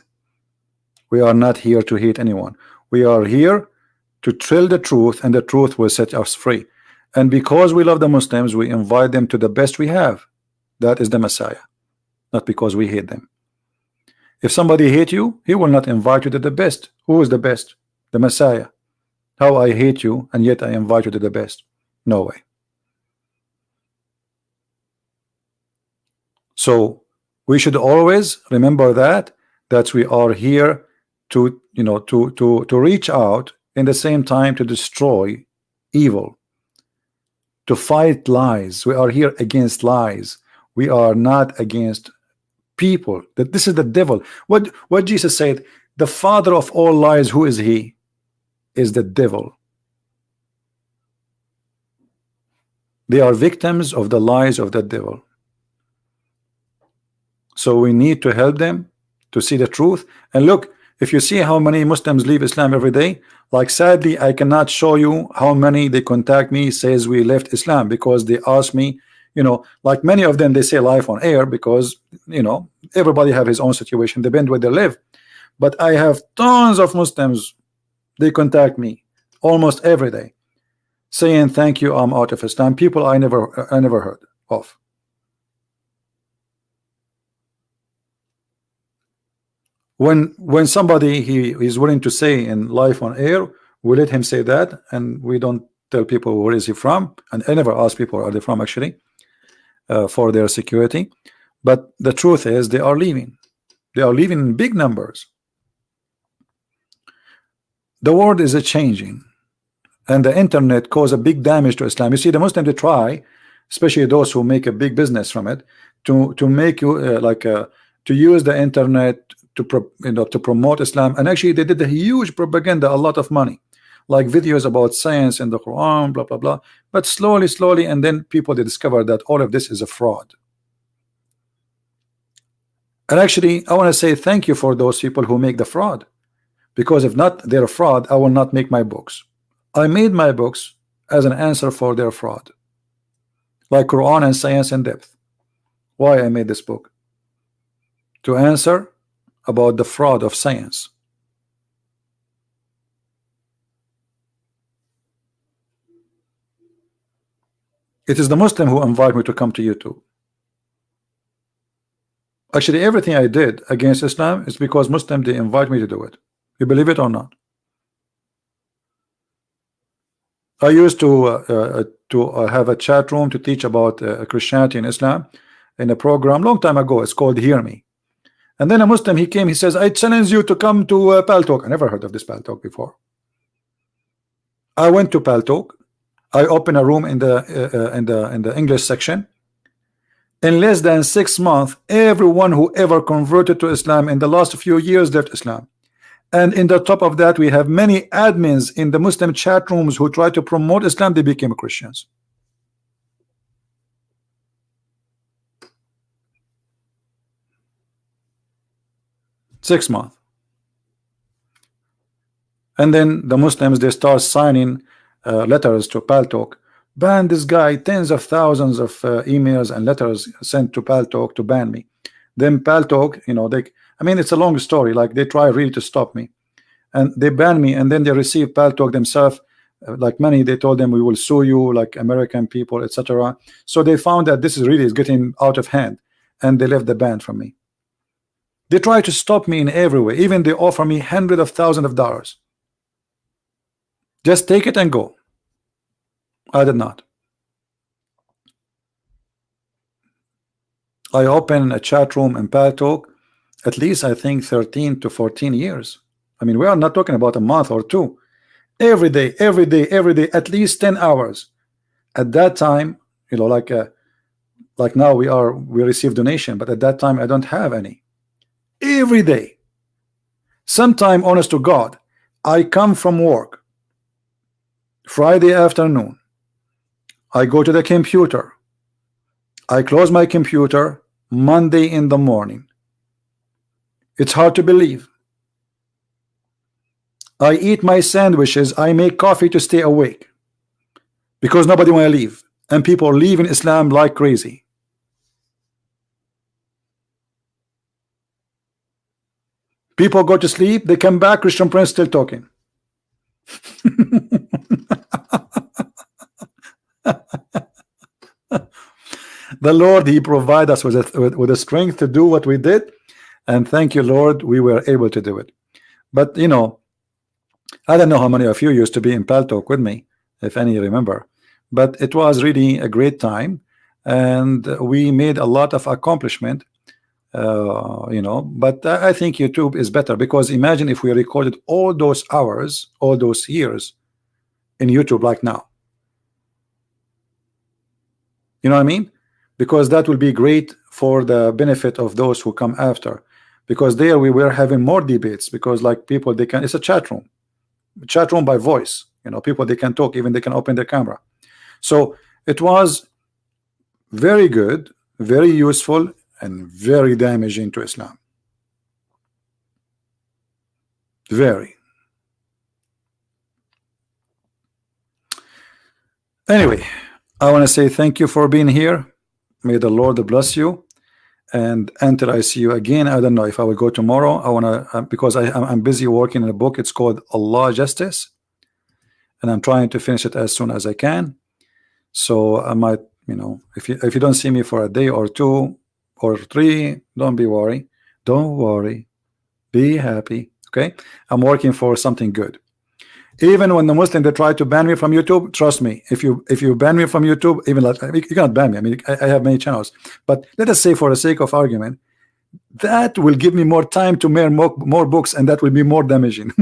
S1: We are not here to hate anyone. We are here to tell the truth, and the truth will set us free. And because we love the Muslims, we invite them to the best we have. That is the Messiah. Not because we hate them. If somebody hate you, he will not invite you to the best. Who is the best? The Messiah. How I hate you and yet I invite you to the best? No way. So we should always remember that we are here to, you know, to reach out, in the same time to destroy evil, to fight lies. We are here against lies. We are not against people. That this is the devil. What Jesus said, the father of all lies, who is he? Is the devil. They are victims of the lies of the devil. So we need to help them to see the truth. And look, if you see how many Muslims leave Islam every day, like, sadly I cannot show you how many they contact me, says we left Islam, because they ask me, you know, like many of them, they say live on air, because, you know, everybody have his own situation, depend where they live. But I have tons of Muslims, they contact me almost every day saying, thank you, I'm out of Islam. People I never heard of. When somebody he is willing to say in live on air, we let him say that, and we don't tell people where is he from. And I never ask people where are they from, actually, for their security. But the truth is, they are leaving. They are leaving in big numbers. The world is changing, and the internet caused a big damage to Islam. You see, the Muslims, they try, especially those who make a big business from it, to make you to use the internet to promote Islam. And actually they did a huge propaganda, a lot of money, like videos about science in the Quran, blah blah blah. But slowly, and then people, they discover that all of this is a fraud. And actually I want to say thank you for those people who make the fraud, because if not their fraud, I will not make my books. I made my books as an answer for their fraud, like Quran and Science in Depth. Why I made this book? To answer about the fraud of science. It is the Muslim who invite me to come to YouTube. Actually, everything I did against Islam is because Muslims, they invite me to do it. You believe it or not? I used to have a chat room to teach about Christianity and Islam in a program long time ago. It's called Hear Me. And then a Muslim, he came, he says, I challenge you to come to Pal Talk. I never heard of this Pal Talk before. I went to Paltalk. I opened a room in the English section. In less than 6 months, everyone who ever converted to Islam in the last few years left Islam. And in the top of that, we have many admins in the Muslim chat rooms who try to promote Islam. They became Christians. Six months. And then the Muslims, they start signing letters to Paltalk. Ban this guy. Tens of thousands of emails and letters sent to Paltalk to ban me. Then Paltalk, you know, I mean, it's a long story. Like, they try really to stop me, and they ban me. And then they receive Paltalk themselves, like money. They told them, we will sue you, like American people, etc. So they found that this is really getting out of hand, and they left the ban from me. They try to stop me in every way. Even they offer me hundreds of thousands of dollars. Just take it and go. I did not. I opened a chat room in Paltalk at least, I think, 13 to 14 years. I mean, we are not talking about a month or two. Every day, every day, every day, at least 10 hours. At that time, you know, like now we receive donation, but at that time I don't have any. Every day. Sometime, honest to God, I come from work Friday afternoon. I go to the computer. I close my computer Monday in the morning. It's hard to believe. I eat my sandwiches. I make coffee to stay awake because nobody want to leave, and people leave in Islam like crazy. People go to sleep, they come back, Christian Prince still talking. The Lord, He provided us with the strength to do what we did, and thank you, Lord, we were able to do it. But you know, I don't know how many of you used to be in Paltalk with me, if any remember, but it was really a great time, and we made a lot of accomplishment. You know, but I think YouTube is better, because imagine if we recorded all those hours, all those years in YouTube like now. You know what I mean? Because that will be great for the benefit of those who come after, because there we were having more debates, because like people, they can, it's a chat room by voice, you know, people, they can talk, even they can open their camera. So it was very good, very useful, and very damaging to Islam. Very. Anyway, I want to say thank you for being here. May the Lord bless you. And until I see you again, I don't know if I will go tomorrow. I want to, because I'm busy working on a book. It's called Allah Justice, and I'm trying to finish it as soon as I can. So I might, you know, if you don't see me for a day or two or three, don't be worried. Don't worry. Be happy. Okay? I'm working for something good. Even when the Muslim, they try to ban me from YouTube, trust me, if you ban me from YouTube, even like, you cannot ban me. I mean, I have many channels, but let us say, for the sake of argument, that will give me more time to make more books, and that will be more damaging.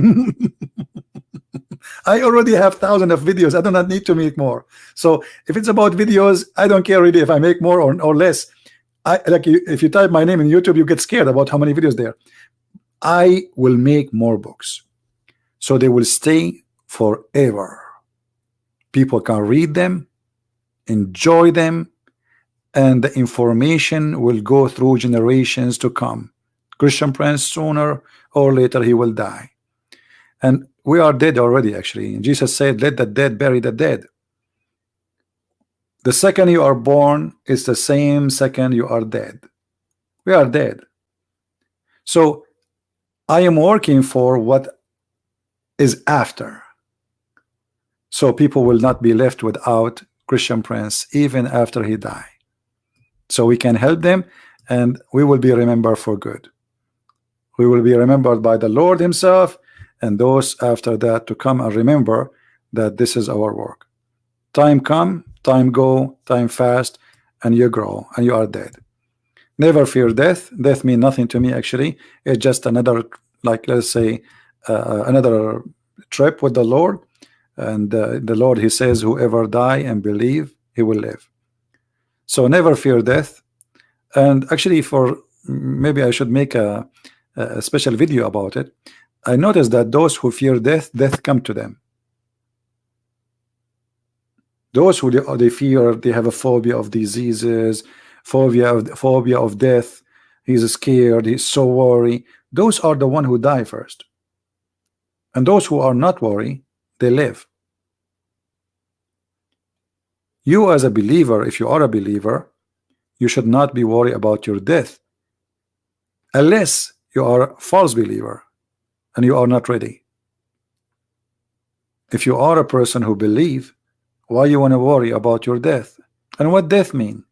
S1: I already have thousands of videos. I do not need to make more. So if it's about videos, I don't care really if I make more or less. Like if you type my name in YouTube, you get scared about how many videos there. I will make more books, so they will stay forever. People can read them, enjoy them, and the information will go through generations to come. Christian Prince, sooner or later, he will die. And we are dead already, actually. Jesus said, let the dead bury the dead. The second you are born is the same second you are dead. We are dead. So I am working for what is after, so people will not be left without Christian Prince even after he die. So we can help them, and we will be remembered for good. We will be remembered by the Lord himself, and those after that to come and remember that this is our work. Time come, time go, time fast, and you grow, and you are dead. Never fear death. Death means nothing to me, actually. It's just another, like, let's say, another trip with the Lord. And the Lord, he says, whoever die and believe, he will live. So never fear death. And actually, for maybe I should make a special video about it. I noticed that those who fear death, death come to them. Those who they fear, they have a phobia of diseases, phobia of death. He's scared, he's so worried. Those are the one who die first. And those who are not worried, they live. You as a believer, if you are a believer, you should not be worried about your death, unless you are a false believer and you are not ready. If you are a person who believe, why you want to worry about your death? And what death mean?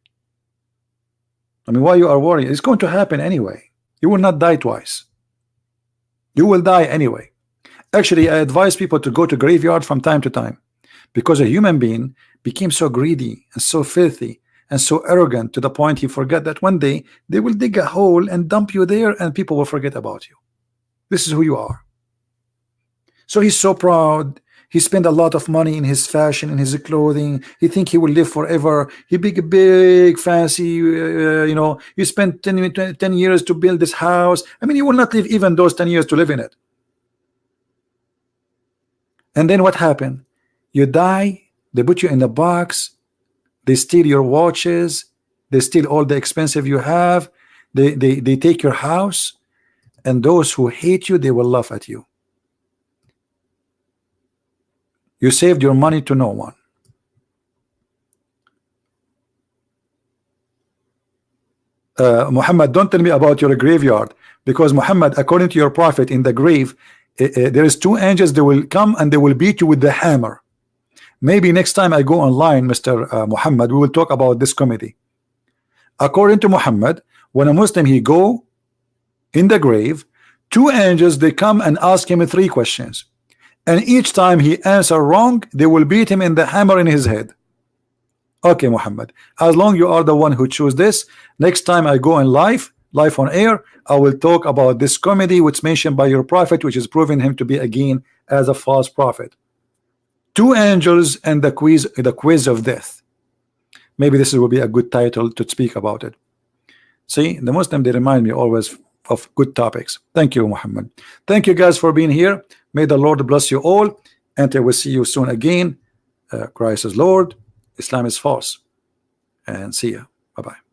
S1: I mean, why you are worried? It's going to happen anyway. You will not die twice. You will die anyway. Actually, I advise people to go to graveyard from time to time, because a human being became so greedy and so filthy and so arrogant to the point he forgot that one day they will dig a hole and dump you there and people will forget about you. This is who you are. So he's so proud. He spent a lot of money in his fashion, in his clothing. He think he will live forever. He big fancy, you know, he spent 10 years to build this house. I mean, you will not live even those 10 years to live in it. And then what happened? You die, they put you in a box, they steal your watches, they steal all the expensive you have, they take your house, and those who hate you, they will laugh at you. You saved your money to no one. Muhammad, don't tell me about your graveyard, because Muhammad, according to your prophet, in the grave, there is 2 angels. They will come and they will beat you with the hammer. Maybe next time I go online, Mr. Muhammad, we will talk about this comedy. According to Muhammad, when a Muslim he go in the grave, 2 angels they come and ask him 3 questions, and each time he answer wrong, they will beat him in the hammer in his head. Okay, Muhammad, as long you are the one who choose this, next time I go in live on air, I will talk about this comedy which mentioned by your prophet, which is proving him to be again as a false prophet. 2 angels and the quiz of death. Maybe this will be a good title to speak about it. See, the Muslim, they remind me always of good topics. Thank you, Muhammad. Thank you guys for being here. May the Lord bless you all, and I will see you soon again. Christ is Lord, Islam is false, and see ya. Bye-bye.